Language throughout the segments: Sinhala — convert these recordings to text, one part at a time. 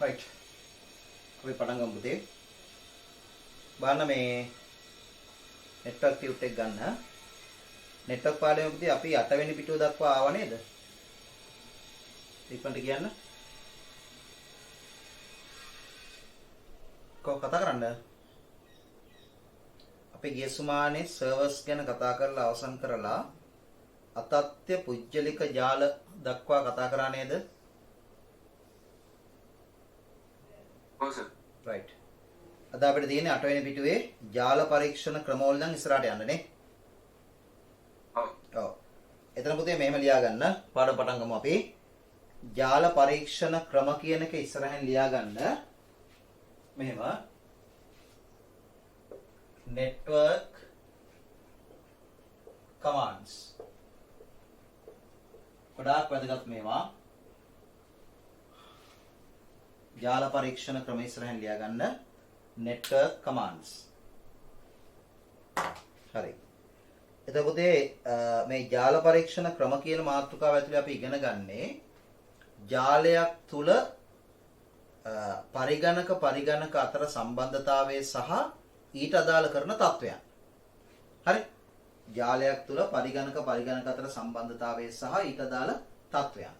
right අපි පටන් ගමු පුතේ. බලන්න මේ network tube එක ගන්න. network පාඩමේ පුතේ අපි 8 වෙනි පිටුව දක්වා ආව නේද? ඉක්මනට කියන්න. කොහොම කතා කරන්න? අපි ගිය සුමානේ සර්වර්ස් ගැන කතා කරලා අවසන් කරලා අතත්‍ය පුජ්‍යලික ජාල දක්වා කතා කරා නේද? ඔව් සර්. right. අද අපිට තියෙන්නේ 8 වෙනි පිටුවේ ජාල පරීක්ෂණ ක්‍රමවල නම් ඉස්සරහට යන්න නේ. ඔව්. ඔව්. එතන පුතේ මෙහෙම ලියා ගන්න. පාඩම පටන් ගමු අපි. ජාල පරීක්ෂණ ක්‍රම කියන එක ඉස්සරහින් ලියා ගන්න. මෙහෙම network commands. ගොඩාක් වැදගත් මේවා. ජාල පරීක්ෂණ ක්‍රම ඉස්සරහින් ලියා ගන්න. network commands. හරි. එතකොට මේ ජාල පරීක්ෂණ ක්‍රම කියන මාතෘකාව ඇතුලේ අපි ඉගෙන ගන්නේ ජාලයක් තුල පරිගණක අතර සම්බන්ධතාවය සහ ඊට අදාළ කරන තත්වයන්. හරි. ජාලයක් තුල පරිගණක අතර සම්බන්ධතාවය සහ ඊට අදාළ තත්වයන්.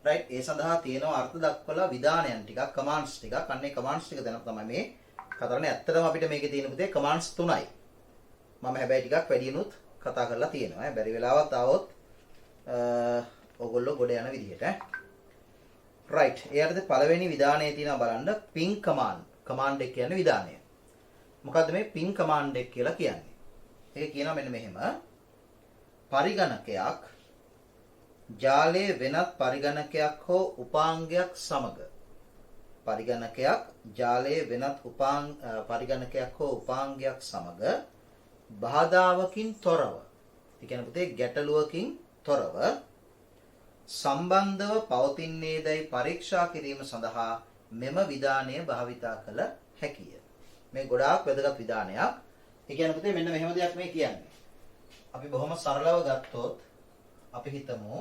right. ඒ සඳහා තියෙනවා අර්ථ දක්වලා විධානයන් ටිකක්, කමාන්ඩ්ස් ටිකක්. අන්නේ කමාන්ඩ්ස් ටික දැන් තමයි මේ කතා කරන්නේ. ඇත්තටම අපිට මේකේ තියෙන පුතේ කමාන්ඩ්ස් 3යි. මම හැබැයි ටිකක් වැඩියනුත් කතා කරලා තියෙනවා. බැරි වෙලාවත් ආවොත් ඕගොල්ලෝ ගොඩ යන විදිහට. right. එයාට පළවෙනි විධානයේ තියෙනවා බලන්න ping command. command එක කියන්නේ විධානය. මොකද්ද මේ ping command එක කියලා කියන්නේ? ඒක කියනවා මෙන්න මෙහෙම. පරිගණකයක් ජාලයේ වෙනත් පරිගණකයක් හෝ උපාංගයක් සමග පරිගණකයක් හෝ උපාංගයක් සමග බාධාවකින් තොරව, ඒ කියන්නේ පුතේ ගැටලුවකින් තොරව සම්බන්ධව පවතින්නේදයි පරීක්ෂා කිරීම සඳහා මෙම විධානය භාවිතා කළ හැකිය. මේ ගොඩාක් වැදගත් විධානයක්. ඒ කියන්නේ පුතේ මෙන්න මෙහෙම දෙයක් මේ කියන්නේ. අපි බොහොම සරලව ගත්තොත් අපි හිතමු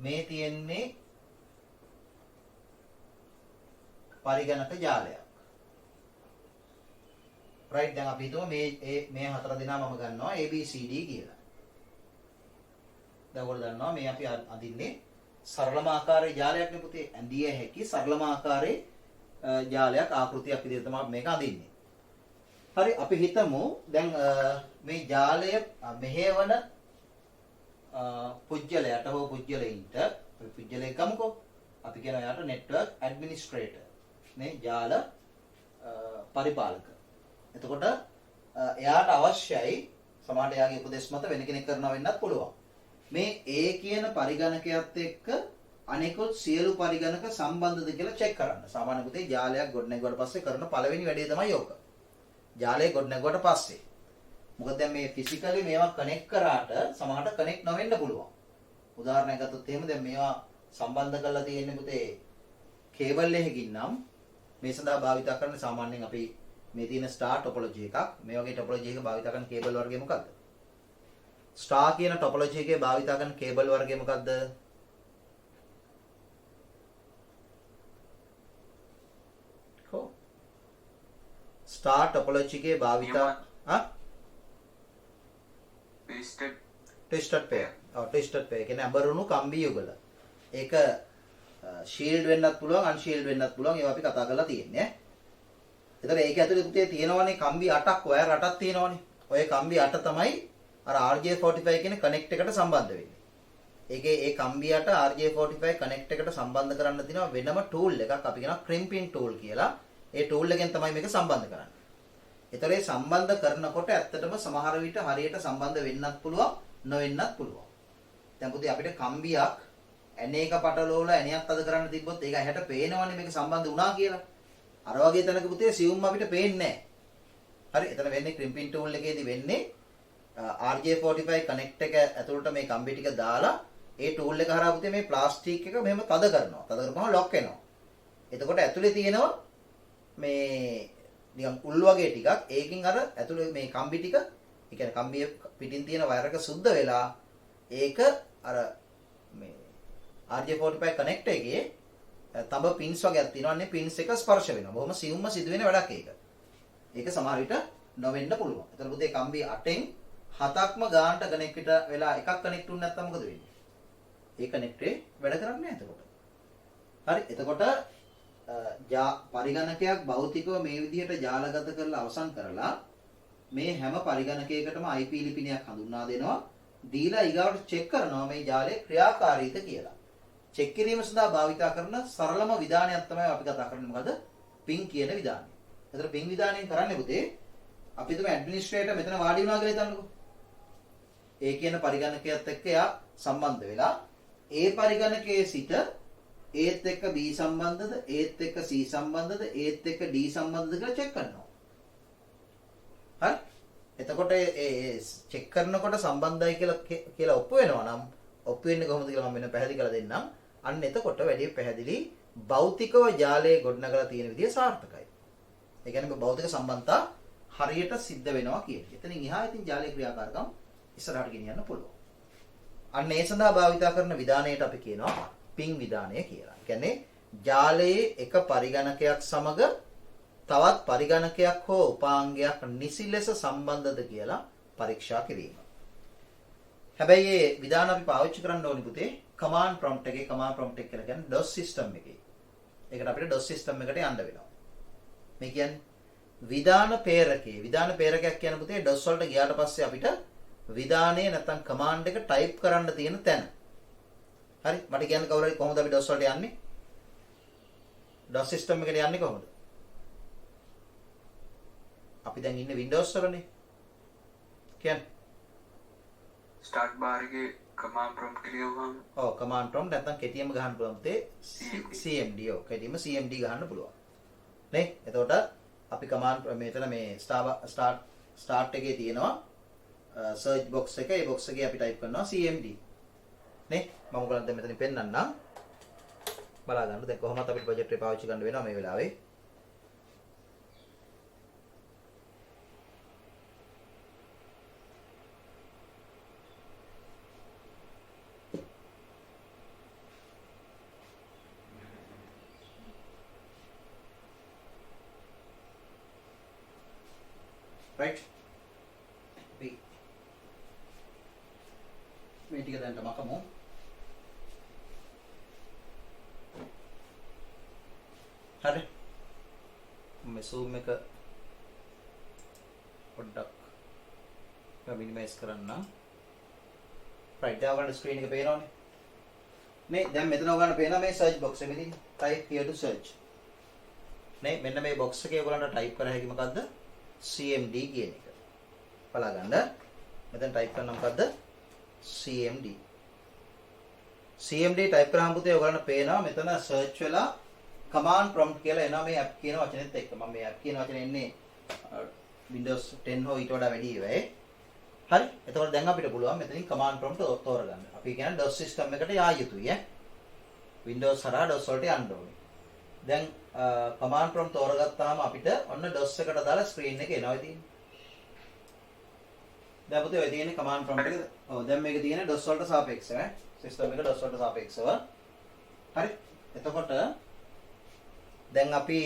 මේ තියෙන්නේ පරිගණක ජාලයක්. right. දැන් අපි හිතමු මේ හතර දෙනා මම ගන්නවා ABCD කියලා. දැන් ඔයාලා දන්නවා මේ අපි අඳින්නේ සරලම ආකාරයේ ජාලයක් නේ පුතේ. ඇඳිය හැකි සරලම ආකාරයේ ජාලයක්, ආකෘතියක් විදිහට තමයි මේක අඳින්නේ. හරි. අපි හිතමු දැන් මේ ජාලය මෙහෙවන පුජ්‍යලයට හෝ පුජ්‍යලයින්ට පුජ්‍යලයක් ගමුකෝ. අපි කියනවා යාට network administrator නේ, ජාල පරිපාලක. එතකොට එයාට අවශ්‍යයි සමහරට එයාගේ උපදෙස් මත වෙන කෙනෙක් කරනවා වෙන්නත් පුළුවන්. මේ A කියන පරිගණකයත් එක්ක අනෙකුත් සියලු පරිගණක සම්බන්ධද කියලා චෙක් කරන්න. සාමාන්‍ය පුතේ ජාලයක් ගොඩනැගුවට පස්සේ කරන පළවෙනි වැඩේ තමයි ඕක. ජාලය ගොඩනැගුවට පස්සේ. මොකද දැන් මේ ෆිසිකලි මේවා කනෙක්ට් කරාට සමහරට කනෙක්ට් නොවෙන්න පුළුවන්. උදාහරණයක් ගත්තොත් එහෙම දැන් මේවා සම්බන්ධ කරලා තියෙන්නේ පුතේ කේබල් එකකින් නම් මේ සඳහා භාවිත කරන සාමාන්‍යයෙන් අපි මේ තියෙන ස්ටාර් ටොපොලොජි එකක්. මේ වගේ ටොපොලොජි එකක භාවිත කරන කේබල් වර්ගය මොකක්ද? ස්ටාර් කියන ටොපොලොජි එකේ භාවිත කරන කේබල් වර්ගය මොකක්ද? ස්ටාර් ටොපොලොජි එකේ භාවිත twisted pair. twisted pair කියන්නේ අඹරුණු කම්බි යුගල. ඒක shield වෙන්නත් පුළුවන්, unshield වෙන්නත් පුළුවන්. ඒවා අපි කතා කරලා තියෙන්නේ. ඒතර ඒක ඇතුලේ පුතේ තියෙනවනේ කම්බි 8ක්, වයර් 8ක් තියෙනවනේ. ඔය කම්බි 8 තමයි අර RJ45 කියන කනෙක්ට් එකට සම්බන්ධ වෙන්නේ. ඒකේ ඒ කම්බි 8 RJ45 කනෙක්ට් එකට සම්බන්ධ කරන්න තියෙනවා වෙනම ටූල් එකක්. අපි කියනවා crimping tool කියලා. ඒ ටූල් එකෙන් තමයි මේක සම්බන්ධ කරන්නේ. ඒතර ඒ සම්බන්ධ කරනකොට ඇත්තටම සමහර විට හරියට සම්බන්ධ වෙන්නත් පුළුවන්, නොවෙන්නත් පුළුවන්. දැන් පුතේ අපිට කම්බියක් ඇණේක පටලවලා ඇණයක් අද කරන්න තිබ්බොත් ඒක ඇහැට පේනවනේ මේක සම්බන්ධ වුණා කියලා. අර වගේ තැනක පුතේ සියුම් අපිට පේන්නේ නැහැ. හරි. එතන වෙන්නේ crimping tool එකේදී වෙන්නේ RJ45 කනෙක්ට් එක ඇතුළට මේ කම්බි ටික දාලා ඒ ටූල් එක හරහා පුතේ මේ ප්ලාස්ටික් එක මෙහෙම තද කරනවා. තද කරපුවම ලොක් වෙනවා. එතකොට ඇතුලේ තියෙනවා මේ නිකන් උල් වගේ ටිකක්. ඒකින් අර ඇතුලේ මේ කම්බි ටික, ඒ කියන්නේ කම්බිය පිටින් තියෙන වයර් එක සුද්ධ වෙලා ඒක අර මේ RJ45 කනෙක්ටර් එකේ තඹ පින්ස් වගේක් තියෙනවා. අන්නේ පින්ස් එක ස්පර්ශ වෙනවා. බොහොම සියුම්ම සිදුවෙන වැඩක් ඒක. ඒක සමහර විට නොවෙන්න පුළුවන්. එතන පුතේ කම්බි 8න් 7ක්ම ගානට කනෙක්ට් වෙලා එකක් කනෙක්ට් වුනේ නැත්නම් මොකද වෙන්නේ? ඒ කනෙක්ටරේ වැඩ කරන්නේ නැහැ එතකොට. හරි. එතකොට පරිගණකයක් භෞතිකව මේ විදිහට ජාලගත කරලා අවසන් කරලා මේ හැම පරිගණකයකටම IP ලිපිනයක් හඳුන්වා දෙනවා. දීලා ඊගාවට චෙක් කරනවා මේ ජාලයේ ක්‍රියාකාරීද කියලා. චෙක් කිරීම සඳහා භාවිතා කරන සරලම විධානයක් තමයි අපි කතා කරන්නේ මොකද? පින් කියන විධානය. එතන පින් විධානයෙන් කරන්නේ පුතේ අපි තුම ඇඩ්මිනිස්ට්‍රේටර් මෙතන වාඩි වුණා කියලා හිතන්නකෝ. ඒ කියන පරිගණකයත් එක්ක එයා සම්බන්ධ වෙලා ඒ පරිගණකයේ සිට ඒත් එක්ක B සම්බන්ධද ඒත් එක්ක C සම්බන්ධද ඒත් එක්ක D සම්බන්ධද කියලා චෙක් කරනවා. හරි? එතකොට ඒ චෙක් කරනකොට සම්බන්ධයි කියලා ඔප්පු වෙනවා නම් ඔප්පු වෙන්නේ කොහොමද කියලා මම වෙන පැහැදිලි කරලා දෙන්නම්. අන්න එතකොට වැඩි පැහැදිලි භෞතිකව ජාලයේ ගොඩනගලා තියෙන විදිය සාර්ථකයි. ඒ කියන්නේ භෞතික සම්බන්ධතා හරියට සිද්ධ වෙනවා කියන එක. එතනින් එහා ඉතින් ජාලයේ ක්‍රියාකාරකම් ඉස්සරහට ගෙනියන්න පුළුවන්. අන්න ඒ සඳහා භාවිතා කරන විධානයට අපි කියනවා පින් විධානය කියලා. ඒ කියන්නේ ජාලයේ එක පරිගණකයක් සමග තවත් පරිගණකයක් හෝ උපාංගයක් නිසි ලෙස සම්බන්ධද කියලා පරීක්ෂා කිරීම. හැබැයි මේ විධාන අපි පාවිච්චි කරන්න ඕනි පුතේ command prompt එකේ command prompt එක කියලා කියන්නේ DOS system එකේ. ඒකට අපිට DOS system එකට යන්න වෙනවා. මේ කියන්නේ විධාන පේරකේ. විධාන පේරකයක් කියන පුතේ DOS වලට ගියාට පස්සේ අපිට විධානයේ නැත්නම් command එක type කරන්න තියෙන තැන. හරි මට කියන්න කවුරු හරි කොහොමද අපි DOS වලට යන්නේ? DOS system එකට යන්නේ කොහොමද? අපි දැන් ඉන්නේ Windows වලනේ. කියන්නේ start bar එකේ command prompt එක ලියවුවම ඔව් command prompt නැත්නම් කෙටියෙන්ම ගහන්න පුළුවන් තේ CMD ඔව් කෙටියෙන්ම CMD ගහන්න පුළුවන්. නේ? එතකොට අපි command මෙතන මේ start එකේ තියෙනවා search box එක. ඒ box එකේ අපි type කරනවා CMD. නේ? මම ඔයගලන්ට දැන් මෙතනින් පෙන්නන්නම්. බලා ගන්න. දැන් කොහොමද අපිට ප්‍රොජෙක්ට් එක පාවිච්චි කරන්න වෙනවා මේ වෙලාවේ. right මේ ටික දැන් තමකමු හරි මම zoom එක පොඩ්ඩක් මිනිමයිස් කරන්න right දැන් ඔයගොල්ලන්ට ස්ක්‍රීන් එක පේනවනේ නේ දැන් මෙතන ඔයගොල්ලන්ට පේනවා මේ search box එකේ තියෙන type here to search නේ මෙන්න මේ box එකේ ඔයගොල්ලන්ට type කර හැකි මොකද්ද CMD කියන එක. බලා ගන්න. මෙතන type කරනවා මොකද්ද? CMD. CMD type කරාම පුතේ ඔයගලන්ට පේනවා මෙතන search වෙලා command prompt කියලා එනවා මේ app කියන වචනේත් එක්ක. මම මේ app කියන වචනේ එන්නේ Windows 10 හෝ ඊට වඩා වැඩි ඒවායි. හරි. එතකොට දැන් අපිට පුළුවන් මෙතනින් command prompt තෝරගන්න. අපි කියන්නේ DOS system එකට යා යුතුයි ඈ. Windows හරහා DOS වලට යන්න ඕනේ. දැන් command prompt තෝරගත්තාම අපිට ඔන්න DOS එකට දාලා screen එක එනවා ඉතින්. දැන් පුතේ ඔය තියෙන්නේ command prompt එක. ඔව් දැන් මේක තියෙන්නේ DOS වලට සාපේක්ෂව ඈ. system එක DOS වලට සාපේක්ෂව. හරි. එතකොට දැන් අපි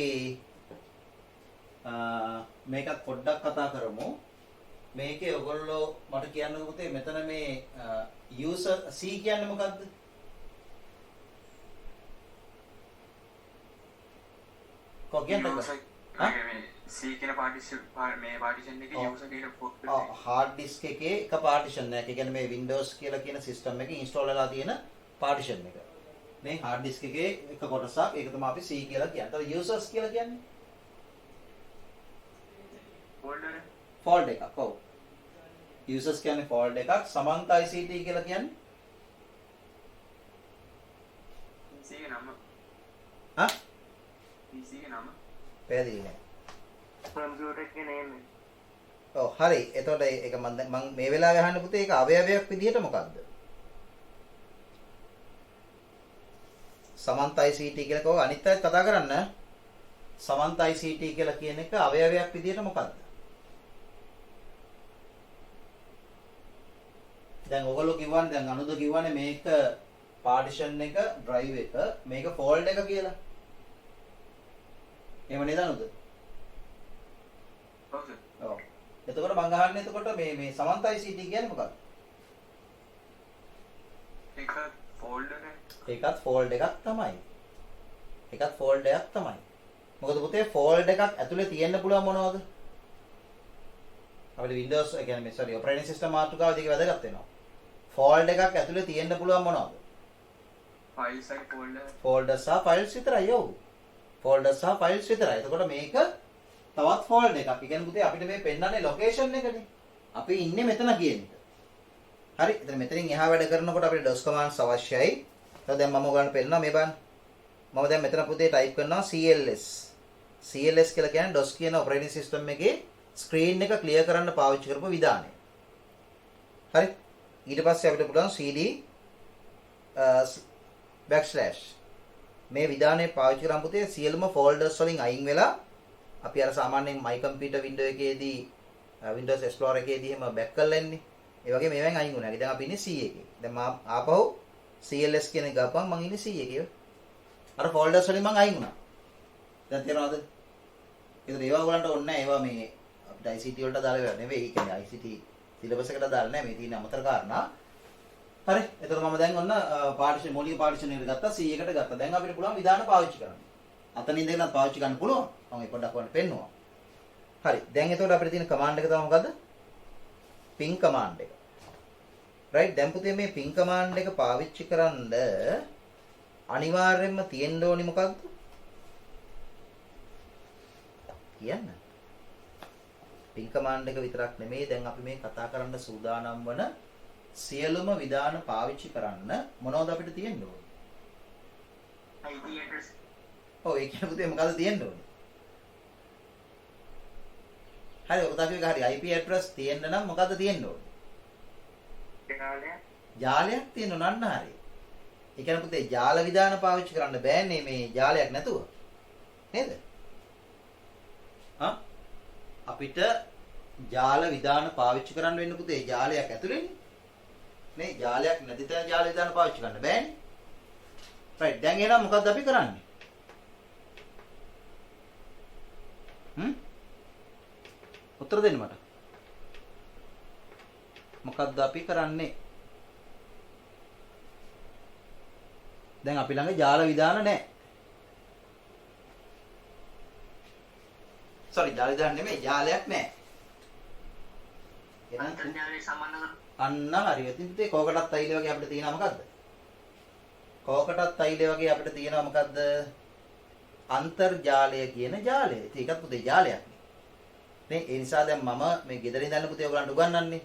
මේකත් පොඩ්ඩක් කතා කරමු. මේකේ ඔයගොල්ලෝ මට කියන්නකෝ පුතේ මෙතන මේ user C කියන්නේ මොකද්ද? C කියන partition මේ partition එකේ user data folder hard disk එකේ එක partition එකක්. ඒ කියන්නේ මේ Windows කියලා කියන system එකේ install වෙලා තියෙන partition එක. මේ hard disk එකේ එක කොටසක්. ඒක තමයි අපි C කියලා කියන්නේ. ඒතර users කියලා කියන්නේ folder එකක්. ඔව්. users කියන්නේ folder එකක්. සමන්ත ICT කියලා කියන්නේ PC ගේ නම. හා? PC ගේ නම. පැහැදිලි නෑ. කම්පියුටර් එකේ නේම. ඔව් හරි. එතකොට ඒක මම මේ වෙලාවේ අහන්න පුතේ ඒක අවයවයක් විදිහට මොකද්ද? සමන්ත ICT කියලා කව අනිත් අයත් කතා කරන්න. සමන්ත ICT කියලා කියන එක අවයවයක් විදිහට මොකද්ද? දැන් ඔයගොල්ලෝ කිව්වනේ දැන් අනුද කිව්වනේ මේක partition එක drive එක මේක folder එක කියලා. එහෙම නේද අනුද? ඔව් සර්. ඔව්. එතකොට මම අහන්නේ එතකොට මේ සමන්ත ICT කියන්නේ මොකක්ද? ඒක ෆෝල්ඩර් එක. ඒකත් ෆෝල්ඩ් එකක් තමයි. ඒකත් ෆෝල්ඩ් එකක් තමයි. මොකද පුතේ ෆෝල්ඩ් එකක් ඇතුලේ තියෙන්න පුළුවන් මොනවද? අපිට Windows කියන්නේ මේ sorry operating system මාතෘකාව දෙක වැදගත් වෙනවා. ෆෝල්ඩ් එකක් ඇතුලේ තියෙන්න පුළුවන් මොනවද? ෆයිල්ස් එක ෆෝල්ඩර්. ෆෝල්ඩර් සහ ෆයිල්ස් විතරයි ඔව්. ෆෝල්ඩර් සහ ෆයිල්ස් විතරයි. එතකොට මේක තවත් ෆෝල්ඩ් එකක්. ඒ කියන්නේ පුතේ අපිට මේ පෙන්නන්නේ ලොකේෂන් එකනේ. අපි ඉන්නේ මෙතන කියන එක. හරි. එතන මෙතනින් එහා වැඩ කරනකොට අපිට DOS commands අවශ්‍යයි. ඒක දැන් මම ඔයගලන්ට පෙන්නනවා මේ බලන්න. මම දැන් මෙතන පුතේ ටයිප් කරනවා CLS. CLS කියලා කියන්නේ DOS කියන operating system එකේ screen එක clear කරන්න පාවිච්චි කරපු විධානය. හරි. ඊට පස්සේ අපිට පුළුවන් CD backslash මේ විධානයේ පාවිච්චි කරන් පුතේ සියලුම ෆෝල්ඩර්ස් වලින් අයින් වෙලා අපි අර සාමාන්‍යයෙන් my computer window එකේදී Windows Explorer එකේදී එහෙම back කරලා ඉන්නේ. ඒ වගේ මේවෙන් අයින් වුණා. දැන් අපි ඉන්නේ C එකේ. දැන් මම ආපහු CLS කියන එක ගාපුවම මම ඉන්නේ C එකේ. අර ෆෝල්ඩර්ස් වලින් මම අයින් වුණා. දැන් තේරෙනවද? ඒතර ඒවා ඔයගලන්ට ඕනේ නැහැ. ඒවා මේ අපිට ICT වලට දාලා වෙලා නෙවෙයි. ඒ කියන්නේ ICT සිලබස් එකට දාලා නැහැ. මේ තියෙන අමතර කාරණා. හරි. එතකොට මම දැන් ඔන්න පාර්ටිෂන් මූලික පාර්ටිෂන් එකට ගත්තා C එකට ගත්තා. දැන් අපිට පුළුවන් විධාන පාවිච්චි කරන්න. අතනින් ඉඳගෙන පාවිච්චි කරන්න පුළුවන්. මම මේ පොඩ්ඩක් ඔයාලට පෙන්නුවා. හරි. දැන් එතකොට අපිට තියෙන කමාන්ඩ් එක තමයි මොකද්ද? ping කමාන්ඩ් එක. right. දැන් පුතේ මේ ping කමාන්ඩ් එක පාවිච්චි කරන්න අනිවාර්යයෙන්ම තියෙන්න ඕනි මොකද්ද? කියන්න. ping කමාන්ඩ් එක විතරක් නෙමෙයි දැන් අපි මේ කතා කරන්න සූදානම් වන සියලුම විධාන පාවිච්චි කරන්න මොනවද අපිට තියෙන්න ඕනේ? IP address. ඔව් ඒ කියන්නේ පුතේ මොකද්ද තියෙන්න ඕනේ? හරි ඔබ තාපියක හරි IP address තියෙන්න නම් මොකද්ද තියෙන්න ඕනේ? ජාලය. ජාලයක් තියෙන්න නන්න හරි. ඒ කියන්නේ පුතේ ජාල විධාන පාවිච්චි කරන්න බෑනේ මේ ජාලයක් නැතුව. නේද? අපිට ජාල විධාන පාවිච්චි කරන්න වෙන්න පුතේ ජාලයක් ඇතුළේනේ. නේ ජාලයක් නැති තැන ජාල විධාන පාවිච්චි කරන්න බෑනේ. right දැන් එහෙනම් මොකද්ද අපි කරන්නේ? උත්තර දෙන්න මට. මොකද්ද අපි කරන්නේ? දැන් අපි ළඟ ජාල විධාන නැහැ. sorry ජාල විධාන නෙමෙයි ජාලයක් නැහැ. අන්තර්ජාලය සම්බන්ධ කරලා අන්න හරි. ඉතින් පුතේ කෝකටත් තෛලය වගේ අපිට තියෙනවා මොකද්ද? කෝකටත් තෛලය වගේ අපිට තියෙනවා මොකද්ද? අන්තර්ජාලය කියන ජාලය. ඉතින් ඒකත් පුතේ ජාලයක් නේ. ඒ නිසා දැන් මම මේ ගෙදර ඉඳන් පුතේ ඔයගලන්ට උගන්වන්නේ.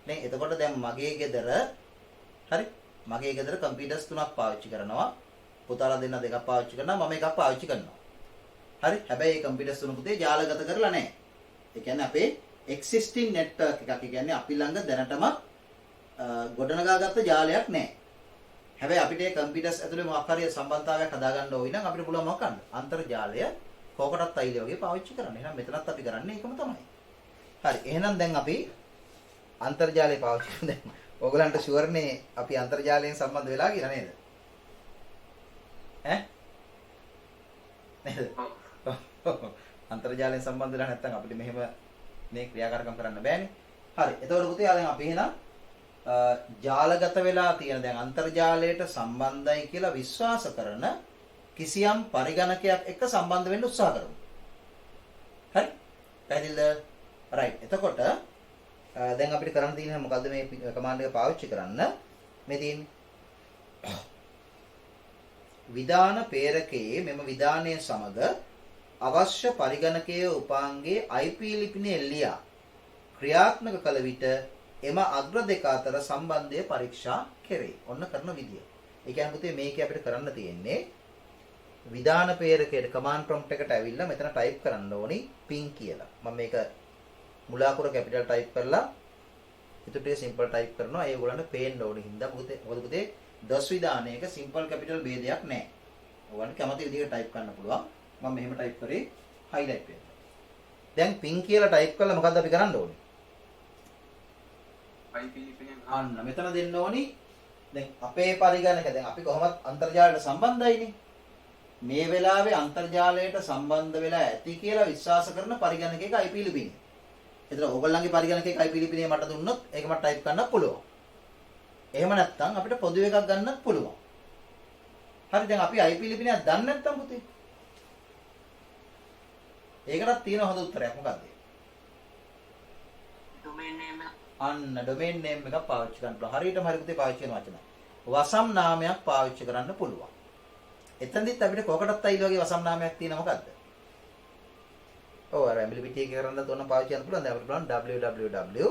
නේ එතකොට දැන් මගේ ගෙදර හරි මගේ ගෙදර කම්පියුටර්ස් තුනක් පාවිච්චි කරනවා. පුතාලා දෙන්න දෙකක් පාවිච්චි කරනවා. මම එකක් පාවිච්චි කරනවා. හරි. හැබැයි මේ කම්පියුටර්ස් තුන පුතේ ජාලගත කරලා නැහැ. ඒ කියන්නේ අපේ existing network එකක්. ඒ කියන්නේ අපි ළඟ දැනටම ගොඩනගාගත්ත ජාලයක් නැහැ. හැබැයි අපිට මේ කම්පියුටර්ස් ඇතුලේ මොකක් හරි සම්බන්ධතාවයක් හදාගන්න ඕයි නම් අපිට පුළුවන් මොකක්ද? අන්තර්ජාලය කෝකටත් අයිල වගේ පාවිච්චි කරන්න. එහෙනම් මෙතනත් අපි කරන්නේ ඒකම තමයි. හරි. එහෙනම් දැන් අපි අන්තර්ජාලය පාවිච්චි කරමු දැන්. ඔයගලන්ට ෂුවර් නේ අපි අන්තර්ජාලයෙන් සම්බන්ධ වෙලා කියලා නේද? ඈ? නේද? අන්තර්ජාලයෙන් සම්බන්ධ වෙලා නැත්නම් අපිට මෙහෙම මේ ක්‍රියාකාරකම් කරන්න බෑනේ. හරි. එතකොට පුතේ දැන් අපි එහෙනම් ජාලගත වෙලා තියෙන දැන් අන්තර්ජාලයට සම්බන්ධයි කියලා විශ්වාස කරන කිසියම් පරිගණකයක් එක්ක සම්බන්ධ වෙන්න උත්සාහ කරමු. හරි? පැහැදිලිද? right. එතකොට දැන් අපිට කරන්න තියෙන්නේ මොකද්ද මේ කමාන්ඩ් එක පාවිච්චි කරන්න? මේ තියෙන්නේ විධාන පේරකයේ මෙම විධානය සමග අවශ්‍ය පරිගණකයේ උපාංගයේ IP ලිපිනේ ලියා ක්‍රියාත්මක කළ විට එම අග්‍ර දෙක අතර සම්බන්ධය පරීක්ෂා කෙරේ. ඔන්න කරන විදිය. ඒ කියන්නේ පුතේ මේකේ අපිට කරන්න තියෙන්නේ විධාන පේරකයේ කමාන්ඩ් ප්‍රොම්ප්ට් එකට ඇවිල්ලා මෙතන ටයිප් කරන්න ඕනි ping කියලා. මම මේක මුලාකුර කැපිටල් ටයිප් කරලා ඊට ටික සිම්පල් ටයිප් කරනවා. ඒගොල්ලන්ට පේන්න ඕනි හින්දා මොකද පුතේ DOS විධානයක සිම්පල් කැපිටල් ભેදයක් නැහැ. ඔයගොල්ලන්ට කැමති විදිහට ටයිප් කරන්න පුළුවන්. මම මෙහෙම ටයිප් කරේ highlight වෙන්න. දැන් ping කියලා ටයිප් කළා මොකද්ද අපි කරන්න ඕනේ? IP ලිපිනේ අන්න මෙතන දෙන්න ඕනි. දැන් අපේ පරිගණක දැන් අපි කොහොමද අන්තර්ජාලයට සම්බන්ධයිනේ. මේ වෙලාවේ අන්තර්ජාලයට සම්බන්ධ වෙලා ඇති කියලා විශ්වාස කරන පරිගණකයක IP ලිපිනේ. ඒතර ඕගොල්ලන්ගේ පරිගණකයක IP ලිපිනේ මට දුන්නොත් ඒක මට ටයිප් කරන්නත් පුළුවන්. එහෙම නැත්නම් අපිට පොදු එකක් ගන්නත් පුළුවන්. හරි දැන් අපි IP ලිපිනයක් දන්නේ නැත්නම් පුතේ. ඒකටත් තියෙන හොඳ උත්තරයක් මොකක්ද? domain name අන්න ඩොමේන් නේම් එකක් පාවිච්චි කරන්න පුළුවන්. හරියටම හරි පුතේ පාවිච්චි කරන වචන. වසම් නාමයක් පාවිච්චි කරන්න පුළුවන්. එතනදිත් අපිට කොකටත් අයිල වගේ වසම් නාමයක් තියෙන මොකද්ද? ඔව් අර ඇඹිලි පිටියේ කරන්නත් ඕන පාවිච්චි කරන්න පුළුවන්. දැන් අපිට පුළුවන් www.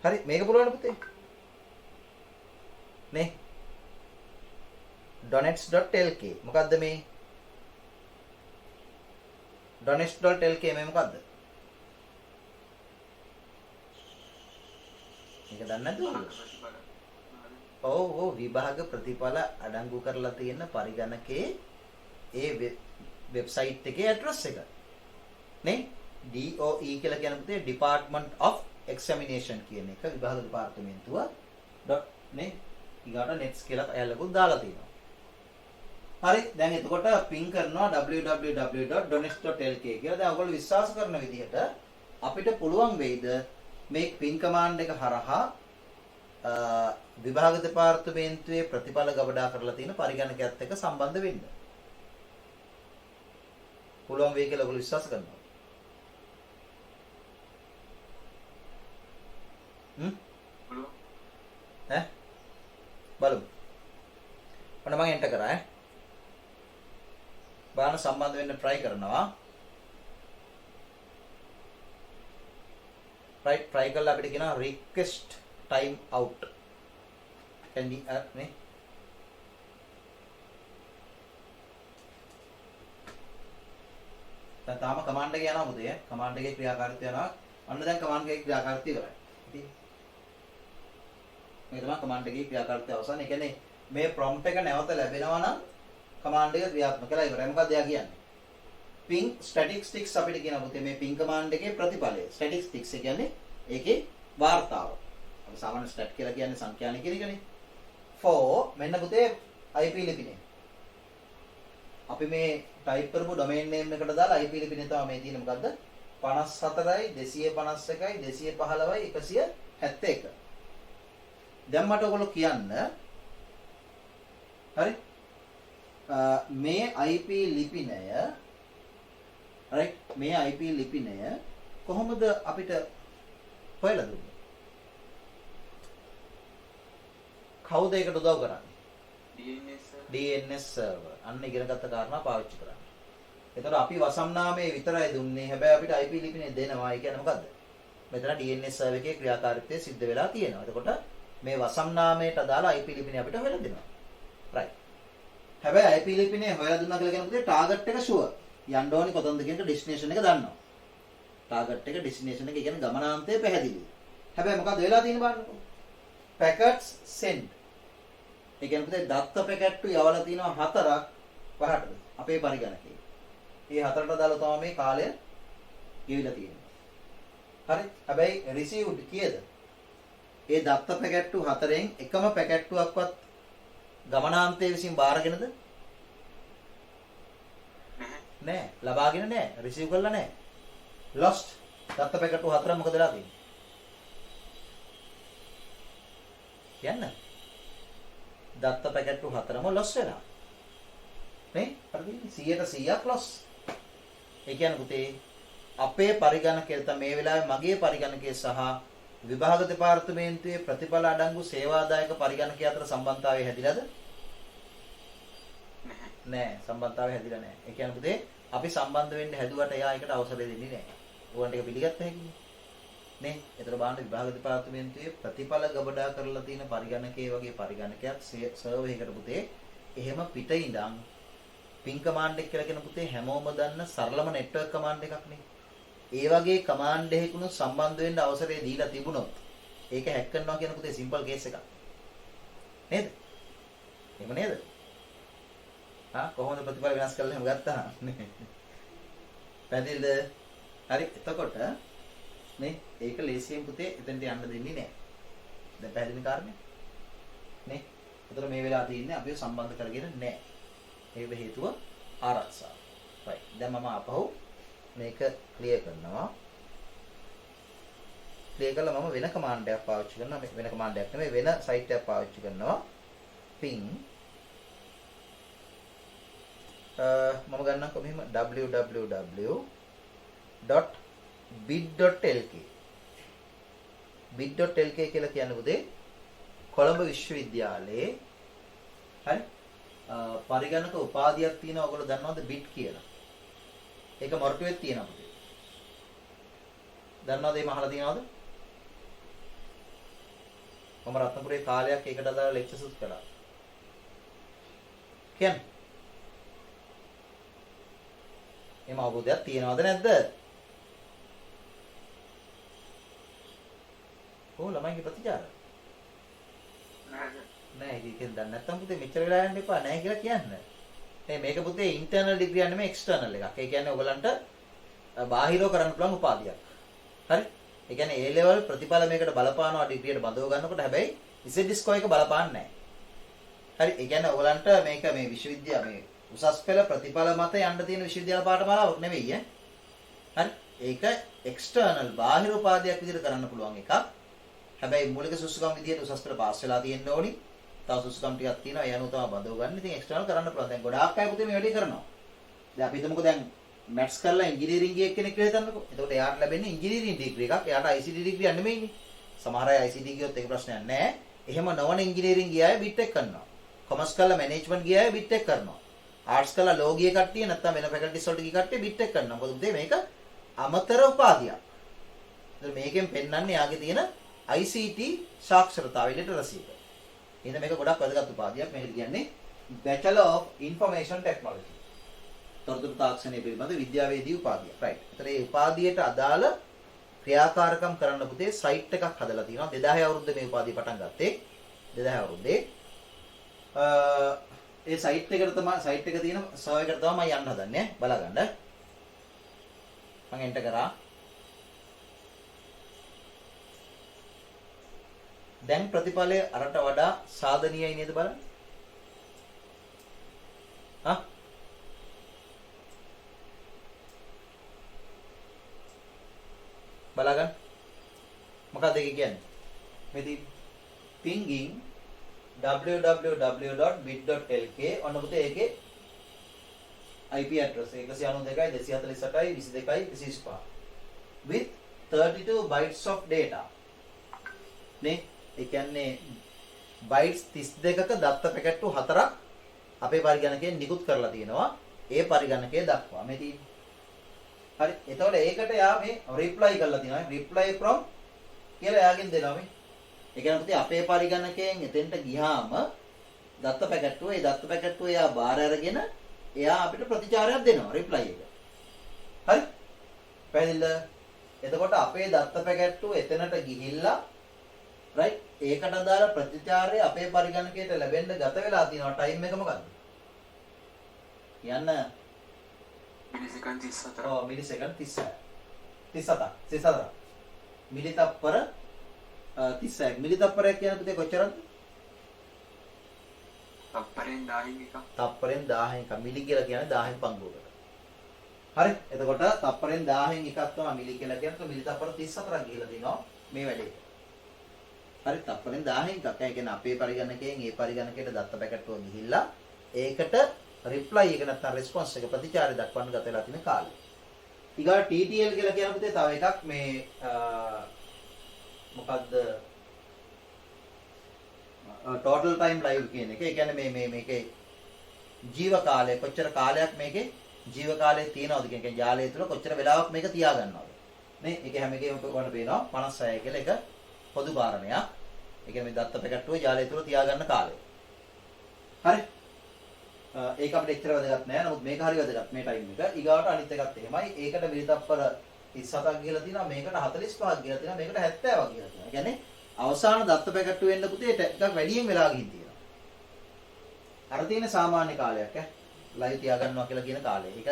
හරි මේක පුළුවන් පුතේ. නේ donets.lk මොකද්ද මේ? donets.lk මේ මොකද්ද? මේක දන්නේ නැද්ද? ඔව් විභාග ප්‍රතිඵල අඩංගු කරලා තියෙන පරිගණකයේ ඒ වෙබ්සයිට් එකේ ඇඩ්‍රස් එක. නේ? DOE කියලා කියන පුතේ Department of Examination කියන එක විභාග දෙපාර්තමේන්තුව නේ ඊගාට nets කියලා ඇල්ලකුත් දාලා තියෙනවා. හරි දැන් එතකොට පින් කරනවා www.donets.lk කියලා. දැන් ඔයගොල්ලෝ විශ්වාස කරන විදිහට අපිට පුළුවන් වෙයිද මේ පින් කමාන්ඩ් එක හරහා විභාග දෙපාර්තමේන්තුවේ ප්‍රතිඵල ගබඩා කරලා තියෙන පරිගණකයත් එක්ක සම්බන්ධ වෙන්න. පුළුවන් වෙයි කියලා ඔයගොල්ලෝ විශ්වාස කරනවා. පුළුවන්. බලමු. ඔන්න මම එන්ටර් කරා බලන්න සම්බන්ධ වෙන්න try කරනවා. try කරලා අපිට කියනවා request time out. can be නේ දැන් තාම කමාන්ඩ් එක යනවා පුතේ. කමාන්ඩ් එකේ ක්‍රියාකාරීත්වය යනවා. අන්න දැන් කමාන්ඩ් එකේ ක්‍රියාකාරීත්වය ඉවරයි. ඉතින් මේ තමයි කමාන්ඩ් එකේ ක්‍රියාකාරීත්වය අවසන්. ඒ කියන්නේ මේ prompt එක නැවත ලැබෙනවා නම් කමාන්ඩ් එක ක්‍රියාත්මක කරලා ඉවරයි. මොකක්ද එයා කියන්නේ? ping statistics අපිට කියන පුතේ මේ ping කමාන්ඩ් එකේ ප්‍රතිඵලය. statistics ඒ කියන්නේ ඒකේ වාර්තාව. අපි සාමාන්‍ය stat කියලා කියන්නේ සංඛ්‍යාන කියන එකනේ. for මෙන්න පුතේ IP ලිපිනේ. අපි මේ ටයිප් කරපු ඩොමේන් නේම් එකට දාලා IP ලිපිනේ තමයි මේ තියෙන්නේ මොකද්ද? 54යි 251යි 215යි 171. දැන් මට ඔයගොල්ලෝ කියන්න හරි මේ IP ලිපිනය right මේ IP ලිපිනය කොහොමද අපිට හොයලා දුන්නේ? කවුද ඒකට උදව් කරන්නේ? DNS server. අන්න ඉගෙනගත්ත කාරණා පාවිච්චි කරන්න. එතකොට අපි වසම් නාමයේ විතරයි දුන්නේ. හැබැයි අපිට IP ලිපිනේ දෙනවා. ඒ කියන්නේ මොකද්ද? මෙතන DNS server එකේ ක්‍රියාකාරීත්වය සිද්ධ වෙලා තියෙනවා. එතකොට මේ වසම් නාමයට අදාළ IP ලිපිනේ අපිට හොයලා දෙනවා. right. හැබැයි IP ලිපිනේ හොයලා දුන්නා කියලා කියනකොට ටාගට් එක ෂුවර්. යන්න ඕනි කොතනද කියන ඩෙස්ටිනේෂන් එක දන්නවා. ටාගට් එක ඩෙස්ටිනේෂන් එක කියන්නේ ගමනාන්තය පැහැදිලි. හැබැයි මොකද්ද වෙලා තියෙන්නේ බලන්නකෝ. packets send. ඒ කියන්නේ පුතේ දත්ත පැකට්ටු යවලා තියෙනවා 4ක් පහටද අපේ පරිගණකේ. මේ 4ට දාලා තමයි මේ කාලය ගෙවිලා තියෙන්නේ. හරි. හැබැයි received කීයද? ඒ දත්ත පැකට්ටු 4න් එකම පැකට්ටුවක්වත් ගමනාන්තයේ විසින් බාරගෙනද? නෑ. ලබාගෙන නෑ. රිසීව් කරලා නෑ. lost. දත්ත පැකට්ටු 4 මොකද වෙලා තියෙන්නේ? කියන්න. දත්ත පැකට්ටු 4ම loss වෙලා. නේ? හරිද? 100%ක් loss. ඒ කියන්නේ පුතේ අපේ පරිගණකයේ තමයි මේ වෙලාවේ මගේ පරිගණකයේ සහ විභාග දෙපාර්තමේන්තුවේ ප්‍රතිඵල අඩංගු සේවාදායක පරිගණකය අතර සම්බන්ධතාවය හැදිලාද? නෑ. සම්බන්ධතාවය හැදිලා නෑ. ඒ කියන්නේ පුතේ අපි සම්බන්ධ වෙන්න හැදුවට එයා ඒකට අවසර දෙන්නේ නෑ. ඕගොල්ලන්ට ඒක පිළිගත්ත හැකියි. නේ? ඒතර බලන්න විභාග දෙපාර්තමේන්තුවේ ප්‍රතිඵල ගබඩා කරලා තියෙන පරිගණකයේ වගේ පරිගණකයක් සර්වර් එකකට පුතේ එහෙම පිට ඉඳන් පින් කමාන්ඩ් එක කියලා කියන පුතේ හැමෝම දන්න සරලම නෙට්වර්ක් කමාන්ඩ් එකක් නේ. ඒ වගේ කමාන්ඩ් එකකුණු සම්බන්ධ වෙන්න අවසරය දීලා තිබුණොත් ඒක හැක් කරනවා කියන පුතේ සිම්පල් කේස් එකක්. නේද? එහෙම නේද? කොහොමද ප්‍රතිඵල වෙනස් කරලා එහෙම ගත්තා? පැහැදිලිද? හරි. එතකොට නේ ඒක ලේසියෙන් පුතේ එතනට යන්න දෙන්නේ නැහැ. දැන් පැහැදිලි කාරණේ? නේ? ඒතර මේ වෙලාව තියෙන්නේ අපිව සම්බන්ධ කරගෙන නැහැ. ඒකට හේතුව ආරක්ෂාව. right. දැන් මම ආපහු මේක ක්ලියර් කරනවා. ක්ලියර් කළා මම වෙන කමාන්ඩ් එකක් පාවිච්චි කරනවා. වෙන කමාන්ඩ් එකක් නෙමෙයි වෙන සයිට් එකක් පාවිච්චි කරනවා. ping මම ගන්නම්කො මෙහෙම www.bit.lk bit.lk කියලා කියන්නේ පුතේ කොළඹ විශ්වවිද්‍යාලයේ හරි පරිගණක උපාධියක් තියෙනවා. ඔයගොල්ලෝ දන්නවද bit කියලා? ඒක මොරටුවේ තියෙනවා පුතේ. දන්නවද මේ අහලා තියෙනවද? මම රත්නපුරේ කාලයක් ඒකට අදාළ ලෙක්චර්ස් කළා. කියන්නේ එහෙම අවබෝධයක් තියෙනවද නැද්ද? ළමයිගේ ප්‍රතිචාර නෑ ඒකෙන් දන්නේ නැත්තම් පුතේ මෙච්චර වෙලා යන්න එපා නෑ කියලා කියන්න. මේක පුතේ ඉන්ටර්නල් ඩිග්‍රී එක නෙමෙයි එක්ස්ටර්නල් එකක්. ඒ කියන්නේ ඔයගලන්ට බාහිරව කරන්න පුළුවන් උපාධියක්. හරි? ඒ කියන්නේ A level ප්‍රතිඵල මේකට බලපානවා ඩිග්‍රියට බඳව ගන්නකොට. හැබැයි Z score එක බලපාන්නේ නෑ. හරි? ඒ කියන්නේ ඔයගලන්ට මේක මේ විශ්වවිද්‍යාල මේ උසස් පෙළ ප්‍රතිඵල මත යන්න තියෙන විශ්වවිද්‍යාල පාඨමාලාවක් නෙවෙයි ඈ. හරි? ඒක එක්ස්ටර්නල් බාහිර උපාධියක් විදිහට කරන්න පුළුවන් එකක්. හැබැයි මූලික සුසුකම් විදිහට උසස් පෙළ පාස් වෙලා තියෙන්න ඕනි. තව සුසුකම් ටිකක් තියෙනවා. ඒ අනුව තමයි බඳව ගන්න. ඉතින් එක්ස්ටර්නල් කරන්න පුළුවන්. දැන් ගොඩාක් අය පුතේ මේ වැඩේ කරනවා. දැන් අපි හිතමුකෝ දැන් මැත්ස් කරලා ඉංජිනේරින් ගිය කෙනෙක් කියලා හිතන්නකෝ. එතකොට එයාට ලැබෙන්නේ ඉංජිනේරින් ඩිග්‍රී එකක්. එයාට ICT ඩිග්‍රී යන්නේ නෙමෙයිනේ. සමහර අය ICT ගියොත් ඒක ප්‍රශ්නයක් නෑ. එහෙම නොවන ඉංජිනේරින් ගිය අය බිට් එක කරනවා. කොමර්ස් කරලා මැනේජ්මන්ට් ගිය අය බිට් එක කරනවා. ආර්ට්ස් කරලා ලෝ ගිය කට්ටිය නැත්නම් වෙන ෆැකල්ටිස් වලට ගිය කට්ටිය බිට් එක කරනවා. මොකද උදේ මේක අමතර උපාධියක්. ඒතර මේකෙන් පෙන්වන්නේ යාගේ තියෙන ICT සාක්ෂරතාවය ලිටරසි එක. එහෙනම් මේක ගොඩක් වැදගත් උපාධියක්. මේකට කියන්නේ Bachelor of Information Technology. තොරතුරු තාක්ෂණය පිළිබඳ විද්‍යාවේදී උපාධිය. right. ඒතර මේ උපාධියට අදාළ ක්‍රියාකාරකම් කරන්න පුතේ සයිට් එකක් හදලා තියෙනවා. 2000 අවුරුද්දේ මේ උපාධිය පටන් ගත්තේ. 2000 අවුරුද්දේ. ඒ සයිට් එකට තමයි සයිට් එක තියෙන සර්වර් එකට තමයි මම යන්න හදන්නේ. බලගන්න. මම එන්ටර් කරා. දැන් ප්‍රතිඵලය අරට වඩා සාධනීයයි නේද බලන්න. හා බලගන්න. මොකක්ද ඒක කියන්නේ? මෙතන pinging www.bit.lk ඔන්න පුතේ ඒකේ IP address 192.248.22.25 with 32 bytes of data. නේ ඒ කියන්නේ bytes 32ක දත්ත පැකට්ටු 4ක් අපේ පරිගණකයෙන් නිකුත් කරලා තියෙනවා. ඒ පරිගණකය දක්වා මේ තියෙන්නේ. හරි. එතකොට ඒකට යා මේ reply කරලා තියෙනවා. reply from කියලා එයාගෙන් දෙනවා මේ. ඒ කියන්නේ පුතේ අපේ පරිගණකයෙන් එතෙන්ට ගියාම දත්ත පැකට්ටුව ඒ දත්ත පැකට්ටුව එයා බාර අරගෙන එයා අපිට ප්‍රතිචාරයක් දෙනවා reply එක. හරි? පැහැදිලිද? එතකොට අපේ දත්ත පැකට්ටුව එතනට ගිහිල්ලා right ඒකට අදාළ ප්‍රතිචාරය අපේ පරිගණකයට ලැබෙන්න ගත වෙලා තියෙනවා ටයිම් එක මොකද්ද? කියන්න මිලිසෙකන්ඩ් 34. ඔව් මිලිසෙකන්ඩ් 37. මිලිතප්පර 36. මිලිතප්පරයක් කියන්නේ පුතේ කොච්චරද? තප්පරෙන් 1000 එකක්. තප්පරෙන් 1000 එකක්. මිලි කියලා කියන්නේ 1000 පංගුවකට. හරි? එතකොට තප්පරෙන් 1000 එකක් තමයි මිලි කියලා කියන්නේ. මිලිතප්පර 34ක් ගිහිලා තිනවා මේ වැඩේ. හරි තප්පරෙන් 1000 එකක්. ඒ කියන්නේ අපේ පරිගණකයෙන් ඒ පරිගණකයට දත්ත පැකට්ටුව ගිහිල්ලා ඒකට reply එක නැත්නම් response එක ප්‍රතිචාරය දක්වන්න ගත වෙලා තියෙන කාලය. ඊගා TTL කියලා කියන පුතේ තව එකක් මේ මොකද්ද total time live කියන එක. ඒ කියන්නේ මේකේ ජීව කාලය කොච්චර කාලයක් මේකේ ජීව කාලය තියෙනවද කියන එක ජාලය තුල කොච්චර වෙලාවක් මේක තියාගන්නවද. නේ ඒක හැම එකම වුණා පේනවා 56 කියලා එක පොදු කාරණයක්. ඒ කියන්නේ මේ දත්ත පැකට්ටුවේ ජාලය තුල තියාගන්න කාලය. හරි. ඒක අපිට එච්චර වැදගත් නෑ. නමුත් මේක හරි වැදගත් මේ ටයිම් එක. ඊගාවට අනිත් එකත් එහෙමයි. ඒකට මිලිතප්පර 37ක් ගිහලා තියෙනවා. මේකට 45ක් ගිහලා තියෙනවා. මේකට 70ක් ගිහලා තියෙනවා. ඒ කියන්නේ අවසාන දත්ත පැකට්ටු වෙන්න පුතේ ටිකක් වැඩියෙන් වෙලා ගිහින් තියෙනවා. අර තියෙන සාමාන්‍ය කාලයක් ලයිව් තියාගන්නවා කියලා කියන කාලය. ඒක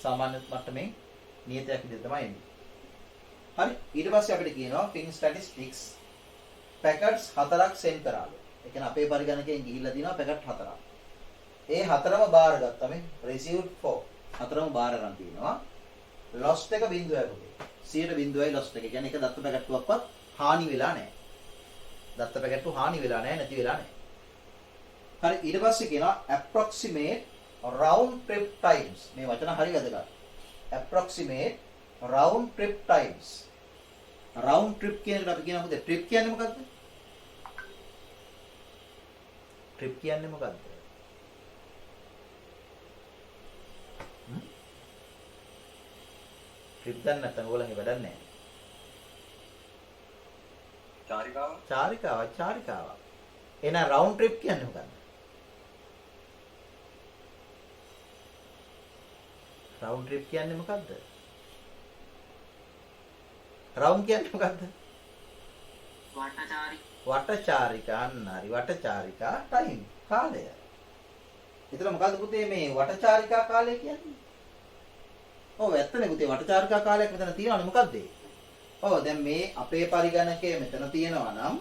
සාමාන්‍ය මට්ටමේ නියතයක් විදිහට තමයි එන්නේ. හරි ඊට පස්සේ අපිට කියනවා ping statistics packets 4ක් send කරාලු. ඒ කියන්නේ අපේ පරිගණකයෙන් ගිහිල්ලා තියෙනවා පැකට් 4ක්. ඒ හතරම බාර ගත්තා මේ received for. හතරම බාර ගන්න තියෙනවා. lost එක 0යි පුතේ. 100% lost එක. කියන්නේ එක දත්ත පැකට්ටුවක්වත් හානි වෙලා නැහැ. දත්ත පැකට්ටු හානි වෙලා නැහැ, නැති වෙලා නැහැ. හරි ඊට පස්සේ කියනවා approximate round trip times. මේ වචන හරි වැදගත්. approximate round trip times. round trip කියන එකට අපි කියනවා පුතේ trip කියන්නේ මොකද්ද? trip කියන්නේ මොකද්ද? trip දන්නේ නැත්නම් ඕගොල්ලන්ගේ වැඩක් නැහැ. චාරිකාවක්. එහෙනම් round trip කියන්නේ මොකක්ද? round trip කියන්නේ මොකද්ද? round කියන්නේ මොකද්ද? වටචාරිකා අන්න හරි වටචාරිකා time කාලය. එතන මොකද්ද පුතේ මේ වටචාරිකා කාලය කියන්නේ? ඔව් ඇත්තනේ පුතේ වටචාරිකා කාලයක් මෙතන තියෙනවනේ මොකද්ද ඒ? ඔව් දැන් මේ අපේ පරිගණකය මෙතන තියෙනවා නම්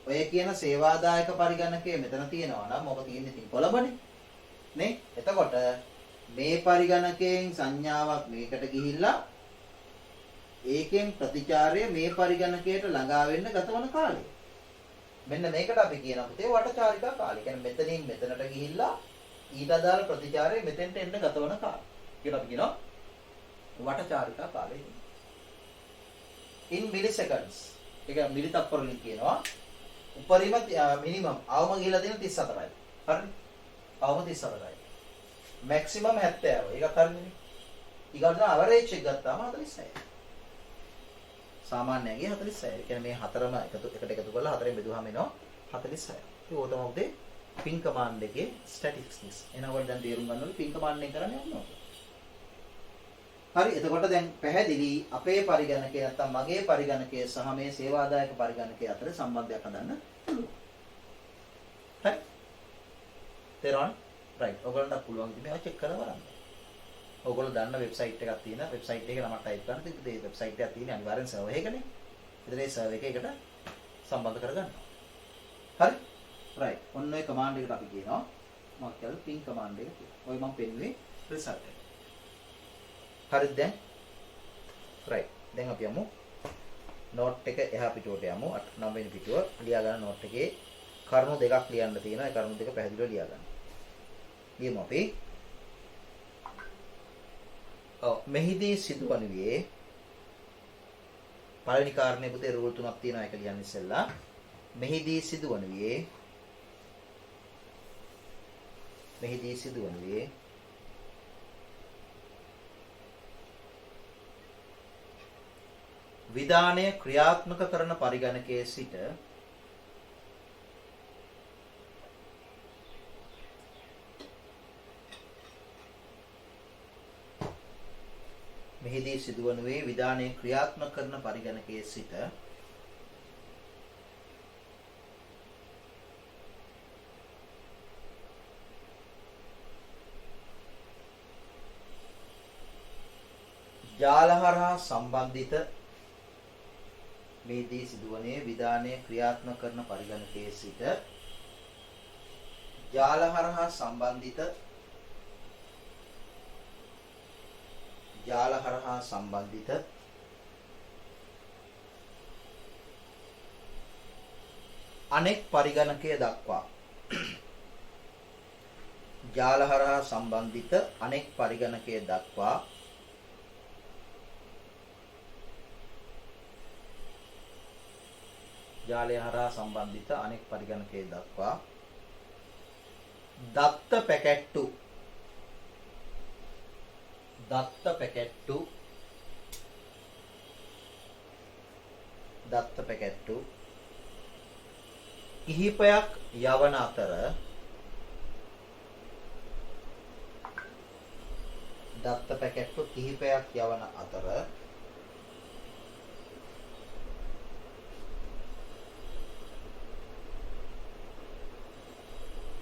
ඔය කියන සේවාදායක පරිගණකය මෙතන තියෙනවා නම් මොකද තියෙන්නේ ඉතින් කොළඹනේ නේ? එතකොට මේ පරිගණකයෙන් සංඥාවක් මේකට ගිහිල්ලා ඒකෙන් ප්‍රතිචාරය මේ පරිගණකයට ළඟා වෙන්න ගතවන කාලය. මෙන්න මේකට අපි කියන පුතේ වටචාරිකා කාලය. කියන්නේ මෙතනින් මෙතනට ගිහිල්ලා ඊට අදාළ ප්‍රතිචාරය මෙතෙන්ට එන්න ගතවන කාලය. කියලා අපි කියනවා වටචාරිකා කාලය. in milliseconds. ඒක මිලි තප්පර වලින් කියනවා. උපරිම මිනිමම් අවම ගිහිලා තියෙන 34යි. හරිද? අවම 34යි. මැක්සිමම් 70. ඒකත් හරිනේ. ඊගොල්ලෝ අවරේජ් එක ගත්තාම 46යි. සාමාන්‍යයෙන් 46යි. ඒ කියන්නේ මේ හතරම එකට එකතු කරලා හතරෙන් බෙදුවාම එනවා 46යි. ඒක ඕක තමයි pin command එකේ statistics. එනකොට දැන් තේරුම් ගන්න ඕනේ pin command එක කරන්නේ මොනවද? හරි එතකොට දැන් පැහැදිලි අපේ පරිගණකය නැත්තම් මගේ පරිගණකය සහ මේ සේවාදායක පරිගණකය අතර සම්බන්ධයක් හදන්න පුළුවන්. හරි? තේරුණා? රයිට්. ඔයගොල්ලන්ට පුළුවන් ඉතින් මේවා චෙක් කරලා බලන්න. ඔයගොල්ලෝ දන්න වෙබ්සයිට් එකක් තියෙනවා. වෙබ්සයිට් එකේ නමක් ටයිප් කරන්න. ඉතින් ඒ වෙබ්සයිට් එකක් තියෙන අනිවාර්යෙන් සර්වර් එකනේ. ඉතින් ඒ සර්වර් එකකට සම්බන්ධ කරගන්න. හරි? රයිට්. ඔන්න ඔය කමාන්ඩ් එකට අපි කියනවා මොකක්ද කියලා ping කමාන්ඩ් එක කියලා. ඔය මම පෙන්නුවේ රිසල්ට් එක. හරිද දැන්? රයිට්. දැන් අපි යමු නෝට් එක එහා පිටුවට යමු. 9 වෙනි පිටුව ලියා ගන්න නෝට් එකේ කරුණු දෙකක් ලියන්න තියෙනවා. ඒ කරුණු දෙක පැහැදිලිව ලියා ගන්න. ලියමු අපි. මෙහිදී සිදුවනුයේ පළවෙනි කාරණේ පුතේ රූල් තුනක් තියෙනවා. ඒක ලියන්න ඉස්සෙල්ලා. මෙහිදී සිදුවනුයේ විධානය ක්‍රියාත්මක කරන පරිගණකයේ සිට මෙහිදී සිදුවනුයේ විධානය ක්‍රියාත්මක කරන පරිගණකයේ සිට ජාලහරහා සම්බන්ධිත මෙහිදී සිදුවන්නේ විධානය ක්‍රියාත්මක කරන පරිගණකයේ සිට ජාලහරහා සම්බන්ධිත අනෙක් පරිගණකය දක්වා ජාලහරහා සම්බන්ධිත අනෙක් පරිගණකය දක්වා ජාලය හරහා සම්බන්ධිත අනෙක් පරිගණකයේ දක්වා දත්ත පැකැට්ටු කිහිපයක් යවන අතර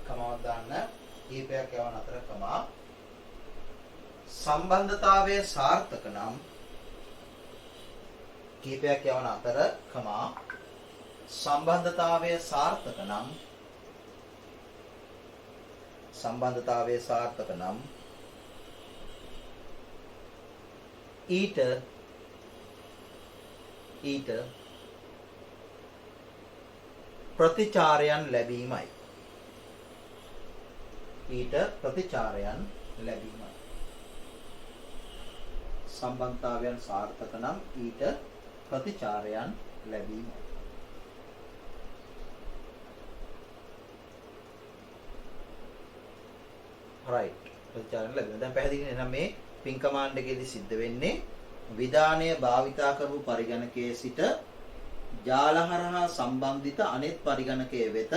කමාවක් දාන්න කීපයක් යවන අතර කමා සම්බන්ධතාවය සාර්ථක නම් කීපයක් යවන අතර කමා සම්බන්ධතාවය සාර්ථක නම් ඊට ප්‍රතිචාරයන් ලැබීමයි. සම්බන්ධතාවයන් සාර්ථක නම් ඊට ප්‍රතිචාරයන් ලැබීමයි. right. ප්‍රතිචාරයන් ලැබෙනවා. දැන් පැහැදිලි නේද මේ පින් කමාන්ඩ් එකේදී සිද්ධ වෙන්නේ විධානය භාවිතා කරපු පරිගණකයේ සිට ජාලහරහා සම්බන්ධිත අනෙත් පරිගණකයේ වෙත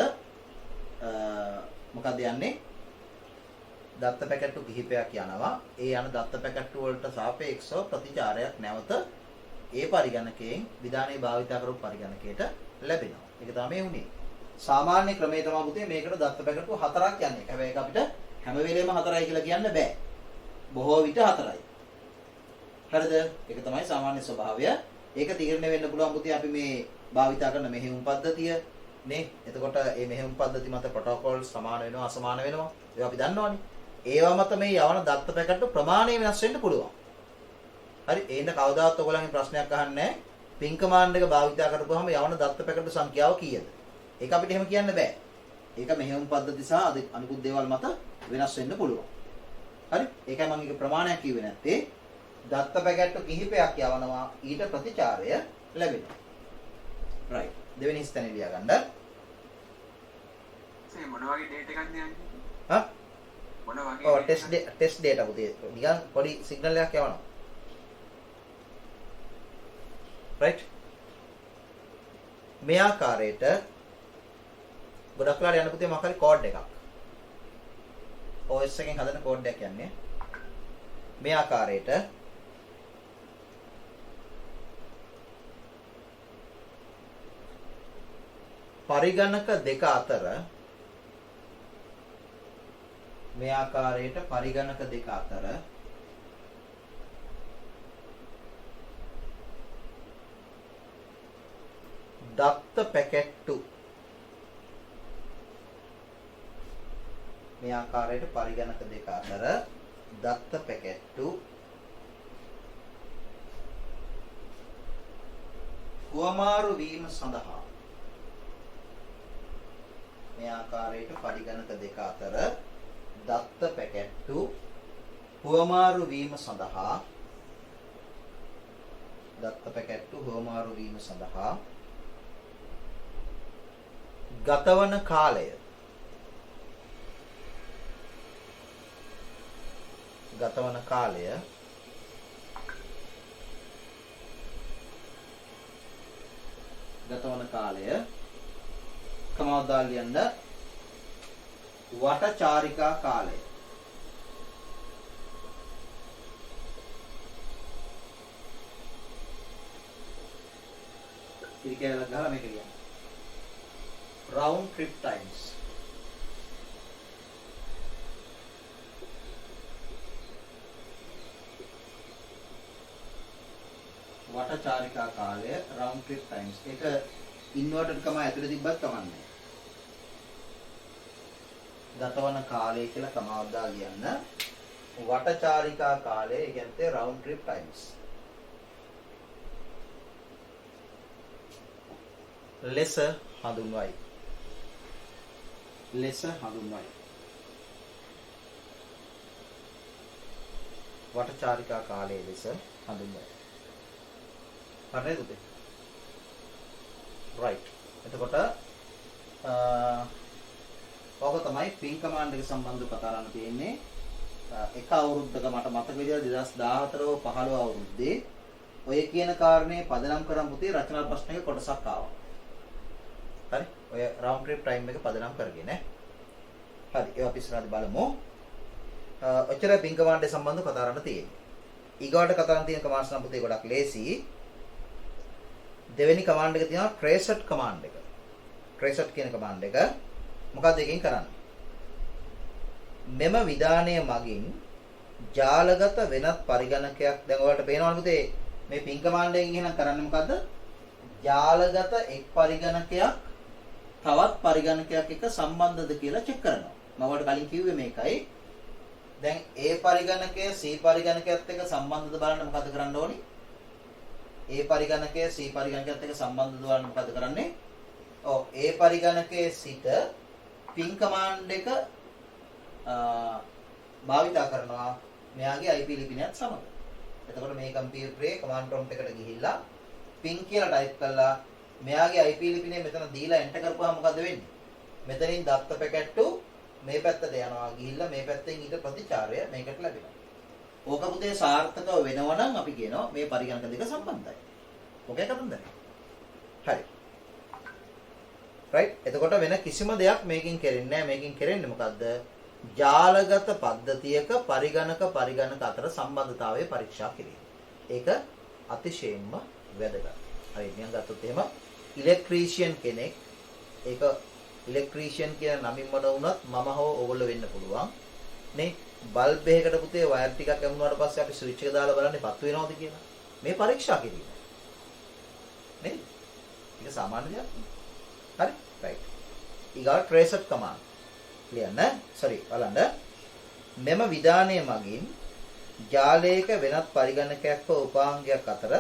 මොකද යන්නේ? දත්ත පැකට්ටු කිහිපයක් යනවා. ඒ යන දත්ත පැකට්ටු වලට සාපේක්ෂව ප්‍රතිචාරයක් නැවත ඒ පරිගණකයෙන් විධානයේ භාවිතා කරපු පරිගණකයට ලැබෙනවා. ඒක තමයි උනේ. සාමාන්‍ය ක්‍රමයේ තමයි පුතේ මේකට දත්ත පැකට්ටු 4ක් යන්නේ. හැබැයි ඒක අපිට හැම වෙලේම 4යි කියලා කියන්න බෑ. බොහෝ විට 4යි. හරිද? ඒක තමයි සාමාන්‍ය ස්වභාවය. ඒක තීරණය වෙන්න පුළුවන් පුතේ අපි මේ භාවිතා කරන මෙහෙයුම් පද්ධතිය නේ. එතකොට මේ මෙහෙයුම් පද්ධති මත ප්‍රොටෝකෝල් සමාන වෙනවා අසමාන වෙනවා. ඒවා අපි දන්නවනේ. ඒවා මත මේ යවන දත්ත පැකට්ටු ප්‍රමාණය වෙනස් වෙන්න පුළුවන්. හරි. එහෙනම් කවදාවත් ඔයගොල්ලන්ගේ ප්‍රශ්නයක් අහන්නේ පින් කමාන්ඩ් එක භාවිතා කරපුවාම යවන දත්ත පැකට්ටු සංඛ්‍යාව කීයද? ඒක අපිට එහෙම කියන්න බෑ. ඒක මෙහෙයුම් පද්ධති සහ අනිකුත් දේවල් මත වෙනස් වෙන්න පුළුවන්. හරි. ඒකයි මම ඒක ප්‍රමාණයක් කිව්වේ නැත්තේ. දත්ත පැකට්ටු කිහිපයක් යවනවා ඊට ප්‍රතිචාරය ලැබෙනවා. right. දෙවෙනි ස්ථානේ ලියා ගන්න. මොන වගේ ඩේටා එකක්ද යන්නේ? හා? මොන වගේ? ඔව් ටෙස්ට් ඩේටා පුතේ. නිකන් පොඩි සිග්නල් එකක් යවනවා. right. මේ ආකාරයට ගොඩක් වෙලාට යන පුතේ මොකක් හරි කෝඩ් එකක්. OS එකෙන් හදන කෝඩ් එකක් යන්නේ. මේ ආකාරයට පරිගණක දෙක අතර දත්ත පැකට්ටු හුවමාරු වීම සඳහා මේ ආකාරයට පරිගණක දෙක අතර දත්ත පැකට්ටු හුවමාරු වීම සඳහා ගතවන කාලය කමවදා ලියන්න වටචාරිකා කාලය. ඉතින් ගහලා මේක ලියන්න. round trip times. වටචාරිකා කාලය round trip times. ඒක ඉන්වර්ටඩ් කම ඇතුලේ තිබ්බත් කමන්නේ. ගතවන කාලය කියලා කමවදා ලියන්න. වටචාරිකා කාලය කියන්නේ round trip times. ලෙස හඳුන්වයි. වටචාරිකා කාලයේ ලෙස හඳුන්වයි. හරිද උදේ? right. එතකොට ඔක තමයි පින් කමාන්ඩ් එක සම්බන්ධව කතා කරන්න තියෙන්නේ. එක අවුරුද්දක මට මතක විදිහට 2014 15 අවුරුද්දේ ඔය කියන කාරණේ පදනම් කරන් පුතේ රචනා ප්‍රශ්නයක කොටසක් ආවා. හරි. ඔය round trip time එක පදනම් කරගෙන හරි. ඒවා අපි ඉස්සරහට බලමු. ඔච්චර පින් කමාන්ඩ් එක සම්බන්ධව කතා කරන්න තියෙන්නේ. ඊගාට කතා කරන්න තියෙන කමාන්ඩ්ස් නම් පුතේ ගොඩක් ලේසි. දෙවෙනි කමාන්ඩ් එක තියෙනවා traceat කමාන්ඩ් එක. traceat කියන කමාන්ඩ් එක මොකක්ද එකෙන් කරන්නේ? මෙම විධානය මගින් ජාලගත වෙනත් පරිගණකයක් දැන් ඔයාලට පේනවනේ පුතේ මේ පින් කමාන්ඩ් එකෙන් එහෙනම් කරන්නේ මොකද්ද? ජාලගත එක් පරිගණකයක් තවත් පරිගණකයක් එක්ක සම්බන්ධද කියලා චෙක් කරනවා. මම ඔයාලට කලින් කිව්වේ මේකයි. දැන් A පරිගණකය C පරිගණකයත් එක්ක සම්බන්ධද බලන්න මොකද කරන්න ඕනි? A පරිගණකය C පරිගණකයත් එක්ක සම්බන්ධද බලන්න මොකද කරන්නේ? ඔව් A පරිගණකයේ සිට ping command එක භාවිතා කරනවා මෙයාගේ IP ලිපිනයත් සමග. එතකොට මේ කම්පියුටරේ command prompt එකට ගිහිල්ලා ping කියලා ටයිප් කළා මෙයාගේ IP ලිපිනේ මෙතන දීලා enter කරපුවාම මොකද වෙන්නේ? මෙතනින් දත්ත පැකට්ටු මේ පැත්තට යනවා ගිහිල්ලා මේ පැත්තෙන් ඊට ප්‍රතිචාරය මේකට ලැබෙනවා. ඕක පුතේ සාර්ථකව වෙනවා නම් අපි කියනවා මේ පරිගණක දෙක සම්බන්ධයි. ඔකේ කතන්දර. හරි. right එතකොට වෙන කිසිම දෙයක් මේකෙන් කෙරෙන්නේ නැහැ. මේකෙන් කෙරෙන්නේ මොකද්ද? ජාලගත පද්ධතියක පරිගණක අතර සම්බන්ධතාවය පරීක්ෂා කිරීම. ඒක අතිශයින්ම වැදගත්. හරි නිකන් ගත්තොත් එහෙම ඉලෙක්ට්‍රීෂියන් කෙනෙක් ඒක ඉලෙක්ට්‍රීෂියන් කියන නමින් මොන වුණත් මම හෝ ඕගොල්ලෝ වෙන්න පුළුවන්. නේ බල්බ් එකකට පුතේ වයර් ටිකක් ඇමුණාට පස්සේ අපි ස්විච් එක දාලා බලන්නේ පත් වෙනවද කියලා. මේ පරීක්ෂා කිරීම. නේද? ඒක සාමාන්‍ය දෙයක්. හරි right. ඊගා tracer command. clear නේ? sorry බලන්න. මෙම විධානය මගින් ජාලයක වෙනත් පරිගණකයක් හෝ උපාංගයක් අතර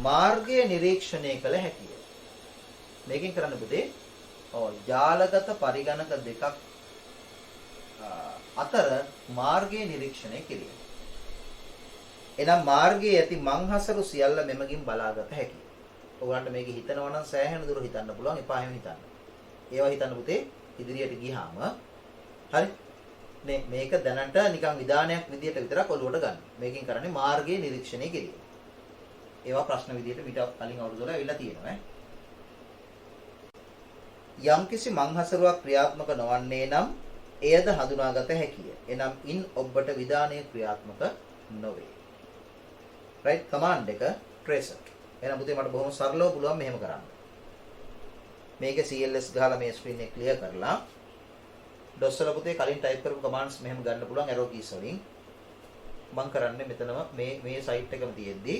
මාර්ගය නිරීක්ෂණය කළ හැකිය. මේකෙන් කරන්න පුතේ ජාලගත පරිගණක දෙකක් අතර මාර්ගය නිරීක්ෂණය කිරීම. එනම් මාර්ගයේ ඇති මංහසරු සියල්ල මෙමගින් බලාගත හැකියි. ඔයගලන්ට මේක හිතනවා නම් සෑහෙන දුර හිතන්න පුළුවන් එපා එහෙම හිතන්න. ඒවා හිතන්න පුතේ ඉදිරියට ගියාම හරි. මේක දැනට නිකන් විධානයක් විදියට විතරක් ඔලුවට ගන්න. මේකෙන් කරන්නේ මාර්ගයේ නිරීක්ෂණය කිරීම. ඒවා ප්‍රශ්න විදියට මීට කලින් අවුරුදු වල ඇවිල්ලා තියෙනවා. යම්කිසි මංහසරුවක් ක්‍රියාත්මක නොවන්නේ නම් එයද හඳුනාගත හැකිය. එනම් ඉන් ඔබට විධානය ක්‍රියාත්මක නොවේ. right command එක tracer. එහෙනම් පුතේ මට බොහොම සරලව පුළුවන් මෙහෙම කරන්න. මේක CLS ගහලා මේ ස්ක්‍රීන් එක ක්ලියර් කරලා DOS වල පුතේ කලින් ටයිප් කරපු කමාන්ඩ්ස් මෙහෙම ගන්න පුළුවන් arrow keys වලින්. මම කරන්නේ මෙතනම මේ සයිට් එකම තියෙද්දි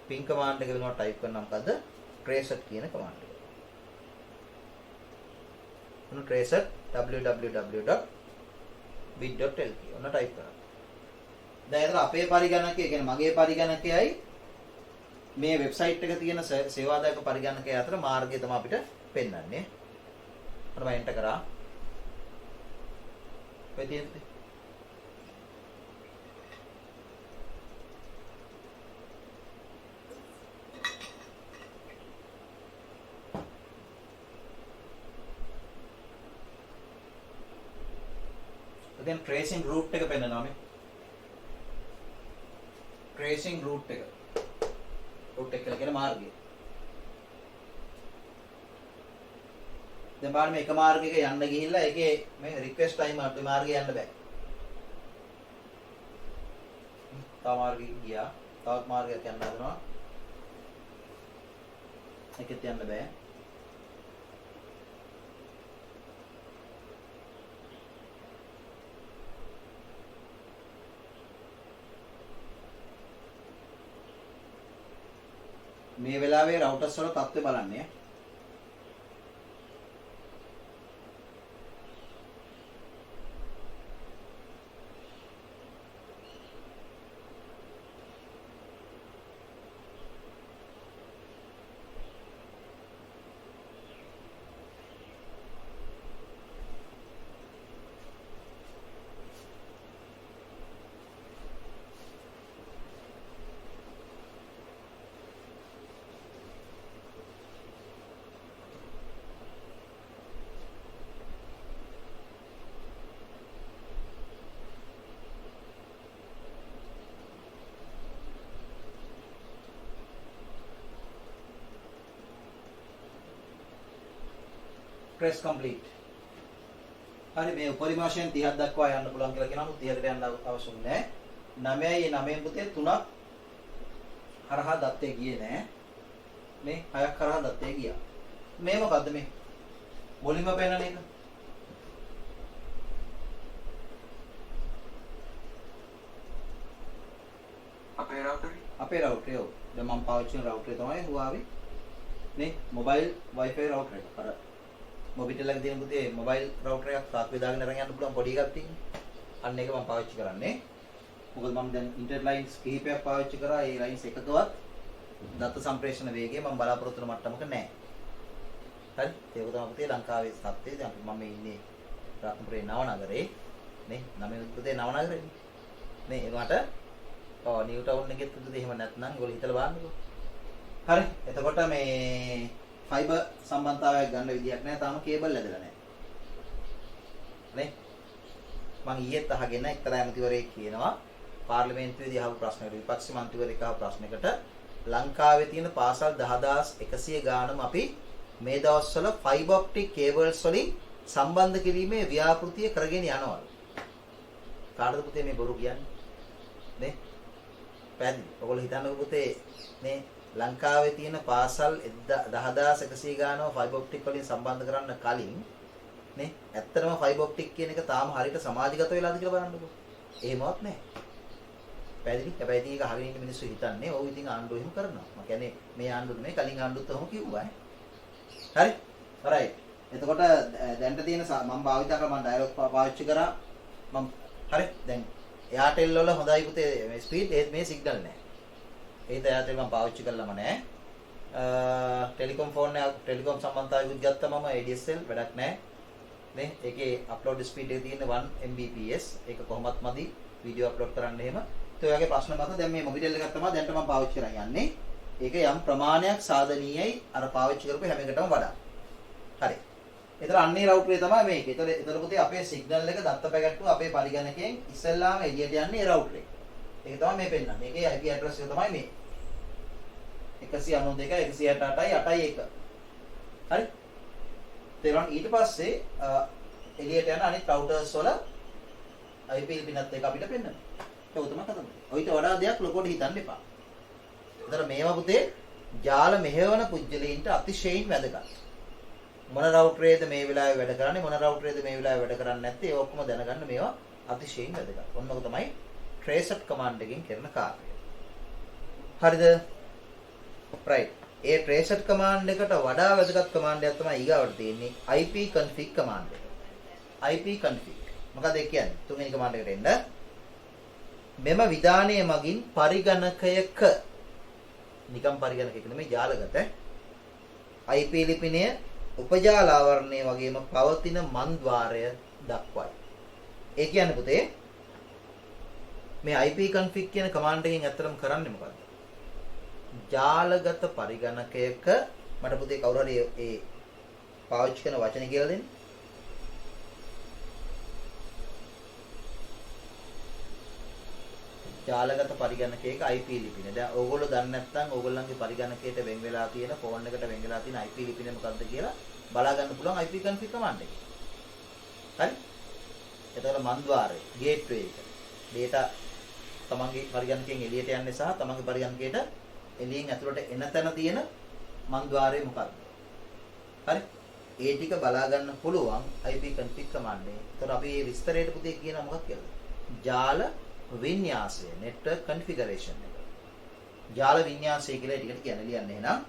ping command එක වෙනවා ටයිප් කරනවා මොකද්ද? tracer කියන command එක. ඔන්න tracer www.bit.lk ඔන්න ටයිප් කරා. දැන් එතන අපේ පරිගණකය කියන්නේ මගේ පරිගණකයයි මේ වෙබ්සයිට් එක තියෙන සේවාදායක පරිගණකය අතර මාර්ගය තමයි අපිට පෙන්වන්නේ. අර මම එන්ටර් කරා. කොහෙද තියෙන්නේ? දැන් tracing route එක පෙන්නනවා මේ. tracing route එක. route එක කියන මාර්ගය. දැන් බලන්න මේ එක මාර්ගයක යන්න ගිහිල්ලා ඒකේ මේ request time අපේ මාර්ගය යන්න බෑ. තව මාර්ගයක ගියා. තවත් මාර්ගයක් යන්න හදනවා. ඒකෙත් යන්න බෑ. මේ වෙලාවේ රවුටර්ස් වල තත්ත්වය බලන්නේ. press complete. හරි මේ උපරිම වශයෙන් 30ක් දක්වා යන්න පුළුවන් කියලා කියනවා. 30කට යන්න අවශ්‍ය නැහැ. 9යි 9න් පුතේ 3ක් හරහා දත්තේ ගියේ නැහැ. මේ 6ක් හරහා දත්තේ ගියා. මේ මොකද්ද මේ? මුලින්ම පෙන්නන එක. අපේ රවුටරේ. අපේ රවුටරේ ඔව්. දැන් මම පාවිච්චි කරන රවුටරේ තමයි Huawei නේ මොබයිල් Wi-Fi router එක. අර මොබිටෙල් එකේ තියෙන පුතේ මොබයිල් router එකක් සාක්කුවේ දාගෙන අරන් යන්න පුළුවන් පොඩි එකක් තියෙන්නේ. අන්න ඒක මම පාවිච්චි කරන්නේ. මොකද මම දැන් ඉන්ටර්නෙට් ලයින්ස් කිහිපයක් පාවිච්චි කරා. ඒ ලයින්ස් එකකවත් දත්ත සම්ප්‍රේෂණ වේගය මම බලාපොරොත්තු වෙන මට්ටමක නැහැ. හරි? ඒක තමයි පුතේ ලංකාවේ තත්ත්වය. දැන් මම ඉන්නේ රත්නපුරේ නවනගරේ. නේ 9 පුතේ නවනගරේ. නේ ඒකට නිව් ටවුන් එකෙත් පුතේ එහෙම නැත්නම් ඒගොල්ලෝ හිතලා බලන්නකෝ. හරි. එතකොට මේ ෆයිබර් සම්බන්ධතාවයක් ගන්න විදියක් නැහැ. තාම කේබල් ඇදලා නැහැ. නේ? මම ඊයේත් අහගෙන එක්තරා ඇමතිවරයෙක් කියනවා පාර්ලිමේන්තුවේදී අහපු ප්‍රශ්නයකට විපක්ෂ මන්ත්‍රීවරයෙක් අහපු ප්‍රශ්නයකට ලංකාවේ තියෙන පාසල් 10100 ගානම අපි මේ දවස්වල ෆයිබර් ඔප්ටික් කේබල්ස් වලින් සම්බන්ධ කිරීමේ ව්‍යාපෘතිය කරගෙන යනවා. කාටද පුතේ මේ බොරු කියන්නේ? නේ? පැහැදිලි. ඔයගොල්ලෝ හිතන්නකෝ පුතේ මේ ලංකාවේ තියෙන පාසල් 10100 ගානම ෆයිබර් ඔප්ටික් වලින් සම්බන්ධ කරන්න කලින් නේ ඇත්තටම ෆයිබර් ඔප්ටික් කියන එක තාම හරියට සමාජගත වෙලාද කියලා බලන්නකෝ. එහෙමවත් නැහැ. පැහැදිලි. හැබැයි ඉතින් ඒක අහගෙන ඉන්න මිනිස්සු හිතන්නේ ඔව් ඉතින් ආණ්ඩුව එහෙම කරනවා. මම කියන්නේ මේ ආණ්ඩුව නෙමෙයි කලින් ආණ්ඩුවත් ඔහොම කිව්වා නේ. හරි? right. එතකොට දැන්ට තියෙන මම භාවිත කරා මම ඩයලොග් පාවිච්චි කරා. මම හරි. දැන් එයාටෙල් වල හොඳයි පුතේ මේ ස්පීඩ් ඒත් මේ සිග්නල් නැහැ. ඒත් එයාටෙල් මම පාවිච්චි කළාම නැහැ. ටෙලිකොම් ෆෝන් එක ටෙලිකොම් සම්බන්ධතාවයකුත් ගත්තා මම ADSL වැඩක් නැහැ. නේ ඒකේ අප්ලෝඩ් ස්පීඩ් එක තියෙන්නේ 1 Mbps. ඒක කොහොමත් මදි වීඩියෝ අප්ලෝඩ් කරන්න එහෙම. ඒ වගේ ප්‍රශ්න මත දැන් මේ මොබිටෙල් එකක් තමයි දැන්ට මම පාවිච්චි කරන් යන්නේ. ඒක යම් ප්‍රමාණයක් සාධනීයයි අර පාවිච්චි කරපු හැම එකටම වඩා. හරි. ඒතර අන්නේ රවුටරේ තමයි මේක. ඒතර පුතේ අපේ සිග්නල් එක දත්ත පැකට්ටුව අපේ පරිගණකයෙන් ඉස්සෙල්ලාම එළියට යන්නේ ඒ රවුටරේ. ඒක තමයි මේ පෙන්නන්නේ. මේකේ IP ඇඩ්‍රස් එක තමයි මේ. 192 168යි 81. හරි. තේරුණා ඊට පස්සේ එළියට යන අනිත් රවුටර්ස් වල IP පිනත් එක අපිට පෙන්නනවා. ඒක තමයි කතාව. ඔයිට වඩා දෙයක් ලොකෝට හිතන්න එපා. ඒතර මේවා පුතේ ජාල මෙහෙවන පුජ්‍යලීන්ට අතිශයින් වැදගත්. මොන රවුටරේද මේ වෙලාවේ වැඩ කරන්නේ මොන රවුටරේද මේ වෙලාවේ වැඩ කරන්නේ නැත්තේ ඒ ඔක්කොම දැනගන්න මේවා අතිශයින් වැදගත්. ඔන්නක තමයි traceat command එකෙන් කරන කාර්යය. හරිද? right. ඒ traceat command එකට වඩා වැදගත් command එකක් තමයි ඊගාවට තියෙන්නේ IP config command එක. IP config. මොකද ඒ කියන්නේ? තුන්වෙනි command එකට එන්න. මෙම විධානයේ මගින් පරිගණකයක නිකම් පරිගණකයක නෙමෙයි ජාලගත IP ලිපිනය උපජාල ආවරණය වගේම පවතින මන්ද්වාරය දක්වයි. ඒ කියන්නේ පුතේ මේ IP config කියන command එකෙන් ඇත්තටම කරන්නේ මොකද්ද? ජාලගත පරිගණකයක මට පුතේ කවුරු හරි ඒ පාවිච්චි කරන වචනේ කියලා දෙන්න. ජාලගත පරිගණකයක IP ලිපින. දැන් ඕගොල්ලෝ දන්නේ නැත්නම් ඕගොල්ලන්ගේ පරිගණකයට වෙන් වෙලා තියෙන ෆෝන් එකට වෙන් වෙලා තියෙන IP ලිපින මොකක්ද කියලා බලා ගන්න පුළුවන් IP config command එකේ. හරි? එතකොට මන්ද්වාරය, ගේට්වේ එක. data තමන්ගේ පරිගණකයෙන් එළියට යන්නේ සහ තමන්ගේ පරිගණකයට එළියෙන් ඇතුළට එන තැන තියෙන මන්ද්වාරය මොකක්ද? හරි? ඒ ටික බලා ගන්න පුළුවන් IP config command එකේ. එතකොට අපි මේ විස්තරයට පුතේ කියන මොකක්ද කියලාද? ජාල වින්‍යාසය network configuration එක. ජාල වින්‍යාසය කියලා ටිකට කියන ලියන්න එහෙනම්.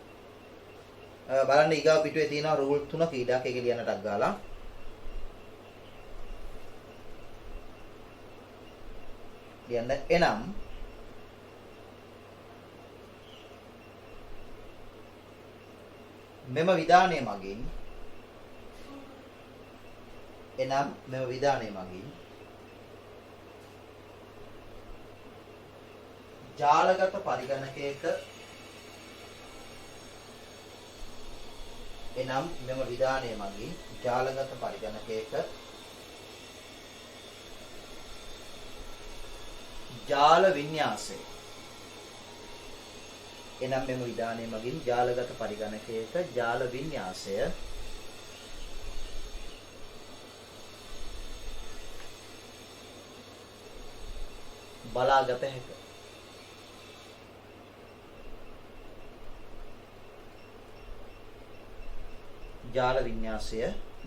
බලන්න ඊගාව පිටුවේ තියෙනවා රූල් 3 කීඩක් ඒක ලියන්න ටක් ගාලා. ලියන්න එනම් මෙම විධානයේ මගින් ජාලගත පරිගණකයක එනම් මෙම විධානයේ මගින් ජාලගත පරිගණකයක ජාල වින්‍යාසය එනම් මෙම විධානයේ මගින් ජාලගත පරිගණකයක ජාල වින්‍යාසය බලාගත හැකිය. ජාල වින්‍යාසය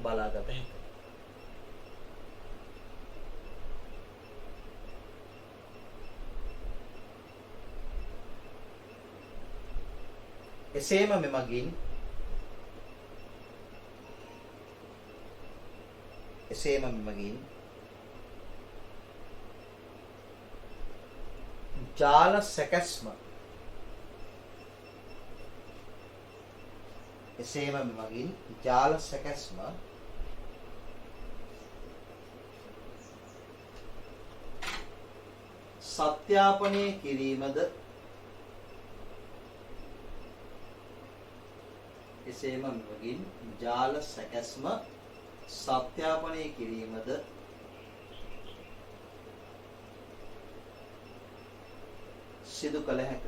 බලාගත හැකිය. එසේම මෙමගින් එසේම මෙමගින් ජාල සැකැස්ම එසේම මෙමගින් ජාල සැකැස්ම සත්‍යාපනය කිරීමද එසේම මෙමගින් ජාල සැකැස්ම සත්‍යාපනය කිරීමද සිදු කළ හැක.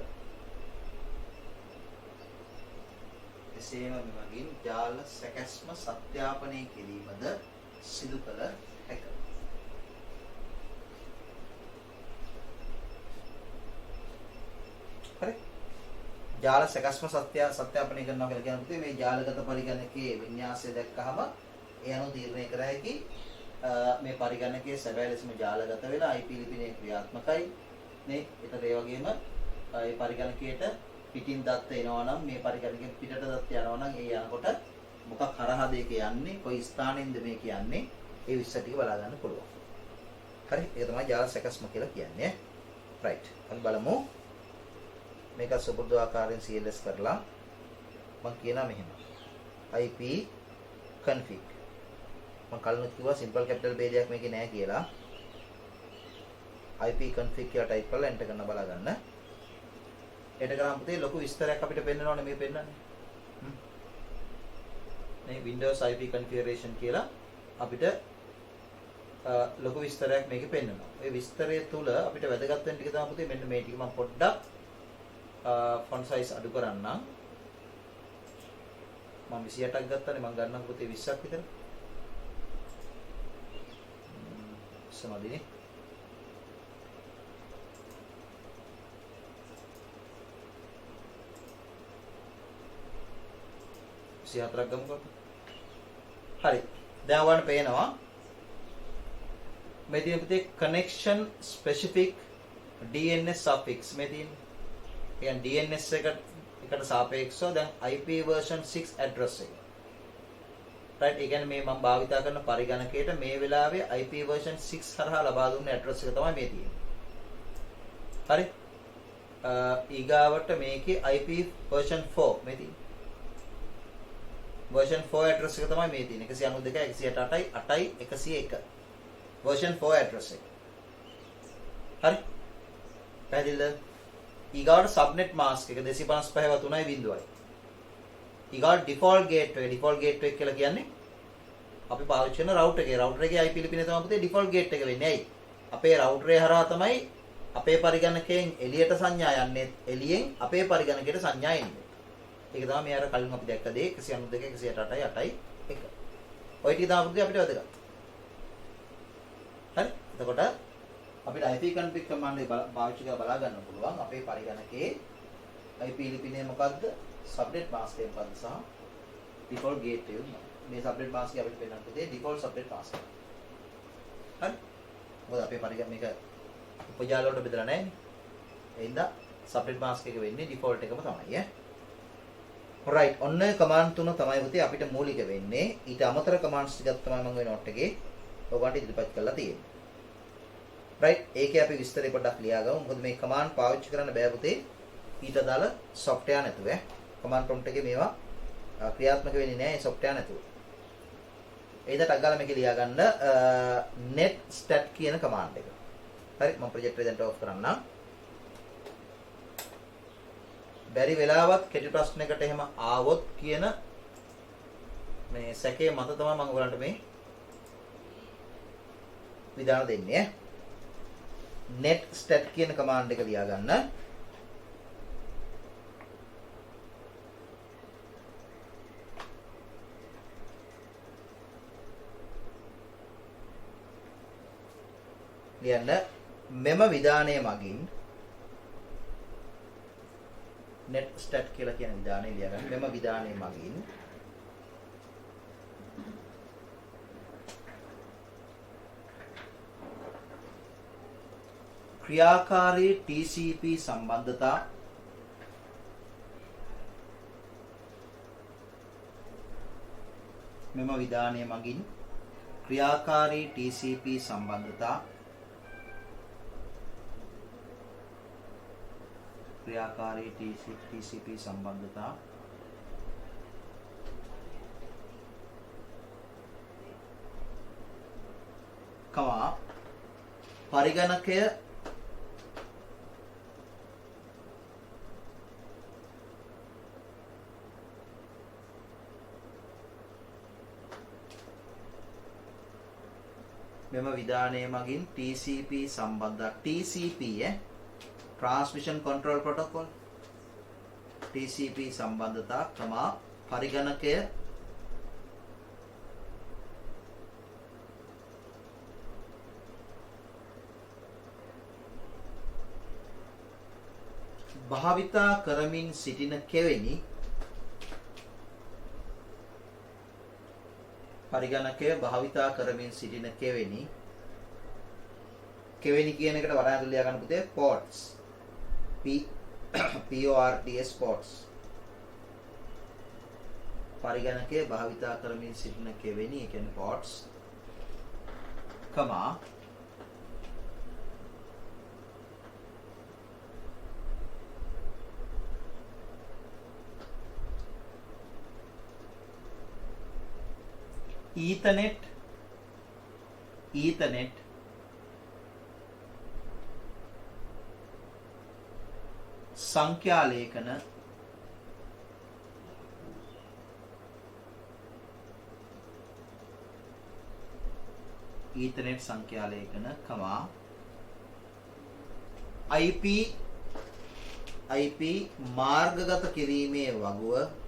එසේම මෙමගින් ජාල සැකැස්ම සත්‍යාපනය කිරීමද සිදු කළ හැක. හරි. ජාල සැකැස්ම සත්‍යාපනය කරනවා කියලා කියනකොට මේ ජාලගත පරිගණකයේ වින්‍යාසය දැක්කහම ඒ අනුව තීරණය කර හැකි මේ පරිගණකයේ සැබෑ ලෙසම ජාලගත වෙලා IP ලිපිනේ ක්‍රියාත්මකයි නේ. ඒතර ඒ වගේම මේ පරිගණකයට පිටින් දත්ත එනවා නම් මේ පරිගණකයෙන් පිටට දත්ත යනවා නම් ඒ යනකොට මොකක් හරහාද ඒක යන්නේ, කොයි ස්ථානෙන්ද මේ කියන්නේ, ඒ විස්තර ටික බලා ගන්න පුළුවන්. හරි. ඒක තමයි ජාල සැකැස්ම කියලා කියන්නේ. රයිට්. අපි බලමු. මේක සුබුදු ආකාරයෙන් CLS කරලා මම කියනවා මෙහෙම. IP config මම කලින් කිව්වා සිම්පල් කැපිටල් ભેදයක් මේකේ නැහැ කියලා. IP config කියලා ටයිප් කරලා එන්ටර් කරන බලා ගන්න. එන්ටර් කරාම පුතේ ලොකු විස්තරයක් අපිට පෙන්නනවනේ මේ පෙන්නන්නේ. මේ Windows IP configuration කියලා අපිට ලොකු විස්තරයක් මේකේ පෙන්නනවා. ඒ විස්තරය තුල අපිට වැදගත් වෙන ටික තමයි පුතේ මෙන්න මේ ටික මම පොඩ්ඩක් font size අඩු කරන්නම්. මම 28ක් ගත්තානේ මම ගන්නම් පුතේ 20ක් විතර. සමදිනේ. සියහතරක් ගමුකෝ. හරි. දැන් ඔයාලට පේනවා මේ තියෙන පුතේ connection specific DNS suffix මේ තියෙන. කියන්නේ DNS එකට සාපේක්ෂව දැන් IP version 6 address එක. right ඒ කියන්නේ මේ මම භාවිතා කරන පරිගණකයට මේ වෙලාවේ IP version 6 හරහා ලබා දුන්න address එක තමයි මේ තියෙන්නේ. හරි. ඊගාවට මේකේ IP version 4 මේ තියෙන්නේ. version 4 address එක තමයි මේ තියෙන්නේ. 192 168 8 101 version 4 address එක. හරි. පැහැදිලිද? ඊගාවට subnet mask එක 255.3.0යි. ඊගාවට default gateway කියලා කියන්නේ අපි පාවිච්චි කරන router එකේ IP ලිපිනේ තමයි පුතේ default gateway එක වෙන්නේ. ඇයි? අපේ router හරහා තමයි අපේ පරිගණකයෙන් එළියට සංඥා යන්නේ. එළියෙන් අපේ පරිගණකයට සංඥා එන්නේ. ඒක තමයි මේ අර කලින් අපි දැක්ක දේ 192 168 8 1. ඔය ටික තමයි පුතේ අපිට වැදගත්. හරි? එතකොට අපිට IP config command එක පාවිච්චි කරලා බලා ගන්න පුළුවන් අපේ පරිගණකයේ IP ලිපිනේ මොකද්ද, subnet mask එක මොකද්ද සහ default gateway එක. මේ subnet mask එක අපිට පෙන්නන්න පුතේ default subnet mask. හරි? මොකද අපේ පරිගණක මේක උපජාල වලට බෙදලා නැහැ නේ. ඒ හින්දා subnet mask එක වෙන්නේ default එකම තමයි ඈ. right ඔන්න command තුන තමයි පුතේ අපිට මූලික වෙන්නේ. ඊට අමතර commands ටිකක් තමයි මම ওই note එකේ ඔයගොල්ලන්ට ඉදිරිපත් කරලා තියෙන්නේ. right ඒකේ අපි විස්තරේ පොඩ්ඩක් ලියා ගමු. මොකද මේ command පාවිච්චි කරන්න බෑ පුතේ ඊට අදාළ software නැතුව ඈ. command prompt එකේ මේවා ක්‍රියාත්මක වෙන්නේ නැහැ software නැතුව. ඒකට අග්ගාලා මේකේ ලියා ගන්න netstat කියන command එක. හරි මම project එක දැන් off කරන්නම්. බැරි වෙලාවත් කෙටි ප්‍රශ්නයකට එහෙම ආවොත් කියන මේ සැකේ මත තමයි මම ඔයගලන්ට මේ විධාන දෙන්නේ. netstat කියන command එක ලියා ගන්න. ලියන්න මෙම විධානය මගින් netstat කියලා කියන විධානය ලියා ගන්න. මෙම විධානය මගින් ක්‍රියාකාරී TCP සම්බන්ධතා මෙම විධානය මගින් ක්‍රියාකාරී TCP සම්බන්ධතා TCP සම්බන්ධතා කමා පරිගණකය මෙම විධානය මගින් TCP සම්බන්ධ TCP Transmission Control Protocol TCP සම්බන්ධතා තමා පරිගණකය භාවිතා කරමින් සිටින කෙවෙනි පරිගණකය භාවිතා කරමින් සිටින කෙවෙනි කියන එකට වරායන ලියා ගන්න පුතේ ports PORTS ports පරිගණකය භාවිතා කරමින් සිටින කෙවෙනි ඒ කියන්නේ ports කමා Ethernet සංඛ්‍යාලේඛන කමා IP මාර්ගගත කිරීමේ වගුව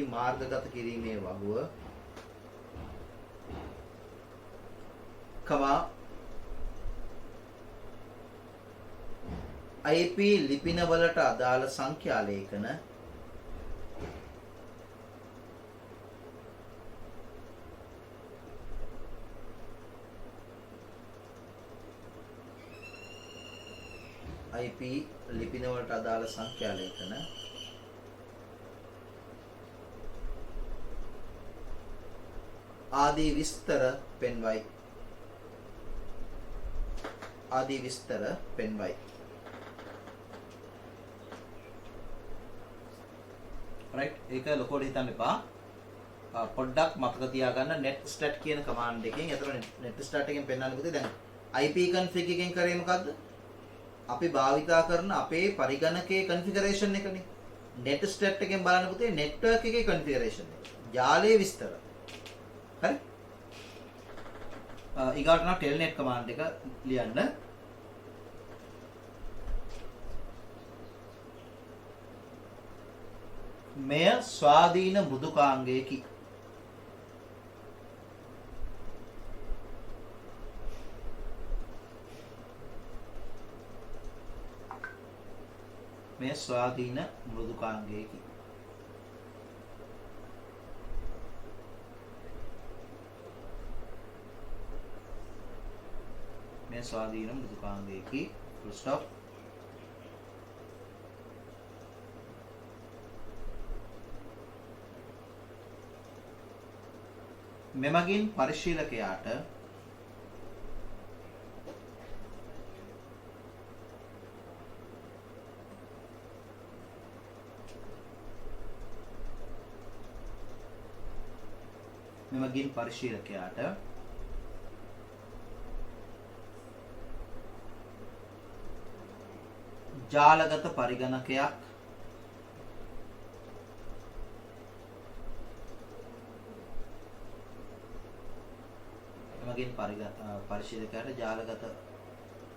මාර්ගගත කිරීමේ වගුව කමා IP ලිපිනවලට අදාළ සංඛ්‍යාලේඛන IP ලිපිනවලට අදාළ සංඛ්‍යාලේඛන ආදී විස්තර පෙන්වයි. right ඒක ලොකෝට හිතන්න එපා. පොඩ්ඩක් මතක තියාගන්න netstat කියන command එකෙන්. එතකොට netstat එකෙන් පෙන්වන්න පුතේ දැන් IP config එකෙන් කරේ මොකද්ද? අපි භාවිතා කරන අපේ පරිගණකයේ configuration එකනේ. netstat එකෙන් බලන්න පුතේ network එකේ configuration එක. ජාලයේ විස්තර. හරි ඊගාට නම් telnet command එක ලියන්න මෙය ස්වාධීන මෘදුකාංගයකි මේ ස්වාධීන මෘදුකාංගයකි මේ ස්වාධීන මෘදුකාංගයකි full stop මෙමගින් පරිශීලකයාට ජාලගත පරිගණකයක් පරිශීලකයාට ජාලගත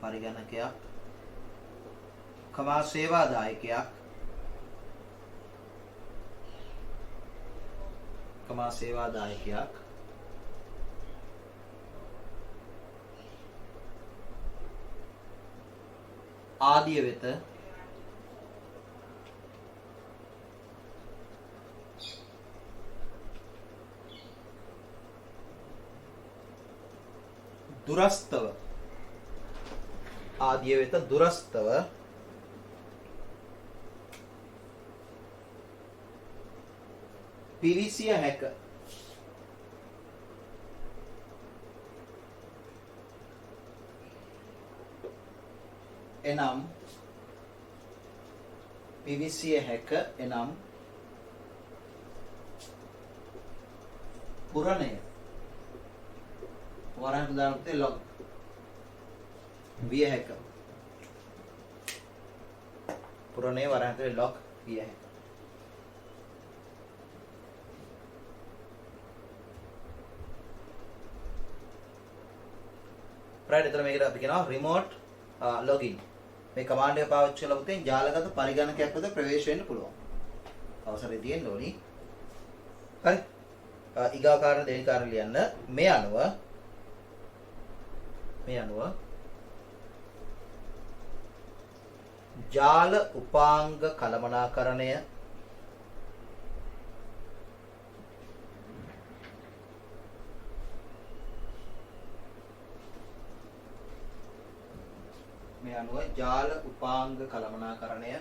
පරිගණකයක් කමා සේවාදායකයක් ආදිය වෙත දුරස්තව ආදිය වෙත දුරස්තව පිවිසිය හැක. එනම් පිවිසිය හැක එනම් පුරණය වරහන් දානකේ log විය හැක. පුරණය වරහන් log විය හැක. right එතන මේකට අපි කියනවා remote login. මේ කමාන්ඩ් එක පාවිච්චි කරලා පුතේ ජාලගත පරිගණකයක් වෙත ප්‍රවේශ වෙන්න පුළුවන්. අවසරය තියෙන්න ඕනි. හරි. ඊගා කාරණා දෙවෙනි කාරණා ලියන්න. මේ අනුව ජාල උපාංග කළමනාකරණය ජාල උපාංග කළමනාකරණය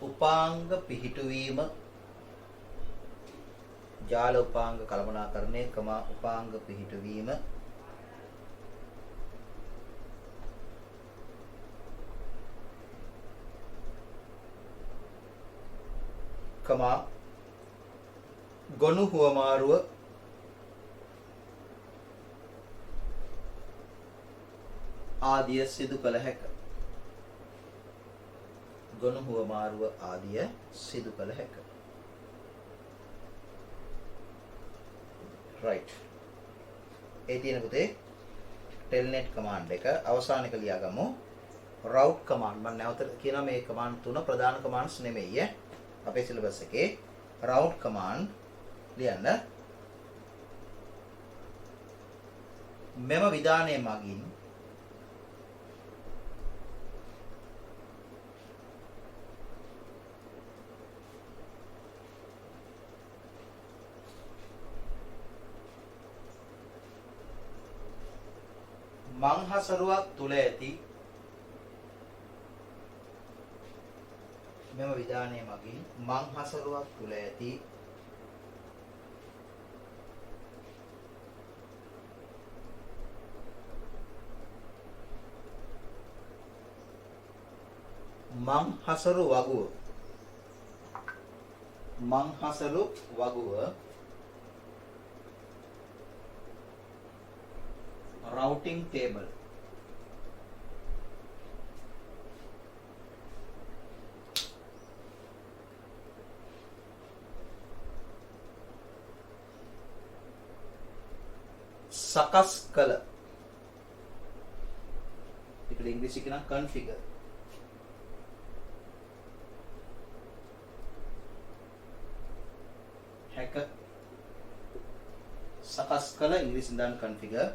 උපාංග පිහිටුවීම ජාල උපාංග කළමනාකරණය උපාංග පිහිටුවීම ගොනු හුවමාරුව ආදිය සිදු කළ හැක. ගොනු හුවමාරුව ආදිය සිදු කළ හැක. right. ඒ තියෙන පුතේ telnet command එක අවසාන එක ලියාගමු. route command මම නැවත කියනවා මේ command තුන ප්‍රධාන commands නෙමෙයි ඈ. අපේ syllabus එකේ route command ලියන්න. මෙම විධානයේ මගින් මංහසරුවක් තුල ඇති මෙම විධානයේ මගින් මංහසරුවක් තුල ඇති මංහසරු වගුව routing table සකස් කළ ඒකට ඉංග්‍රීසි කියන configure හැක සකස් කළ ඉංග්‍රීසියෙන් දාන configure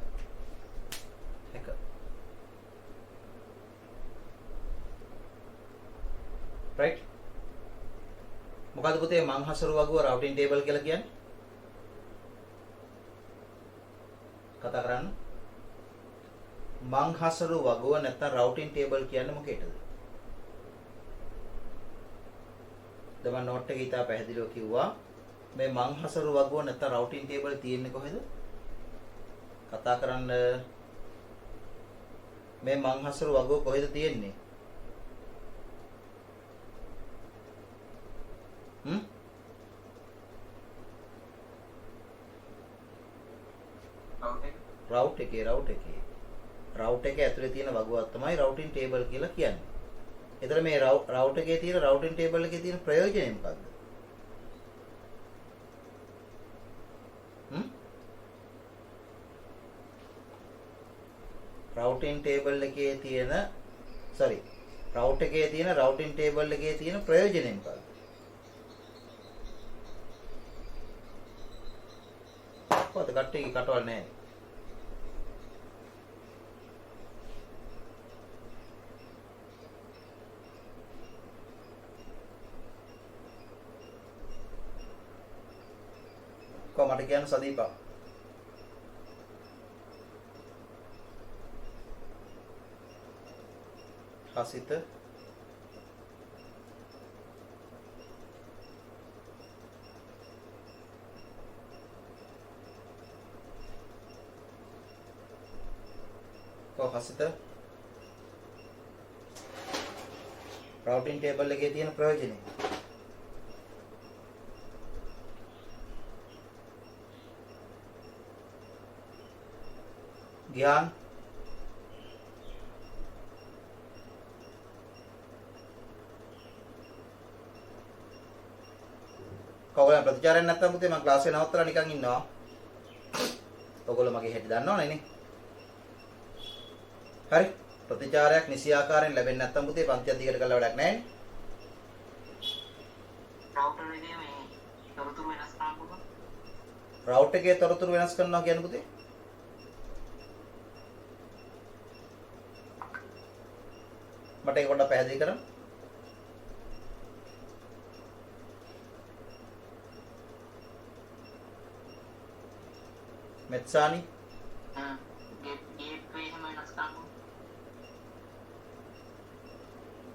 හැක right මොකද පුතේ මංහසරු වගුව routing table කියලා කියන්නේ කතා කරන්න මංහසරු වගුව නැත්නම් routing table කියන්නේ මොකේද දැන් නෝට් එකේ ඉතා පැහැදිලිව කිව්වා මේ මංහසරු වගුව නැත්නම් routing table තියෙන්නේ කොහෙද කතා කරන්න මේ මංහසරු වගුව කොහෙද තියෙන්නේ route එකේ ඇතුලේ තියෙන වගුවක් තමයි routing table කියලා කියන්නේ. ඒතර මේ route එකේ තියෙන routing table එකේ තියෙන ප්‍රයෝජනය මොකක්ද? routing table එකේ තියෙන route එකේ තියෙන routing table එකේ තියෙන ප්‍රයෝජනය මොකක්ද? කොහොමද කට්ටියගේ කටවල් නැහැ. මට කියන්න සදීපා. හසිත හසිත රවුටින් ටේබල් එකේ තියෙන ප්‍රයෝජනෙ. ගියාන් කවුරුන් ප්‍රතිචාරයක් නැත්තම් පුතේ මම ක්ලාස් එක නවත්තලා නිකන් ඉන්නවා. ඔයගොල්ලෝ මගේ හැටි දන්නවනේ නේ. හරි. ප්‍රතිචාරයක් නිසි ආකාරයෙන් ලැබෙන්නේ නැත්තම් පුතේ පන්තිය දිගට කරලා වැඩක් නැහැ නේ. රවුටර් එකේ මේ තොරතුරු වෙනස් කරන්න රවුට් එකේ තොරතුරු වෙනස් කරනවා කියන්නේ පුතේ මට ඒක පොඩ්ඩක් පැහැදිලි කරන්න. මෙත්සානි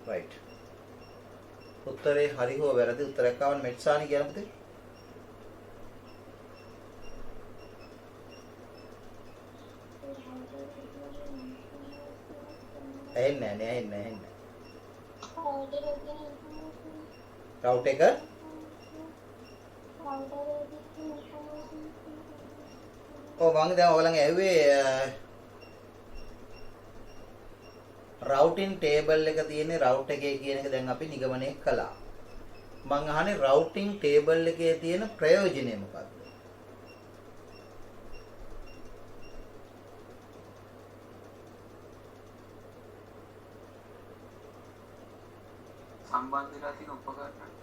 right උත්තරේ හරි හෝ වැරදි උත්තරයක් ආවම මෙත්සානි කියන පුතේ ඇහෙන්නේ නැහැ රවුට් එක මම දැන් ඔයගලගේ ඇහුවේ රවුටින් ටේබල් එක තියෙන්නේ රවුට් එකේ කියන එක දැන් අපි නිගමනය කළා. මම අහන්නේ රවුටින් ටේබල් එකේ තියෙන ප්‍රයෝජනය මොකක්ද? සම්බන්ධ වෙලා තියෙන උපකරණ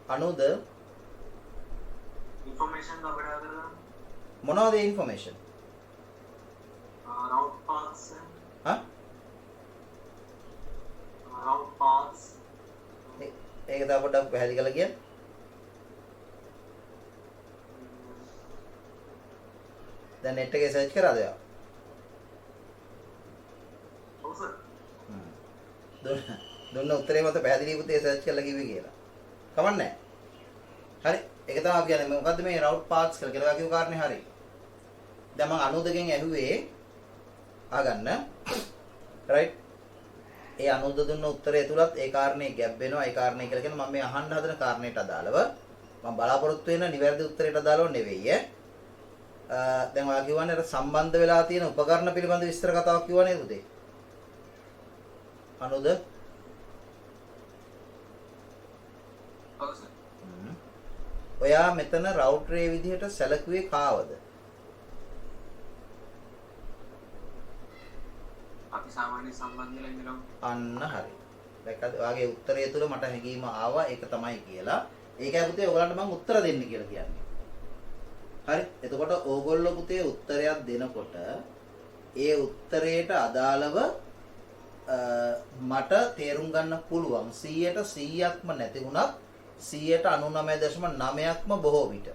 අනුද ඉන්ෆර්මේෂන් අපිට හදලා මොනවද ඉන්ෆර්මේෂන්? රවුට් පාත්ස් හා රවුට් පාත්ස් ඒක තව පොඩ්ඩක් පැහැදිලි කරලා කියන්න. දැන් net එකේ සර්ච් කරාද ඔයා? ඔව් සර්. දුන්න උත්තරේ මත පැහැදිලි පුතේ සර්ච් කරලා කිව්වේ කියලා. කමන්නේ හරි ඒක තමයි අපි කියන්නේ මොකද්ද මේ රවුට් පාත්ස් කියලා කිව්ව කාරණේ හරි දැන් මම අනුදගෙන් ඇහුවේ ආගන්න රයිට් ඒ අනුද දුන්න උත්තරය තුලත් ඒ කාරණේ ගැප් වෙනවා ඒ කාරණේ කියලා කියන මම මේ අහන්න හදන කාරණේට අදාළව මම බලාපොරොත්තු වෙන නිවැරදි උත්තරයට අදාළව නෙවෙයි දැන් ඔයා කියවනේ අර සම්බන්ධ වෙලා තියෙන උපකරණ පිළිබඳ විස්තර කතාවක් කිව්වා නේද උදේ අනුද ඔයා මෙතන රවුටරේ විදිහට සැලකුවේ කාවද? අපි සාමාන්‍ය සම්බන්ධ වෙලා ඉඳලා අන්න හරි. දැක්කද? ඔයාගේ උත්තරය තුල මට හැඟීම ආවා ඒක තමයි කියලා. ඒකයි පුතේ ඔයගලන්ට මම උත්තර දෙන්න කියලා කියන්නේ. හරි. එතකොට ඕගොල්ලෝ පුතේ උත්තරයක් දෙනකොට ඒ උත්තරයට අදාළව මට තේරුම් ගන්න පුළුවන් 100ට 100ක්ම නැති වුණත් 99.9%ක්ම බොහෝ විට.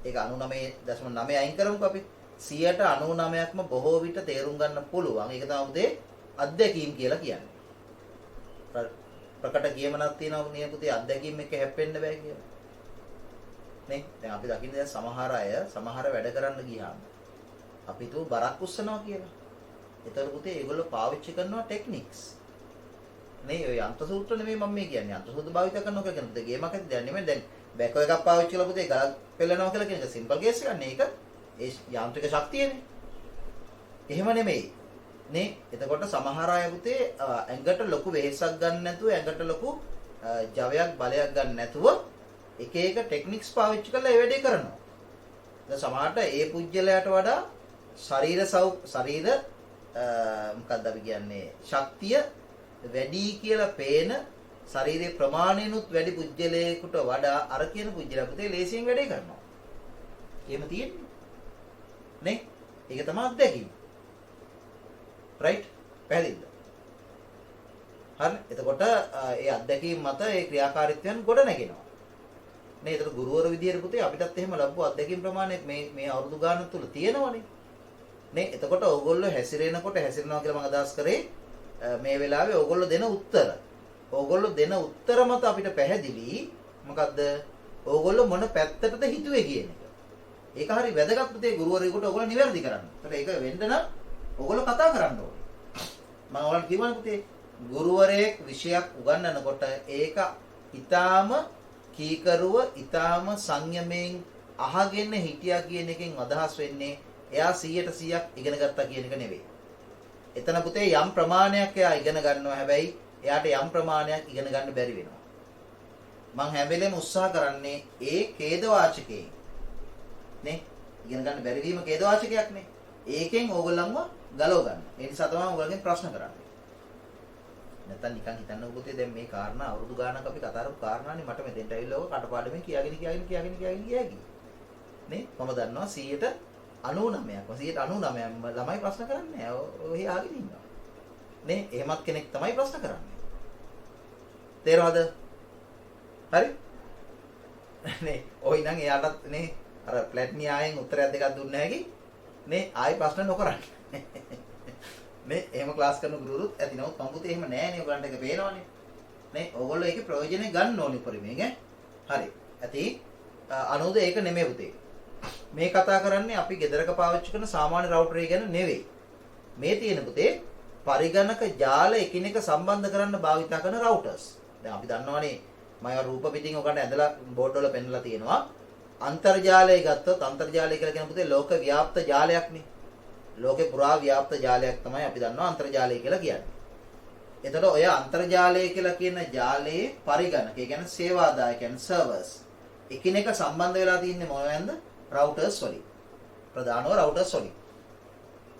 ඒක 99.9 අයින් කරමුකෝ අපි. 99%ක්ම බොහෝ විට තේරුම් ගන්න පුළුවන්. ඒක තමයි උදේ අත්දැකීම් කියලා කියන්නේ. ප්‍රකට කියමනක් තියෙනවා නේ පුතේ අත්දැකීම් එක හැප්පෙන්න බෑ කියලා. නේ? දැන් අපි දකින්නේ දැන් සමහර වැඩ කරන්න ගියාම අපි තු බරක් උස්සනවා කියලා. ඒතර පුතේ ඒගොල්ලෝ පාවිච්චි කරනවා ටෙක්නික්ස්. නේ ඔය යන්ත්‍ර සූත්‍ර නෙමෙයි මම මේ කියන්නේ. යන්ත්‍ර සූත්‍ර භාවිත කරනවා කියලා කියන්නේ ගේමක් ඇති දැන් නෙමෙයි. දැන් බෑකෝ එකක් පාවිච්චි කරලා පුතේ ගලක් පෙළනවා කියලා කියන එක සිම්පල් කේස් එකක් නේ. ඒක ඒ යාන්ත්‍රික ශක්තියනේ. එහෙම නෙමෙයි. නේ එතකොට සමහර අය පුතේ ඇඟට ලොකු වෙහෙසක් ගන්න නැතුව ඇඟට ලොකු ජවයක් බලයක් ගන්න නැතුව එක එක ටෙක්නික්ස් පාවිච්චි කරලා ඒ වැඩේ කරනවා. දැන් සමහරට ඒ පුජ්‍යලයට වඩා ශරීර මොකක්ද අපි කියන්නේ ශක්තිය වැඩි කියලා පේන ශරීරයේ ප්‍රමාණයනුත් වැඩි පුජ්‍යලයකට වඩා අර කියන පුජ්‍යලයා පුතේ ලේසියෙන් වැඩේ කරනවා. එහෙම තියෙන්නේ. නේ? ඒක තමයි අත්දැකීම. රයිට්? පැහැදිලිද? හරි. එතකොට ඒ අත්දැකීම් මත ඒ ක්‍රියාකාරීත්වයන් ගොඩ නැගෙනවා. නේ ඒතර ගුරුවර විදියට පුතේ අපිටත් එහෙම ලැබුව අත්දැකීම් ප්‍රමාණය මේ අවුරුදු ගානක් තුල තියෙනවනේ. නේ එතකොට ඕගොල්ලෝ හැසිරෙනවා කියලා මම අදහස් කරේ මේ වෙලාවේ ඕගොල්ලෝ දෙන උත්තර. ඕගොල්ලෝ දෙන උත්තර මත අපිට පැහැදිලි මොකද්ද? ඕගොල්ලෝ මොන පැත්තටද හිතුවේ කියන එක. ඒක හරි වැදගත් පුතේ ගුරුවරයෙකුට ඕගොල්ලෝ නිවැරදි කරන්න. ඒතර ඒක වෙන්න නම් ඕගොල්ලෝ කතා කරන්න ඕනේ. මම ඔයාලට කියවනේ පුතේ ගුරුවරයෙක් විෂයක් උගන්වනකොට ඒක ඊටාම කීකරුව ඊටාම සංයමයෙන් අහගෙන හිටියා කියන එකෙන් අදහස් වෙන්නේ එයා 100%ක් ඉගෙන ගත්තා කියන එක නෙවෙයි. එතන පුතේ යම් ප්‍රමාණයක් එයා ඉගෙන ගන්නවා. හැබැයි එයාට යම් ප්‍රමාණයක් ඉගෙන ගන්න බැරි වෙනවා. මම හැම වෙලේම උත්සාහ කරන්නේ ඒ ඛේද වාචකේ නේ ඉගෙන ගන්න බැරි වීම ඛේද වාචකයක් නේ. ඒකෙන් ඕගොල්ලන්ව ගලව ගන්න. ඒ නිසා තමයි ඕගොල්ලන්ගෙන් ප්‍රශ්න කරන්නේ. නැත්තම් නිකන් හිතන්නකො පුතේ දැන් මේ කාරණා අවුරුදු ගානක් අපි කතා කරපු කාරණානේ මට මෙතෙන්ට ඇවිල්ලා ඔය කටපාඩමෙන් කියාගෙන ගියා නේ මම දන්නවා 99%ක් ළමයි ප්‍රශ්න කරන්නේ නැහැ. ඔය ආගෙන ඉන්නවා. නේ එහෙමත් කෙනෙක් තමයි ප්‍රශ්න කරන්නේ. තේරෙනවද? හරි? නේ ඔයි නම් එයාටත් නේ අර ප්ලැට්නියායෙන් උත්තරයක් දෙකක් දුන්න හැකි නේ ආයි ප්‍රශ්න නොකරන්න. මේ එහෙම ක්ලාස් කරන ගුරුවරුත් ඇති. නමුත් පම්පුතේ එහෙම නෑනේ. ඔයගලන්ට ඒක පේනවනේ. නේ ඕගොල්ලෝ ඒකේ ප්‍රයෝජනෙ ගන්න ඕනේ පරිමේක. හරි. ඇති අනුද ඒක නෙමෙයි පුතේ. මේ කතා කරන්නේ අපි ගෙදරක පාවිච්චි කරන සාමාන්‍ය රවුටරය ගැන නෙවෙයි. මේ තියෙන පුතේ පරිගණක ජාල එකිනෙක සම්බන්ධ කරන්න භාවිත කරන රවුටර්ස්. දැන් අපි දන්නවනේ මම රූප පිටින් ඔකට ඇඳලා බෝඩ් වල පෙන්නලා තියෙනවා. අන්තර්ජාලය ගත්තොත් අන්තර්ජාලය කියලා කියන පුතේ ලෝක ව්‍යාප්ත ජාලයක්නේ. ලෝකේ පුරා ව්‍යාප්ත ජාලයක් තමයි අපි දන්නවා අන්තර්ජාලය කියලා කියන්නේ. එතකොට ඔය අන්තර්ජාලය කියලා කියන ජාලයේ පරිගණක, ඒ කියන්නේ සේවාදායකයන් සර්වර්ස් එකිනෙක සම්බන්ධ වෙලා තින්නේ මොනවද? රවුටර්ස් වලින්. ප්‍රධානව රවුටර්ස් වලින්.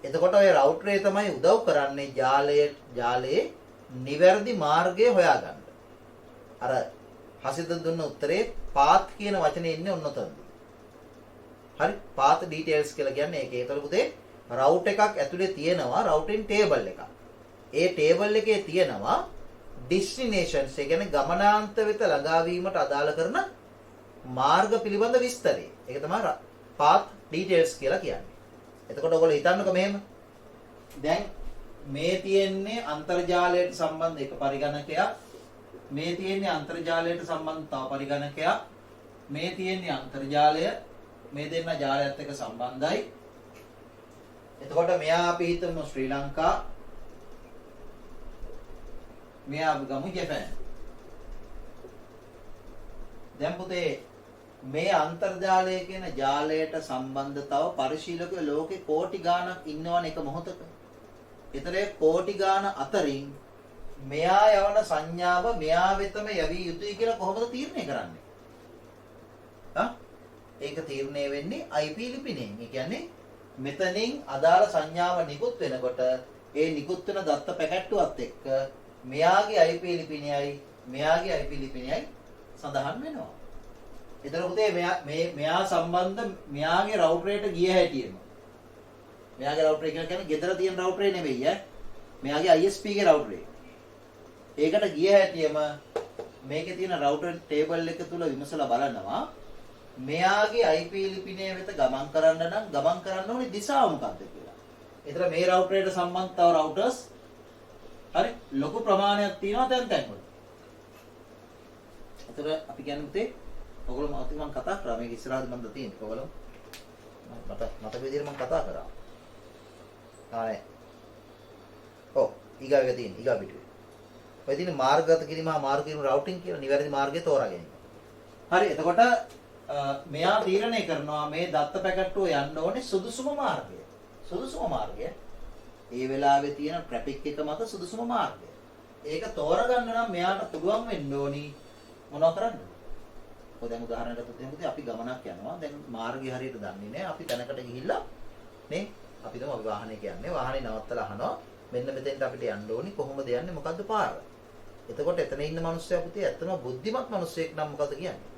එතකොට ඔය රවුටරේ තමයි උදව් කරන්නේ ජාලයේ නිවැරදි මාර්ගය හොයාගන්න. අර හසිත දුන්න උත්තරේ පාත් කියන වචනේ ඉන්නේ ඔන්න ඔතනදී. හරි? පාත් ඩීටේල්ස් කියලා කියන්නේ ඒකේ. ඒතර පුතේ රවුට් එකක් ඇතුලේ තියෙනවා රවුටින් ටේබල් එකක්. ඒ ටේබල් එකේ තියෙනවා ඩෙස්ටිනේෂන්ස්, ඒ කියන්නේ ගමනාන්ත වෙත ළඟා වීමට අදාළ කරන මාර්ග පිළිබඳ විස්තරය. ඒක තමයි පාත් ඩීටේල්ස් කියලා කියන්නේ. එතකොට ඔයගොල්ලෝ හිතන්නකෝ මෙහෙම. දැන් මේ තියෙන්නේ අන්තර්ජාලයට සම්බන්ධ එක පරිගණකයක්. මේ තියෙන්නේ අන්තර්ජාලයට සම්බන්ධ තව පරිගණකයක්. මේ තියෙන්නේ අන්තර්ජාලය. මේ දෙන්න ජාලයත් එක්ක සම්බන්ධයි. එතකොට මෙයා අපි හිතමු ශ්‍රී ලංකා. මෙයා අපි ගමු ජපාන්. දැන් පුතේ මේ අන්තර්ජාලය කියන ජාලයට සම්බන්ධතාව පරිශීලකයෝ ලෝකේ කෝටි ගාණක් ඉන්නවනේ එක මොහොතක. ඒතරේ කෝටි ගාණ අතරින් මෙයා යවන සංඥාව මෙයා වෙතම යවිය යුතුයි කියලා කොහොමද තීරණය කරන්නේ? ඒක තීරණය වෙන්නේ IP ලිපිණයෙන්. ඒ කියන්නේ මෙතනින් අදාළ සංඥාව නිකුත් වෙනකොට ඒ නිකුත් වෙන දත්ත පැකට්ටුවත් එක්ක මෙයාගේ IP ලිපිණයයි මෙයාගේ IP ලිපිණයයි සඳහන් වෙනවා. ඒතර පුතේ මෙයා සම්බන්ධ මෙයාගේ රවුටරේට ගිය හැටියෙම. මෙයාගේ රවුටරේ කියන්නේ ගෙදර තියෙන රවුටරේ නෙවෙයි ඈ. මෙයාගේ ISP ගේ රවුටරේ. ඒකට ගිය හැටියෙම මේකේ තියෙන රවුටර් ටේබල් එක තුල විමසලා බලනවා. මෙයාගේ IP ලිපිණය වෙත ගමන් කරන්න නම් ගමන් කරන්න ඕනේ දිශාව මොකක්ද කියලා. ඒතර මේ රවුටරේට සම්බන්ධ තව රවුටර්ස් හරි ලොකු ප්‍රමාණයක් තියෙනවා තැන් වල. ඒතර අපි කියන්නේ පුතේ ඔයගොල්ලෝ මම කතා කරා මේක ඉස්සරහද මන්ද තියෙන්නේ ඔයගොල්ලෝ මට විදිහට මම කතා කරා. ආනේ. ඔව් ඊගාවෙක තියෙන ඊගා පිටුවේ. ඔය තියෙන මාර්ගගත කිරීම මාර්ග කිරීම රවුටින් කියන නිවැරදි මාර්ගය තෝරා ගැනීම. හරි එතකොට මෙයා තීරණය කරනවා මේ දත්ත පැකට්ටුව යන්න ඕනේ සුදුසුම මාර්ගය. සුදුසුම මාර්ගය. ඒ වෙලාවේ තියෙන ට්‍රැෆික් එක මත සුදුසුම මාර්ගය. ඒක තෝරගන්න නම් මෙයාට පුළුවන් වෙන්න ඕනි මොනව කරන්නද? ඔය දැන් උදාහරණයක් ගත්තොත් අපි ගමනක් යනවා. දැන් මාර්ගය හරියට දන්නේ නැහැ. අපි තැනකට ගිහිල්ලා නේ අපි තමයි අපි වාහනේ කියන්නේ. වාහනේ නවත්තලා අහනවා මෙන්න මෙතෙන්ට අපිට යන්න ඕනි කොහොමද යන්නේ මොකද්ද පාර? එතකොට එතන ඉන්න මිනිස්සයා පුතේ ඇත්තම බුද්ධිමත් මිනිස්සෙක් නම් මොකද කියන්නේ?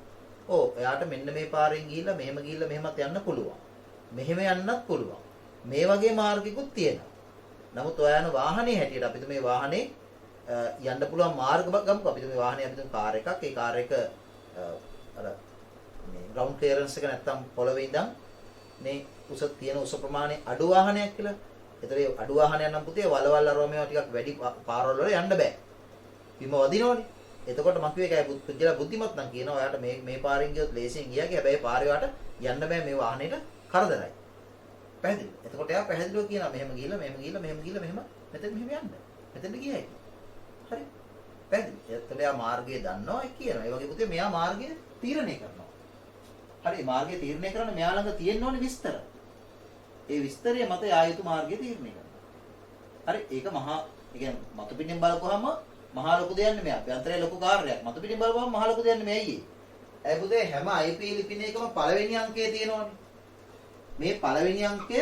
ඔව් එයාට මෙන්න මේ පාරෙන් ගිහිල්ලා මෙහෙමත් යන්න පුළුවන්. මෙහෙම යන්නත් පුළුවන්. මේ වගේ මාර්ගිකුත් තියෙනවා. නමුත් ඔයා යන වාහනේ හැටියට අපිට මේ වාහනේ යන්න පුළුවන් මාර්ග ගමුකෝ. අපි මේ වාහනේ අපි කාර් එකක්. ඒ කාර් එක අර මේ ග්‍රවුන්ඩ් ක්ලියරන්ස් එක නැත්තම් පොළවේ ඉඳන් මේ උස තියෙන උස ප්‍රමාණය අඩු වාහනයක් කියලා. ඒතර ඒ අඩු වාහනයක් නම් පුතේ වලවල් අරව මේවා ටිකක් වැඩි පාරවල් වල යන්න බෑ. බිම වදිනවනේ. එතකොට මම කිව්වේ ඒකයි පුද්ගලයා බුද්ධිමත් නම් කියනවා ඔයාට මේ පාරෙන් ගියොත් ලේසියෙන් ගියා කියලා. හැබැයි පාරේ වාට යන්න බෑ මේ වාහනේට කරදරයි. පැහැදිලිද? එතකොට එයා පැහැදිලිව කියනවා මෙහෙම ගිහිල්ලා මෙහෙම මෙතෙන් මෙහෙම යන්න. මෙතෙන්ට ගියයි. හරි. පැහැදිලි. එතකොට එයා මාර්ගය දන්නවා ඒ කියනවා. ඒ වගේ පුතේ මෙයා මාර්ගය තීරණය කරනවා. හරි මාර්ගය තීරණය කරන්න මෙයා ළඟ තියෙන්න ඕනේ විස්තර. ඒ විස්තරය මත යා යුතු මාර්ගය තීරණය කරනවා. හරි ඒක මහා ඒ කියන්නේ මතු පිටින් බලපුවාම මහා ලොකු දෙයක් නෙමෙයි. අභ්‍යන්තරයේ ලොකු කාර්යයක්. මතු පිටින් බලපුවාම මහා ලොකු දෙයක් නෙමෙයි අයියේ. ඒ පුතේ හැම IP ලිපිනයකම පළවෙනි අංකය තියෙනවනේ. මේ පළවෙනි අංකය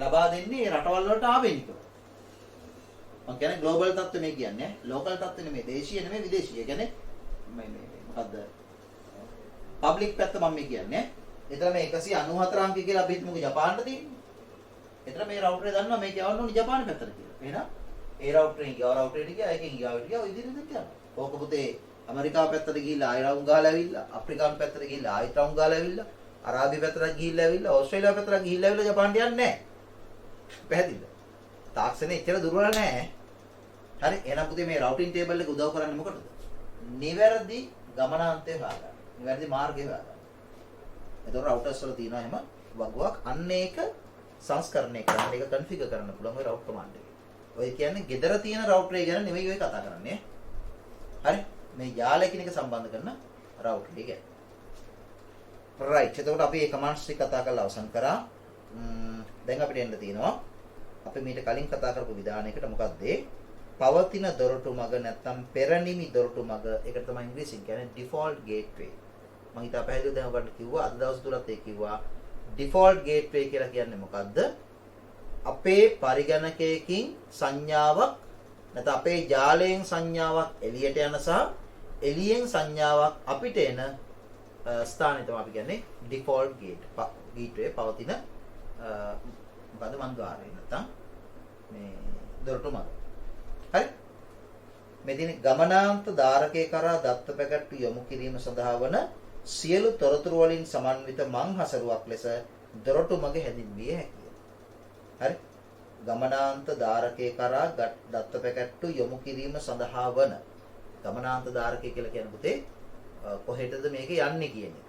ලබා දෙන්නේ රටවල් වලට ආවෙනිකව. මම කියන්නේ ග්ලෝබල් තත්ත්වෙ මේ කියන්නේ ලෝකල් තත්ත්වෙ නෙමෙයි දේශීය නෙමෙයි විදේශීය. කියන්නේ මේ මොකද්ද? පබ්ලික් පැත්ත මම මේ කියන්නේ. එතන මේ 194 අංකය කියලා අපි හිතමුකෝ ජපානට තියෙන්නේ. එතන මේ රවුටරේ දන්නවා මේක යවන්න ඕනේ ජපාන පැත්තට කියලා. එහෙනම් ඒ රවුටරේ ගියා රවුටරේට ගියා ඒකෙන් ගියාවට ගියා ඔය විදිහට යනවා. ඕක පුතේ ඇමරිකාව පැත්තට ගිහිල්ලා ආයෙ රවුම් ගහලා ඇවිල්ලා අප්‍රිකානු පැත්තට ගිහිල්ලා ආයෙත් රවුම් ගහලා ඇවිල්ලා අරාබි පැත්තට ගිහිල්ලා ඇවිල්ලා ඕස්ට්‍රේලියාව පැත්තට ගිහිල්ලා ඇවිල්ලා ජපානට යන්නේ නැහැ. පැහැදිලිද? තාක්ෂණය එච්චර දුර්වල නැහැ. හරි එහෙනම් පුතේ මේ රවුටින් ටේබල් එක උදව් කරන්නේ මොකටද? නිවැරදි ගමනාන්තය හොයාගන්න. නිවැරදි මාර්ගය හොයාගන්න. එතකොට රවුටර්ස් වල තියෙනවා එහෙම වගුවක් අන්න ඒක සංස්කරණය කරන්න ඒක කන්ෆිගර් කරන්න පුළුවන් ඔය රවුට් කමාන්ඩ් එකේ. ඔය කියන්නේ gedara තියෙන රවුටරේ ගැන නෙමෙයි ඔය කතා කරන්නේ. හරි මේ යාලේ කෙනෙක් සම්බන්ධ කරන රවුටරේ ගැන. right එතකොට අපි මේ කමාන්ඩ්ස් ටික කතා කරලා අවසන් කරා. දැන් අපිට එන්න තියෙනවා අපි මීට කලින් කතා කරපු විධානයකට මොකක්ද පවතින දොරටු මග නැත්නම් පෙරනිමි දොරටු මග ඒකට තමයි ඉංග්‍රීසියෙන් කියන්නේ default gateway. මම හිතා පැහැදිලිව දැන් ඔයාලට කිව්වා අද දවස් තුලත් ඒක කිව්වා default gateway කියලා කියන්නේ මොකද්ද? අපේ පරිගණකයකින් සංඥාවක් නැත්නම් අපේ ජාලයෙන් සංඥාවක් එළියට යන සහ එළියෙන් සංඥාවක් අපිට එන ස්ථානය තමයි අපි කියන්නේ default gateway පවතින මොකද්ද මන්ද්වාරය නැත්නම් මේ දොරටු මග. හරි මෙදින ගමනාන්ත ධාරකයේ කරා දත්ත පැකට්ටු යොමු කිරීම සඳහා වන සියලු තොරතුරු වලින් සමන්විත මංහසරුවක් ලෙස දොරටු මග හැඳින්විය හැකිය. හරි ගමනාන්ත ධාරකයේ කරා දත්ත පැකට්ටු යොමු කිරීම සඳහා වන ගමනාන්ත ධාරකය කියලා කියන පුතේ කොහෙටද මේක යන්නේ කියන එක.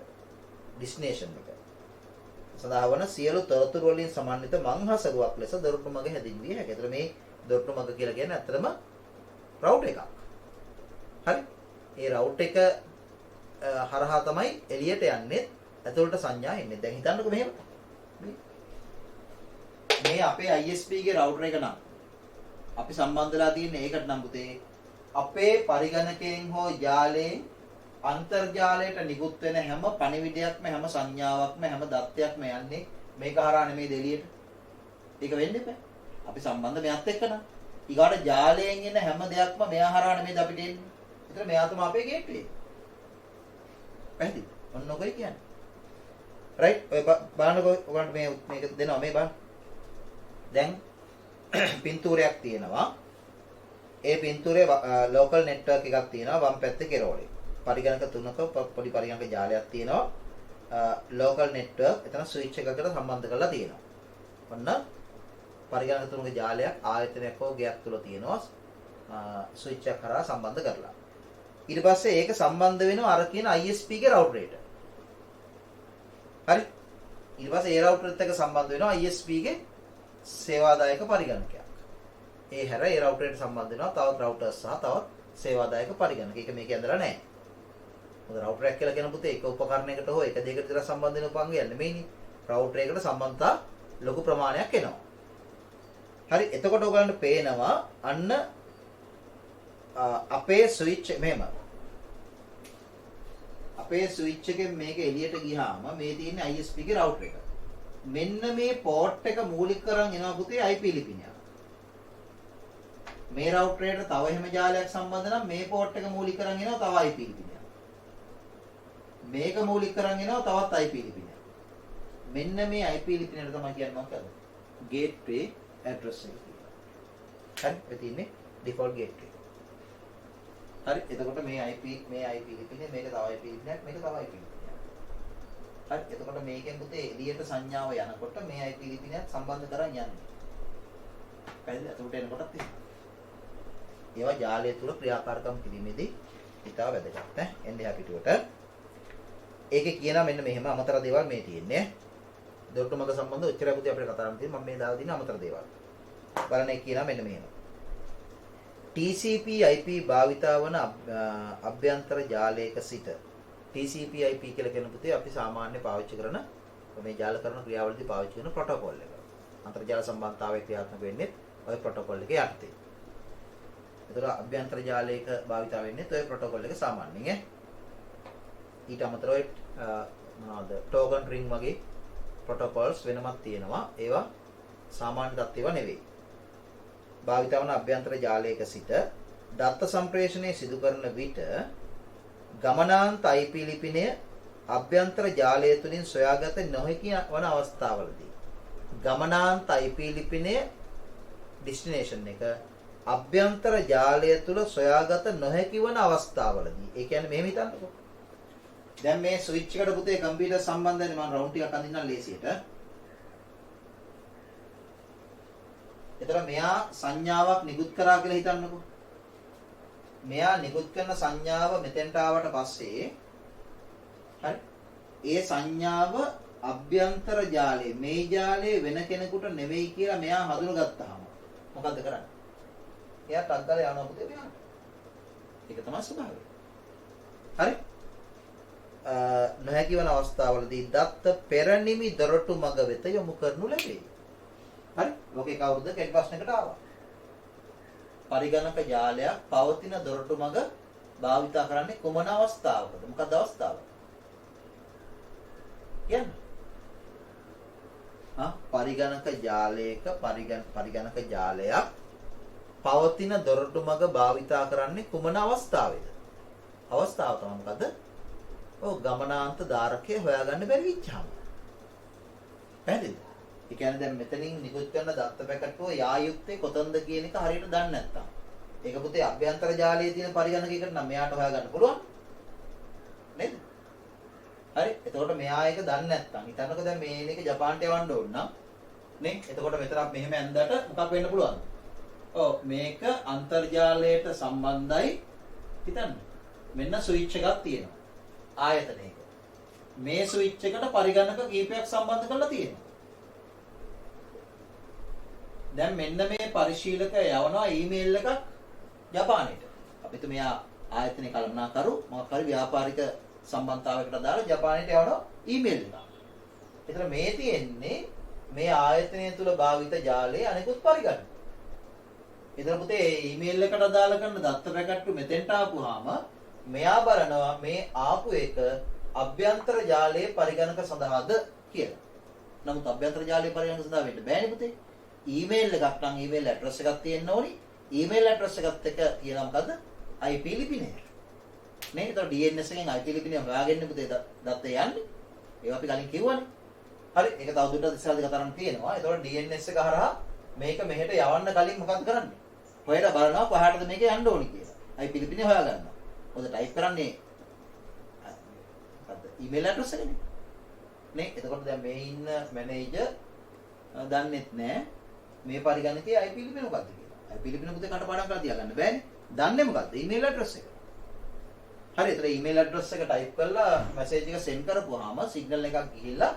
ඩිස්ටිනේෂන් එක. සඳහා වන සියලු තොරතුරු වලින් සමන්විත මංහසරුවක් ලෙස දොරටු මග හැඳින්විය හැකිය. ඒතර මේ දොරටු මග කියලා කියන්නේ ඇත්තටම රවුට් එකක්. හරි? ඒ රවුට් එක හරහා තමයි එළියට යන්නේ. ඇතුළට සංඥා එන්නේ. දැන් හිතන්නකෝ මෙහෙම. මේ අපේ ISP ගේ රවුටර් එක නම් අපි සම්බන්ධලා තියෙන්නේ ඒකට නම් පුතේ අපේ පරිගණකයෙන් හෝ ජාලයෙන් අන්තර්ජාලයට නිකුත් වෙන හැම පණිවිඩයක්ම හැම සංඥාවක්ම හැම දත්තයක්ම යන්නේ මේක හරහා නෙමෙයි එළියට. ඒක වෙන්නේ නැහැ. අපි සම්බන්ධ මෙයත් එක්ක නම් ඊගාට ජාලයෙන් එන හැම දෙයක්ම මෙයා හරහා නෙමෙයි අපිට එන්නේ. ඒතර මෙයා තමයි අපේ ගේට්වේ. පැහැදිලි? ඔන්න ඔකයි කියන්නේ. රයිට් ඔය බලන්නකෝ ඔයගන්ට මේක දෙනවා මේ බලන්න. දැන් පින්තූරයක් තියෙනවා. ඒ පින්තූරේ ලෝකල් නෙට්වර්ක් එකක් තියෙනවා වම් පැත්තේ කෙරෝලේ. පරිගණක තුනක පොඩි පරිගණක ජාලයක් තියෙනවා. ලෝකල් නෙට්වර්ක් එතන ස්විච් එකකට සම්බන්ධ කරලා තියෙනවා. ඔන්න පරිගණක තුනක ජාලයක් ආයතනයක් හෝ ගයක් තුල තියෙනවා. ස්විච් එක කරා සම්බන්ධ කරලා. ඊට පස්සේ ඒක සම්බන්ධ වෙනවා අර කියන ISP ගේ රවුටරේට. හරි? ඊට පස්සේ ඒ රවුටරෙත් එක්ක සම්බන්ධ වෙනවා ISP ගේ සේවාදායක පරිගණකයක්. ඒ හැර ඒ රවුටරේට සම්බන්ධ වෙනවා තවත් රවුටර්ස් සහ තවත් සේවාදායක පරිගණක. ඒක මේකේ ඇඳලා නැහැ. මොකද රවුටරයක් කියලා කියන පුතේ එක උපකරණයකට හෝ එක දෙයකට විතර සම්බන්ධ වෙන උපංගය නෙමෙයිනේ. රවුටරයකට සම්බන්ධතා ලොකු ප්‍රමාණයක් එනවා. හරි එතකොට ඔයගලන්ට පේනවා අන්න අපේ ස්විච් මෙහෙම අපේ ස්විච් එකෙන් මේක එළියට ගියාම මේ තියෙන ISP ගේ රවුටර් එක. මෙන්න මේ පෝට් එක මූලික කරන් එනවා පුතේ IP ලිපිනය. මේ රවුටරේට තව එහෙම ජාලයක් සම්බන්ධ නම් මේ පෝට් එක මූලික කරන් එනවා තව IP ලිපිනය. මේක මූලික කරන් එනවා තවත් IP ලිපිනය. මෙන්න මේ IP ලිපිනයට තමයි කියන්නේ මොකක්ද? gateway address එක කියලා. හරි? ඒ තියෙන්නේ default gateway. හරි. එතකොට මේ IP ලිපිනේ මේක තව IP ලිපිනයක් මේක තව IP ලිපිනයක්. හරි. එතකොට මේකෙන් පුතේ එළියට සංඥාව යනකොට මේ IP ලිපිනයත් සම්බන්ධ කරන් යන්නේ. පැහැදිලිද? එතකොට එනකොටත් ඒවා ජාලය තුල ක්‍රියාකාරකම් කිරීමේදී ඉතාල වැදගත් ඈ. එන්නේ එහා පිටුවට. ඒකේ කියනවා මෙන්න මෙහෙම අමතර දේවල් මේ තියෙන්නේ. දොරටු මඟ සම්බන්ධ ඔච්චරයි පුතේ අපිට කතා කරන්න තියෙන්නේ. මම මේ දාලා දින අමතර දේවල්. බලන්න ඒක කියනවා මෙන්න මෙහෙම. TCP IP භාවිතා වන අභ්‍යන්තර ජාලයක සිට TCP IP කියලා කියන පුතේ අපි සාමාන්‍ය පාවිච්චි කරන මේ ජාලකරණ ක්‍රියාවලියදී පාවිච්චි කරන ප්‍රොටෝකෝල් එක. අන්තර්ජාල සම්බන්ධතාවයේ ක්‍රියාත්මක වෙන්නේ ওই ප්‍රොටෝකෝල් එකේ යටතේ. ඒතර අභ්‍යන්තර ජාලයක භාවිතා වෙන්නේ ওই ප්‍රොටෝකෝල් එක සාමාන්‍යයෙන් ඈ. ඊට අමතරව මොනවාද ටෝකන් රින්ග් වගේ ප්‍රොටෝකෝල්ස් වෙනමක් තියෙනවා. ඒවා සාමාන්‍ය දත් ඒවා නෙවෙයි. භාවිතා වන අභ්‍යන්තර ජාලයක සිට දත්ත සම්ප්‍රේෂණය සිදු කරන විට ගමනාන්ත IP ලිපිනය අභ්‍යන්තර ජාලය තුලින් සොයාගත නොහැකි වන අවස්ථාවලදී ගමනාන්ත IP ලිපිනය ඩෙස්ටිනේෂන් එක අභ්‍යන්තර ජාලය තුල සොයාගත නොහැකි වන අවස්ථාවලදී ඒ කියන්නේ මෙහෙම හිතන්නකෝ. දැන් මේ ස්විච් එකට පුතේ කම්පියුටර් සම්බන්ධයෙන් මම රවුන්ඩ් ටිකක් අඳින්නම් ලේසියට. එතන මෙයා සංඥාවක් නිකුත් කරා කියලා හිතන්නකෝ. මෙයා නිකුත් කරන සංඥාව මෙතෙන්ට ආවට පස්සේ හරි ඒ සංඥාව අභ්‍යන්තර ජාලයේ මේ ජාලයේ වෙන කෙනෙකුට නෙවෙයි කියලා මෙයා හඳුනගත්තාම මොකද්ද කරන්නේ? එයා ටක් ගාලා යනවා පුතේ මෙයාට. ඒක තමයි ස්වභාවය. හරි? නොහැකි වන අවස්ථාවලදී දත්ත පෙරනිමි දොරටු මඟ වෙත යොමු කරනු ලැබේ. හරි? ලෝකේ කවුරුද කෙටි ප්‍රශ්නයකට ආවා. පරිගණක ජාලයක් පවතින දොරටු මඟ භාවිතා කරන්නේ කුමන අවස්ථාවකද? මොකක්ද අවස්ථාව? කියන්නේ? පරිගණක ජාලයක පරිගණක ජාලයක් පවතින දොරටු මඟ භාවිතා කරන්නේ කුමන අවස්ථාවේද? අවස්ථාව තමයි මොකද්ද? ඔව් ගමනාන්ත ධාරකය හොයාගන්න බැරි වෙච්චාම. පැහැදිලිද? ඒ කියන්නේ දැන් මෙතනින් නිකුත් කරන දත්ත පැකට්ටුව යා යුත්තේ කොතනද කියන එක හරියට දන්නේ නැත්තම්. ඒක පුතේ අභ්‍යන්තර ජාලයේ තියෙන පරිගණකයකට නම් මෙයාට හොයාගන්න පුළුවන්. නේද? හරි. එතකොට මෙයා ඒක දන්නේ නැත්තම් හිතන්නකෝ දැන් මේ එක ජපාන්ට යවන්න ඕන නම් නේ? එතකොට මෙතනක් මෙහෙම ඇඳලා මොකක් වෙන්න පුළුවන්ද? ඔව් මේක අන්තර්ජාලයට සම්බන්ධයි හිතන්න. මෙන්න ස්විච් එකක් තියෙනවා. ආයතනයක. මේ ස්විච් එකට පරිගණක කීපයක් සම්බන්ධ කරලා තියෙනවා. දැන් මෙන්න මේ පරිශීලක යවනවා ඊමේල් එකක් ජපානයට. අපිට මෙයා ආයතනයේ කළමනාකරු මොකක් හරි ව්‍යාපාරික සම්බන්ධතාවයකට දාලා ජපානයට යවනවා ඊමේල් එකක්. ඒතර මේ තියෙන්නේ මේ ආයතනය තුල භාවිත ජාලයේ අනිකුත් පරිගණක. ඒතර පුතේ ඊමේල් එකට අදාළ කරන දත්ත පැකට්ටු මෙතෙන්ට ආපුවාම මෙයා බලනවා මේ ආපු එක අභ්‍යන්තර ජාලයේ පරිගණක සඳහාද කියලා. නමුත් අභ්‍යන්තර ජාලයේ පරිගණක සඳහා වෙන්න බෑනේ පුතේ. ඊමේල් එකක් නම් ඊමේල් ඇඩ්‍රස් එකක් තියෙන්න ඕනි. ඊමේල් ඇඩ්‍රස් එකත් එක්ක තියෙනවා මොකද්ද? IP ලිපිනය. නේ? ඒතකොට DNS එකෙන් IP ලිපිනය හොයාගන්න පුතේ දත්ත යන්නේ. ඒවා අපි කලින් කිව්වනේ. හරි. ඒක තවදුරටත් ඉස්සරහට කතරම් තියෙනවා. ඒතකොට DNS එක හරහා මේක මෙහෙට යවන්න කලින් මොකක්ද කරන්නේ? හොයලා බලනවා කොහාටද මේක යන්න ඕනි කියලා. IP ලිපිනය හොයාගන්නවා. මොකද ටයිප් කරන්නේ මොකද්ද? ඊමේල් ඇඩ්‍රස් එකනේ. නේ? එතකොට දැන් මේ ඉන්න මැනේජර් දන්නෙත් නෑ මේ පරිගණකයේ IP ලිපින මොකක්ද කියලා. IP ලිපින පුතේ කටපාඩම් කරලා තියාගන්න බෑනේ. දන්නේ මොකද්ද? ඊමේල් ඇඩ්‍රස් එක. හරි. ඒතර ඊමේල් ඇඩ්‍රස් එක ටයිප් කරලා මැසේජ් එක සෙන්ඩ් කරපුවාම සිග්නල් එකක් ගිහිල්ලා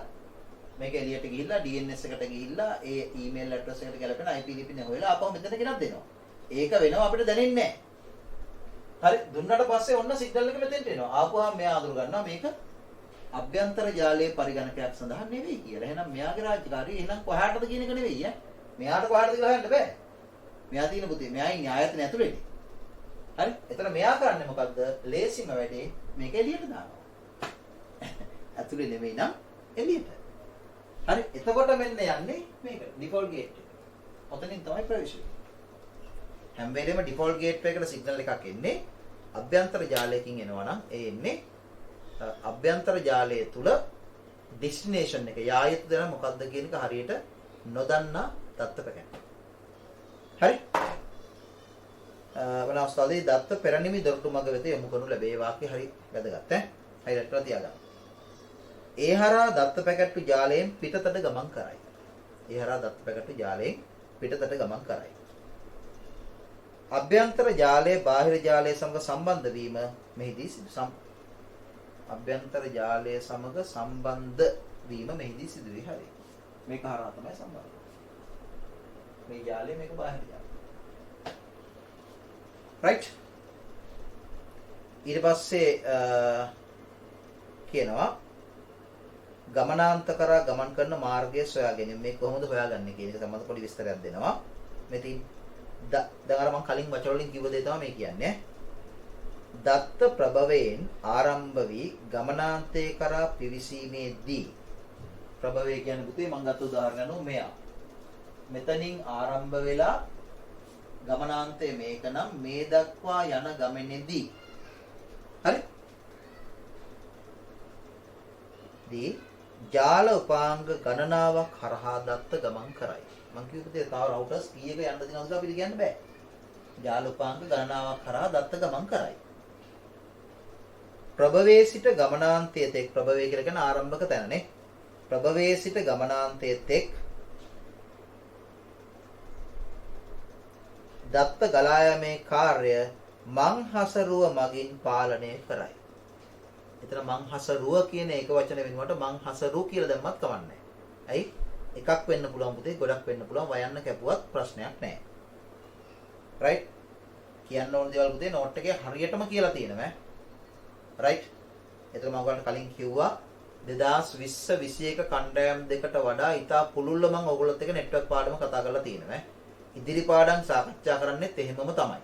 මේක එළියට ගිහිල්ලා DNS එකට ගිහිල්ලා ඒ ඊමේල් ඇඩ්‍රස් එකට ගැලපෙන IP ලිපින හොයලා ආපහු මෙතන ගෙනත් දෙනවා. ඒක වෙනවා අපිට දැනෙන්නේ නෑ. හරි. දුන්නාට පස්සේ ඔන්න සිග්නල් එක මෙතෙන්ට එනවා. ආපුවාම මෙයා අඳුර ගන්නවා මේක අභ්‍යන්තර ජාලයේ පරිගණකයක් සඳහා නෙවෙයි කියලා. එහෙනම් මෙයාගේ රාජකාරිය එහෙනම් කොහාටද කියන එක නෙවෙයි ඈ. මෙයාට කොහාටද කියලා හොයන්න බෑ. මෙයා තියෙන පුතේ මෙයා ඉන්නේ ආයතන ඇතුළේනේ. හරි? එතන මෙයා කරන්නේ මොකද්ද? ලේසිම වැඩේ මේක එළියට දානවා. ඇතුළේ නෙවෙයි නම් එළියට. හරි? එතකොට මෙන්න යන්නේ මේක ඩිෆෝල්ට් ගේට් එක. ඔතනින් තමයි ප්‍රවේශ වෙන්නේ. හැම වෙලේම ඩිෆෝල්ට් ගේට් එකකට සිග්නල් එකක් එන්නේ අභ්‍යන්තර ජාලයකින් එනවා නම් ඒ එන්නේ අභ්‍යන්තර ජාලය තුල ඩෙස්ටිනේෂන් එක යා යුතු දේ මොකක්ද කියන එක හරියට නොදන්නා දත්ත පැකට්. හරි? වන අවස්ථාවේදී දත්ත පෙරනිමි දොරටු මඟ වෙත යොමු කරනු ලැබේ. වාක්‍ය හරි වැදගත් ඈ. හයිලයිට් කරලා තියාගන්න. ඒ හරහා දත්ත පැකට්ටු ජාලයෙන් පිටතට ගමන් කරයි. ඒ හරහා දත්ත පැකට්ටු ජාලයෙන් පිටතට ගමන් කරයි. අභ්‍යන්තර ජාලය බාහිර ජාලය සමග සම්බන්ධ වීම මෙහිදී අභ්‍යන්තර ජාලය සමග සම්බන්ධ වීම මෙහිදී සිදුවේ. හරි. මේක හරහා තමයි සම්බන්ධ. මේ ජාලය මේක බාහිර ජාලය. right. ඊට පස්සේ කියනවා ගමනාන්ත කරා ගමන් කරන මාර්ගය සොයා ගැනීම. මේ කොහොමද හොයාගන්නේ කියන එක සම්බන්ධ පොඩි විස්තරයක් දෙනවා. මෙතින් දැන් අර මම කලින් වචන වලින් කිව්ව දේ තමයි මේ කියන්නේ. දත්ත ප්‍රභවයෙන් ආරම්භ වී ගමනාන්තේ කරා පිවිසීමේදී ප්‍රභවය කියන්නේ පුතේ මම ගත්ත උදාහරණ නෝ මෙයා. මෙතනින් ආරම්භ වෙලා ගමනාන්තය මේක නම් මේ දක්වා යන ගමනේදී හරි දී ජාල උපාංග ගණනාවක් හරහා දත්ත ගමන් කරයි. මම කිව්ව පුතේ තව රවුටර්ස් කීයක යන්න දෙනවද කියලා අපිට කියන්න බෑ. ජාල උපාංග ගණනාවක් හරහා දත්ත ගමන් කරයි. ප්‍රභවයේ සිට ගමනාන්තයේ තෙක් ප්‍රභවය කියලා කියන ආරම්භක තැනනේ. ප්‍රභවයේ සිට ගමනාන්තයේ තෙක් දත්ත ගලා යාමේ කාර්ය මංහසරුව මගින් පාලනය කරයි. එතන මංහසරුව කියන එක වචන වෙනුවට මංහසරු කියලා දැම්මත් කවන්නේ. ඇයි? එකක් වෙන්න පුළුවන් පුතේ, ගොඩක් වෙන්න පුළුවන්. වයන්න කැපුවත් ප්‍රශ්නයක් නැහැ. right? කියන්න ඕන දේවල් පුතේ නෝට් එකේ හරියටම කියලා තියෙනවා. right? එතන මම ඔයගලන්ට කලින් කිව්වා 2020 21 කණ්ඩායම් දෙකට වඩා ඉතා පුළුල්ව මම ඔයගොල්ලොත් එක්ක නෙට්වර්ක් පාඩම කතා කරලා තියෙනවා. ඉදිරි පාඩම් සාකච්ඡා කරන්නෙත් එහෙමම තමයි.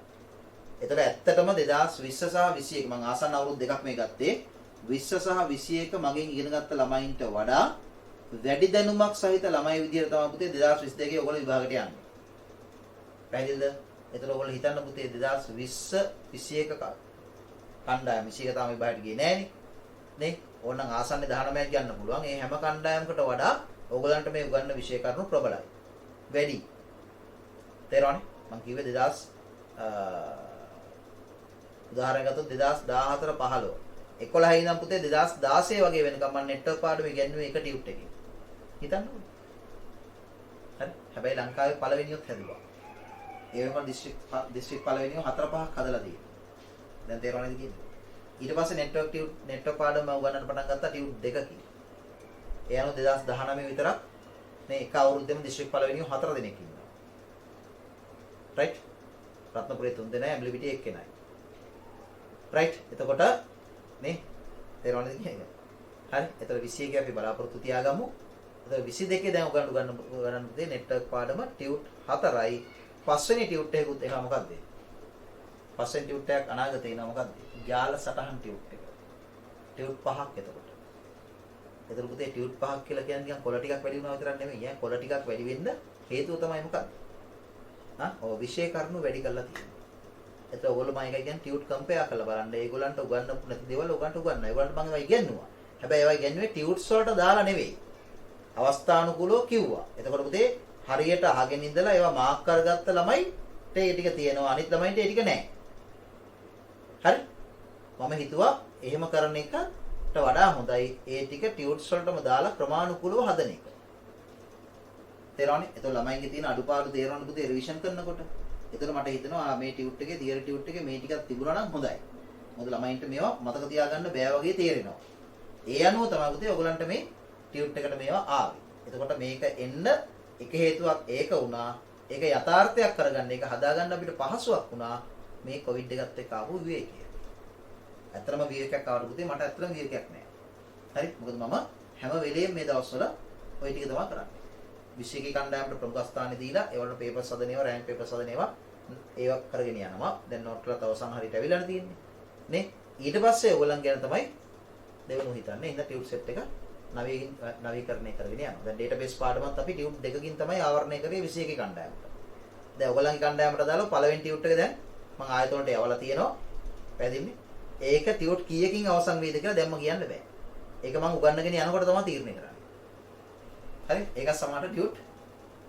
ඒතර ඇත්තටම 2020 සහ 21 මම ආසන්න අවුරුදු දෙකක් මේ ගත්තේ 20 සහ 21 මගෙන් ඉගෙන ගත්ත ළමයින්ට වඩා වැඩි දැනුමක් සහිත ළමයි විදියට තමයි පුතේ 2022 ඔයගොල්ලෝ විභාගයට යන්නේ. පැහැදිලිද? ඒතර ඔයගොල්ලෝ හිතන්න පුතේ 2020 21 කණ්ඩායම 21 තමයි විභාගයට ගියේ නෑනේ. නේ? ඕනනම් ආසන්නේ 19ක් ගන්න පුළුවන්. ඒ හැම කණ්ඩායමකට වඩා ඔයගොල්ලන්ට මේ උගන්වන විෂය කරුණු ප්‍රබලයි. වැඩි. තේරෙනවනේ? මම කිව්වේ 2000 උදාහරණ ගත්තොත් 2014 15 11 ඉඳන් පුතේ 2016 වගේ වෙනකම් මම නෙට්වර්ක් පාඩම ඉගෙනුවේ එක ටියුට් එකකින්. හිතන්නකෝ. හරි. හැබැයි ලංකාවේ පළවෙනියොත් හැදුවා. ඒ වෙනකොට දිස්ත්‍රික් පළවෙනියෝ 4-5ක් හදලා තියෙනවා. දැන් තේරෙනවද කියන්නේ? ඊට පස්සේ නෙට්වර්ක් පාඩම මම උගන්වන්න පටන් ගත්තා ටියුට් දෙකකින්. ඒ අනුව 2019 විතරක් මේ එක අවුරුද්දෙම දිස්ත්‍රික් පළවෙනියෝ 4 දෙනෙක් ඉන්නවා. right? රත්නපුරේ 3 දෙනා ඇම්බලිපිටියේ එක්කෙනයි. right? එතකොට නේ තේරෙනවද කියන්නේ? හරි. එතකොට 21 අපි බලාපොරොත්තු තියාගමු. එතකොට 22 දැන් උගන්වන්න පුතේ නෙට්වර්ක් පාඩම ටියුට් 4යි. පස්වෙනි ටියුට් එකකුත් එනවා මොකද්ද? පස්වෙනි ටියුට් එකක් අනාගතේ එනවා මොකද්ද? ජාල සටහන් ටියුට් එක. ටියුට් 5ක් එතකොට. එතකොට පුතේ ටියුට් 5ක් කියලා කියන්නේ නිකන් කොළ ටිකක් වැඩි වුණා විතරක් නෙමෙයි. ඈ කොළ ටිකක් වැඩි වෙන්න හේතුව තමයි මොකද්ද? ඔව් විෂය කරුණු වැඩි කරලා තියෙනවා. එතකොට ඔයගොල්ලෝ මම එකයි කියන්නේ ටියුට් කම්පෙයාර් කරලා බලන්න. ඒගොල්ලන්ට උගන්වපු නැති දේවල් ඔයගොල්ලන්ට උගන්වනවා. ඒගොල්ලන්ට මම ඒවා ඉගෙනුවා. හැබැයි ඒවා ඉගෙනුවේ ටියුට්ස් වලට දාලා නෙවෙයි. අවස්ථානුකූලව කිව්වා. එතකොට පුතේ හරියට අහගෙන ඉඳලා ඒවා මාක් කරගත්ත ළමයිට ඒ ටික තියෙනවා. අනිත් ළමයින්ට ඒ ටික නැහැ. හරි? මම හිතුවා එහෙම කරන එකට වඩා හොඳයි ඒ ටික ටියුට්ස් වලටම දාලා ක්‍රමානුකූලව හදන එක. තේරෙනවනේ? එතකොට ළමයින්ගේ තියෙන අඩුපාඩු තේරෙනවද පුතේ රිවිෂන් කරනකොට? එතකොට මට හිතෙනවා මේ ටියුට් එකේ තියරි ටියුට් එකේ මේ ටිකක් තිබුණා නම් හොඳයි. මොකද ළමයින්ට මේවා මතක තියාගන්න බෑ වගේ තේරෙනවා. ඒ අනුව තමයි පුතේ ඔයගලන්ට මේ ටියුට් එකට මේවා ආවේ. එතකොට මේක එන්න එක හේතුවක් ඒක වුණා. ඒක යථාර්ථයක් කරගන්න ඒක හදාගන්න අපිට පහසුවක් වුණා මේ කොවිඩ් එකත් එක්ක ආපු විවේකය. ඇත්තටම විවේකයක් ආවට පුතේ මට ඇත්තටම විවේකයක් නෑ. හරි? මොකද මම හැම වෙලේම මේ දවස්වල ওই ටික තමයි කරන්නේ. විශ්වකී කණ්ඩායමට ප්‍රමුඛ ස්ථාන දීලා ඒවල පේපර්ස් හදනේවා රෑන්ක් පේපර්ස් හදනේවා ඒවා කරගෙන යනවා. දැන් නෝට් වල තව සමහරිට ඇවිල්ලා තියෙන්නේ. නේ? ඊට පස්සේ ඕගොල්ලන් ගැන තමයි දෙවනු හිතන්නේ. ඉතින් ටියුට් සෙට් එක නවීකරණය කරගෙන යනවා. දැන් ඩේටාබේස් පාඩමත් අපි ටියුට් දෙකකින් තමයි ආවරණය කරේ විශ්වකී කණ්ඩායමට. දැන් ඕගොල්ලන්ගේ කණ්ඩායමට දාලා පළවෙනි ටියුට් එක දැන් මම ආයතනට යවලා තියෙනවා. පැහැදිලිනේ? ඒක ටියුට් කීයකින් අවසන් වෙයිද කියලා දැන්ම කියන්න බෑ. ඒක මම උගන්වගෙන යනකොට තමයි තීරණය කරන්නේ. හරි ඒක සමහරට ටියුට්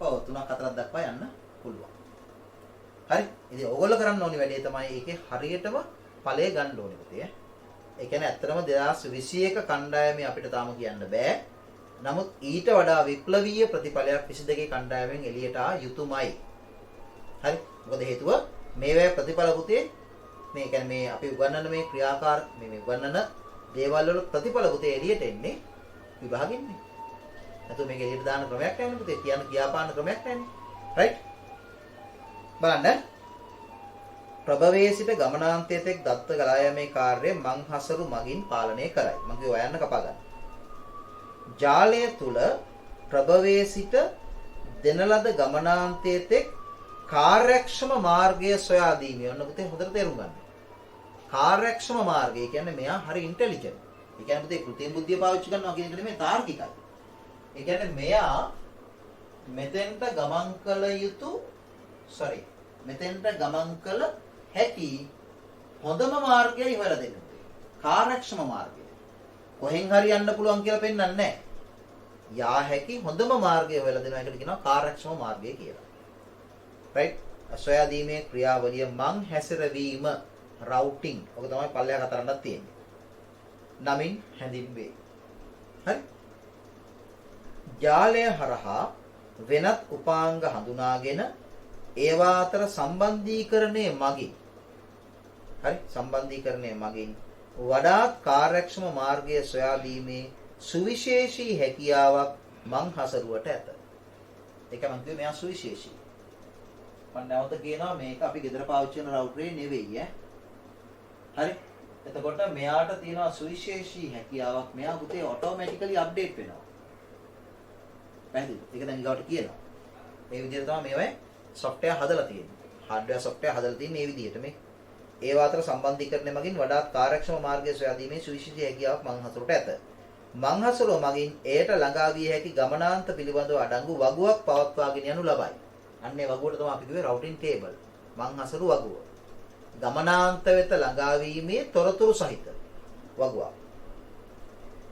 ඔව් 3-4ක් දක්වා යන්න පුළුවන්. හරි. ඉතින් ඕගොල්ලෝ කරන්න ඕනි වැඩේ තමයි ඒකේ හරියටම ඵලය ගන්න ඕනේ පුතේ. ඒ කියන්නේ ඇත්තටම 2021 කණ්ඩායමේ අපිට තාම කියන්න බෑ. නමුත් ඊට වඩා විප්ලවීය ප්‍රතිඵලයක් 22 කණ්ඩායමෙන් එළියට ආ යුතුයමයි. හරි. මොකද හේතුව මේවැ ප්‍රතිඵල පුතේ මේ කියන්නේ මේ අපි උගන්වන මේ ක්‍රියාකාර මේ උගන්වන දේවල් වල ප්‍රතිඵල පුතේ එළියට එන්නේ විභාගෙන්නේ. නැතු මේක එළියට දාන ක්‍රමයක් නැහැ පුතේ. කියන්න කියාපාන ක්‍රමයක් නැහැ. රයිට්. බලන්න. ප්‍රභවයේ සිට ගමනාන්තයේ තෙක් දත්ත ගලා යාමේ කාර්යය මංහසරු මගින් පාලනය කරයි. මම කිව්ව ඔයන්න කපා ගන්න. ජාලය තුල ප්‍රභවයේ සිට දෙන ලද ගමනාන්තයේ තෙක් කාර්යක්ෂම මාර්ගය සොයා දීමේ. ඔන්න පුතේ හොඳට තේරුම් ගන්න. කාර්යක්ෂම මාර්ගය කියන්නේ මෙයා හරි ඉන්ටෙලිජන්ට්. ඒ කියන්නේ පුතේ කෘත්‍රිම බුද්ධිය පාවිච්චි කරනවා කියන එක නෙමෙයි තාර්කිකයි. ඒ කියන්නේ මෙයා මෙතෙන්ට ගමන් කළ යුතු මෙතෙන්ට ගමන් කළ හැකි හොඳම මාර්ගය ඉවර දෙන්න. කාර්යක්ෂම මාර්ගය. කොහෙන් හරි යන්න පුළුවන් කියලා පෙන්වන්නේ නැහැ. යා හැකි හොඳම මාර්ගය හොයලා දෙනවා. ඒකට කියනවා කාර්යක්ෂම මාර්ගය කියලා. රයිට්. සොයා දීමේ ක්‍රියාවලිය මං හැසිරවීම රවුටිං. ඔක තමයි පල්ලෙහා කතරන්නක් තියෙන්නේ. නමින් හැඳින්වේ. හරි. ජාලය හරහා වෙනත් උපාංග හඳුනාගෙන ඒවා අතර සම්බන්ධීකරණයේ මගින් සම්බන්ධීකරණයේ මගින් වඩාත් කාර්යක්ෂම මාර්ගය සොයා දීමේ සුවිශේෂී හැකියාවක් මං හසරුවට ඇත. ඒක මං කිව්වේ මෙයා සුවිශේෂී. මම නැවත කියනවා මේක අපි ගෙදර පාවිච්චි කරන රවුටරේ නෙවෙයි ඈ. හරි. එතකොට මෙයාට තියෙනවා සුවිශේෂී හැකියාවක්. මෙයා පුතේ ඔටෝමැටිකලි අප්ඩේට් වෙනවා. පැහැදිලිද? ඒක දැන් ඊගොට කියනවා. මේ විදිහට තමයි මේවා software හදලා තියෙන්නේ. hardware software හදලා තියෙන්නේ මේ විදිහට මේ. ඒවා අතර සම්බන්ධීකරණය මගින් වඩාත් කාර්යක්ෂම මාර්ගය සොයා දීමේ සුවිශේෂී හැකියාවක් මං හසුරට ඇත. මං හසුරුව මගින් එයට ළඟා විය හැකි ගමනාන්ත පිළිබඳව අඩංගු වගුවක් පවත්වාගෙන යනු ලබයි. අන්නේ වගුවට තමයි අපි කිව්වේ routing table. මං හසුරු වගුව. ගමනාන්ත වෙත ළඟා වීමේ තොරතුරු සහිත වගුවක්.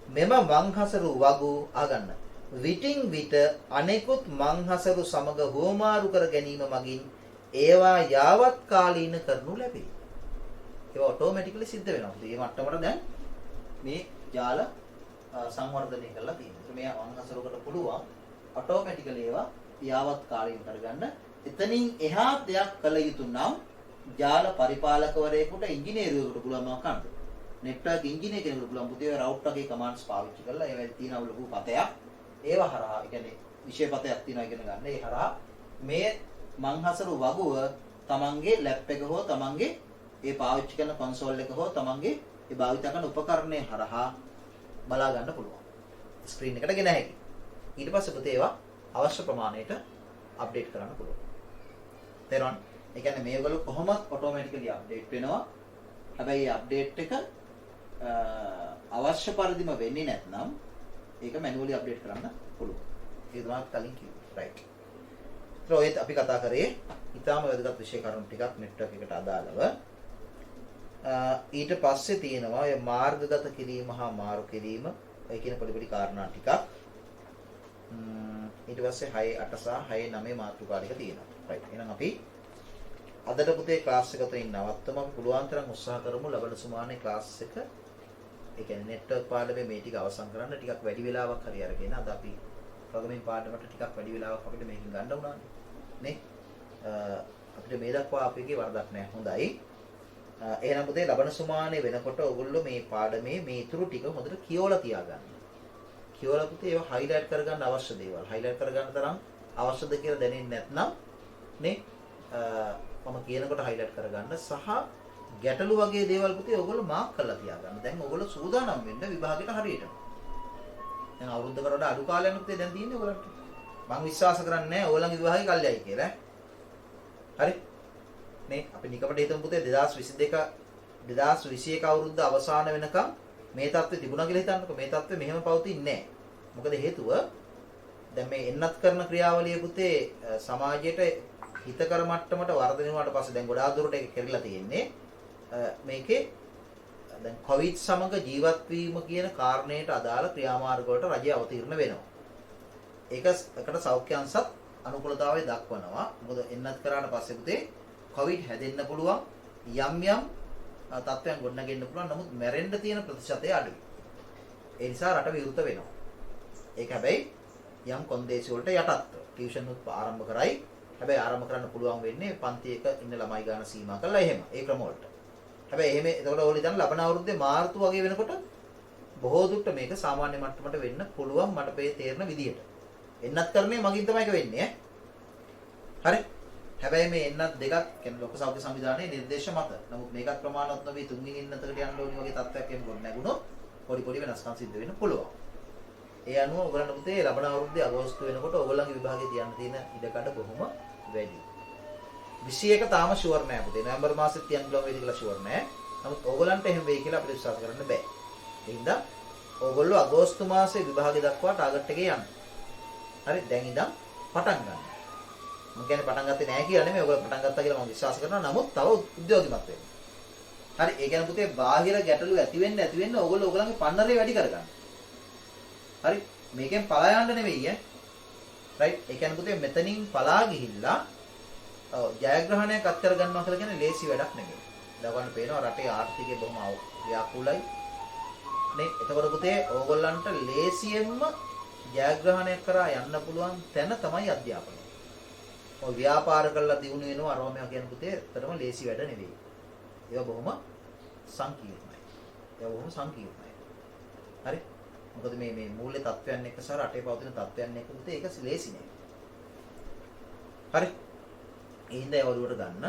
මෙම මං හසරු වගු අගන්න. විටින් විට අනෙකුත් මංහසරු සමග හුවමාරු කර ගැනීම මගින් ඒවා යාවත් කාලීන කරනු ලැබේ. ඒවා ඔටෝමැටිකලි සිද්ධ වෙනවා. මේ මට්ටමට දැන් මේ ජාල සංවර්ධනය කරලා තියෙනවා. මේ මංහසරුකට පුළුවන් ඔටෝමැටිකලි ඒවා යාවත් කාලීන කරගන්න. එතනින් එහා දෙයක් කළ යුතු නම් ජාල පරිපාලකවරයෙකුට ඉංජිනේරුවෙකුට පුළුවන් මොකක්ද? නෙට්වර්ක් ඉංජිනේර කෙනෙකුට පුළුවන් පුතේ රවුටර් එකේ කමාන්ඩ්ස් පාවිච්චි කරලා ඒවැල් තියෙන ලොකු පතයක් ඒව හරහා ඒ කියන්නේ විශේෂපතයක් තියෙනවා ඉගෙන ගන්න. ඒ හරහා මේ මංහසරු වගුව තමන්ගේ ලැප් එක හෝ තමන්ගේ ඒ පාවිච්චි කරන කන්සෝල් එක හෝ තමන්ගේ ඒ භාවිත කරන උපකරණය හරහා බලා ගන්න පුළුවන්. ස්ක්‍රීන් එකට ගෙන හැකි. ඊට පස්සේ පුතේ ඒවා අවශ්‍ය ප්‍රමාණයට අප්ඩේට් කරන්න පුළුවන්. තේරුණාද? ඒ කියන්නේ මේගොල්ලෝ කොහොමත් ඔටෝමැටිකලි අප්ඩේට් වෙනවා. හැබැයි මේ අප්ඩේට් එක අවශ්‍ය පරිදිම වෙන්නේ නැත්නම් ඒක මැනුවලි අප්ඩේට් කරන්න පුළුවන්. ඒක තමයි කලින් කිව්වේ. රයිට්. ඒත් අපි කතා කරේ ඊටාම වැදගත් විෂය කරුණු ටිකක් නෙට්වර්ක් එකට අදාළව. ඊට පස්සේ තියෙනවා ඔය මාර්ගගත කිරීම හා මාරු කිරීම. ඔය කියන පොඩි පොඩි කාරණා ටිකක්. ඊට පස්සේ 6 8 සහ 6 9 මාතෘකා ටික තියෙනවා. රයිට්. එහෙනම් අපි අදට පුතේ ක්ලාස් එක තුලින් නවත්තමු. අපි පුළුවන් තරම් උත්සාහ කරමු ලබන සුමානේ ක්ලාස් එක ඒ කියන්නේ නෙට්වර්ක් පාඩමේ මේ ටික අවසන් කරන්න ටිකක් වැඩි වෙලාවක් හරි අරගෙන අද අපි ප්‍රෝග්‍රෑමින් පාඩමට ටිකක් වැඩි වෙලාවක් අපිට මේකෙන් ගන්න උනානේ නේ අපිට මේ දක්වා අපේකේ වරදක් නැහැ හොඳයි එහෙනම් පුතේ ලබන සුමානේ වෙනකොට ඔයගොල්ලෝ මේ පාඩමේ මේ ඉතුරු ටික හොඳට කියවලා තියාගන්න කියවලා පුතේ ඒවා හයිලයිට් කරගන්න අවශ්‍ය දේවල් හයිලයිට් කරගන්න තරම් අවශ්‍යද කියලා දැනෙන්නේ නැත්නම් නේ මම කියනකොට හයිලයිට් කරගන්න සහ ගැටලු වගේ දේවල් පුතේ ඔයගොල්ලෝ මාක් කරලා තියාගන්න. දැන් ඔයගොල්ලෝ සූදානම් වෙන්න විභාගෙට හරියටම. දැන් අවුරුද්දකට වඩා අඩු කාලයක් පුතේ දැන් තියෙන්නේ ඔයගොල්ලන්ට. මම විශ්වාස කරන්නේ නැහැ ඔයගොල්ලන්ගේ විභාගේ කල්යයි කියලා. හරි? මේ අපි නිකමට හිතමු පුතේ 2021 අවුරුද්ද අවසාන වෙනකම් මේ තත්ත්වය තිබුණා කියලා හිතන්නකෝ. මේ තත්ත්වය මෙහෙම පවතින්නේ නැහැ. මොකද හේතුව දැන් මේ එන්නත් කරන ක්‍රියාවලිය පුතේ සමාජයට හිතකර මට්ටමට වර්ධනය වුණාට පස්සේ දැන් ගොඩාක් දුරට ඒක කෙරලා තියෙන්නේ. මේකේ දැන් කොවිඩ් සමග ජීවත් වීම කියන කාරණයට අදාළ ක්‍රියාමාර්ග වලට රජය අවතීර්ණ වෙනවා. ඒකට සෞඛ්‍ය අංශත් අනුකූලතාවය දක්වනවා. මොකද එන්නත් කරාට පස්සේ පුතේ කොවිඩ් හැදෙන්න පුළුවන් යම් යම් තත්ත්වයන් ගොඩනගෙන්න පුළුවන්. නමුත් මැරෙන්න තියෙන ප්‍රතිශතය අඩුයි. ඒ නිසා රට විවෘත වෙනවා. ඒක හැබැයි යම් කොන්දේසි වලට යටත්ව ටියුෂන් උත් ආරම්භ කරයි. හැබැයි ආරම්භ කරන්න පුළුවන් වෙන්නේ පන්ති 1 ඉන්න ළමයි ගාන සීමා කරලා එහෙම. ඒ ක්‍රම වලට. හැබැයි එහෙම එතකොට ඕලි දැන් ලබන අවුරුද්දේ මාර්තු වගේ වෙනකොට බොහෝ දුරට මේක සාමාන්‍ය මට්ටමට වෙන්න පුළුවන් මට තේරෙන විදිහට. එන්නත් කරන්නේ මගින් තමයි ඒක වෙන්නේ හරි. හැබැයි මේ එන්නත් දෙකක් කියන්නේ ලෝක සෞඛ්‍ය සංවිධානයේ නිර්දේශ මත. නමුත් මේකත් ප්‍රමාණවත් නොවි තුන්වෙනි එන්නතකට යන්න ඕනි වගේ තත්ත්වයක් එන්න ගොඩ නැගුණොත් පොඩි වෙනස්කම් සිද්ධ වෙන්න පුළුවන්. ඒ අනුව ඔයගලන්ට පුතේ ලබන අවුරුද්දේ අගෝස්තු වෙනකොට ඔයගලන්ගේ විභාගයේ තියන්න තියෙන ඉඩකඩ බොහොම වැඩි. 21 තාම ෂුවර් නෑ පුතේ. නොවැම්බර් මාසෙත් තියන්න පුළුවන් වේද කියලා ෂුවර් නෑ. නමුත් ඔයගලන්ට එහෙම වෙයි කියලා අපිට විශ්වාස කරන්න බෑ. ඒ හින්දා ඔයගොල්ලෝ අගෝස්තු මාසේ විභාගය දක්වා ටාගට් එකේ යන්න. හරි දැන් ඉඳන් පටන් ගන්න. මම කියන්නේ පටන් ගත්තේ නෑ කියලා නෙමෙයි. ඔයගොල්ලෝ පටන් ගත්තා කියලා මම විශ්වාස කරනවා. නමුත් තව උද්‍යෝගිමත් වෙන්න. හරි ඒ කියන්නේ පුතේ බාහිර ගැටලු ඇති වෙන්න ඔයගොල්ලෝ ඔයගලන්ගේ පන්නරේ වැඩි කරගන්න. හරි මේකෙන් පලා යන්න නෙවෙයි රයිට් ඒ කියන්නේ පුතේ මෙතනින් පලා ගිහිල්ලා ජයග්‍රහණයක් අත්කර ගන්නවා කියලා කියන්නේ ලේසි වැඩක් නෙමෙයි. දවන්න පේනවා රටේ ආර්ථිකය බොහොම ව්‍යාකූලයි. නේ එතකොට පුතේ ඕගොල්ලන්ට ලේසියෙන්ම ජයග්‍රහණයක් කරා යන්න පුළුවන් තැන තමයි අධ්‍යාපනය. ඔය ව්‍යාපාර කරලා දිනු වෙනවා අරෝමයා කියන පුතේ ඇත්තටම ලේසි වැඩ නෙවෙයි. ඒවා බොහොම සංකීර්ණයි. හරි මොකද මේ මූල්‍ය තත්වයන් එක්ක සහ රටේ පවතින තත්වයන් එක්ක පුතේ ඒක ලේසි නෑ. හරි ඒ හින්දා ඒ වලුවට ගන්න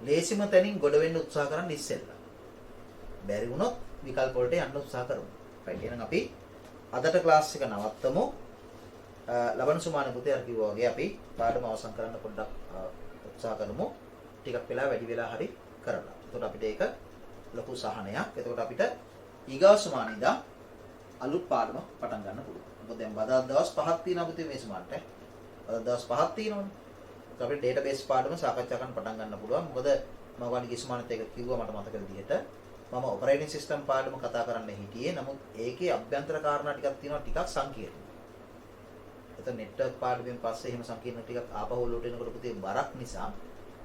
ලේසිම තැනින් ගොඩ වෙන්න උත්සාහ කරන්න ඉස්සෙල්ලා. බැරි වුණොත් විකල්ප වලට යන්න උත්සාහ කරමු. right එහෙනම් අපි අදට ක්ලාස් එක නවත්තමු. ලබන සුමාන පුතේ අර කිව්වා වගේ අපි පාඩම අවසන් කරන්න පොඩ්ඩක් උත්සාහ කරමු. ටිකක් වෙලා වැඩි වෙලා හරි කරලා. එතකොට අපිට ඒක ලොකු සහනයක්. එතකොට අපිට ඊගාව සුමාන ඉඳන් අලුත් පාඩම පටන් ගන්න පුළුවන්. මොකද දැන් බදාදා දවස් 5ක් තියෙනවා පුතේ මේ සුමානට. බදාදා දවස් 5ක් තියෙනවනේ. ඒක අපිට ඩේටාබේස් පාඩම සාකච්ඡා කරන්න පටන් ගන්න පුළුවන්. මොකද මම වගේ කිස්මානත් එක කිව්වා මට මතක විදිහට මම ඔපරේටින් සිස්ටම් පාඩම කතා කරන්න හිටියේ. නමුත් ඒකේ අභ්‍යන්තර කාරණා ටිකක් තියෙනවා ටිකක් සංකීර්ණයි. එතන නෙට්වර්ක් පාඩමෙන් පස්සේ එහෙම සංකීර්ණ ටිකක් ආපහු ඔලුවට එනකොට පුතේ බරක් නිසා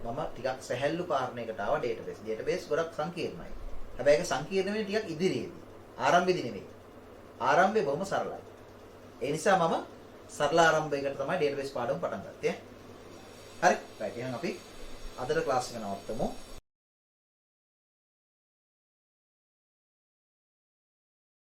මම ටිකක් සැහැල්ලු කාරණයකට ආවා ඩේටාබේස්. ඩේටාබේස් ගොඩක් සංකීර්ණයි. හැබැයි ඒක සංකීර්ණ වෙන්නේ ටිකක් ඉදිරියේදී. ආරම්භයේදී නෙමෙයි. ආරම්භය බොහොම සරලයි. ඒ නිසා මම සරල ආරම්භයකට තමයි ඩේටාබේස් පාඩම පටන් ගත්තේ. හරි. right එහෙනම් අපි අදට ක්ලාස් එක නවත්තමු.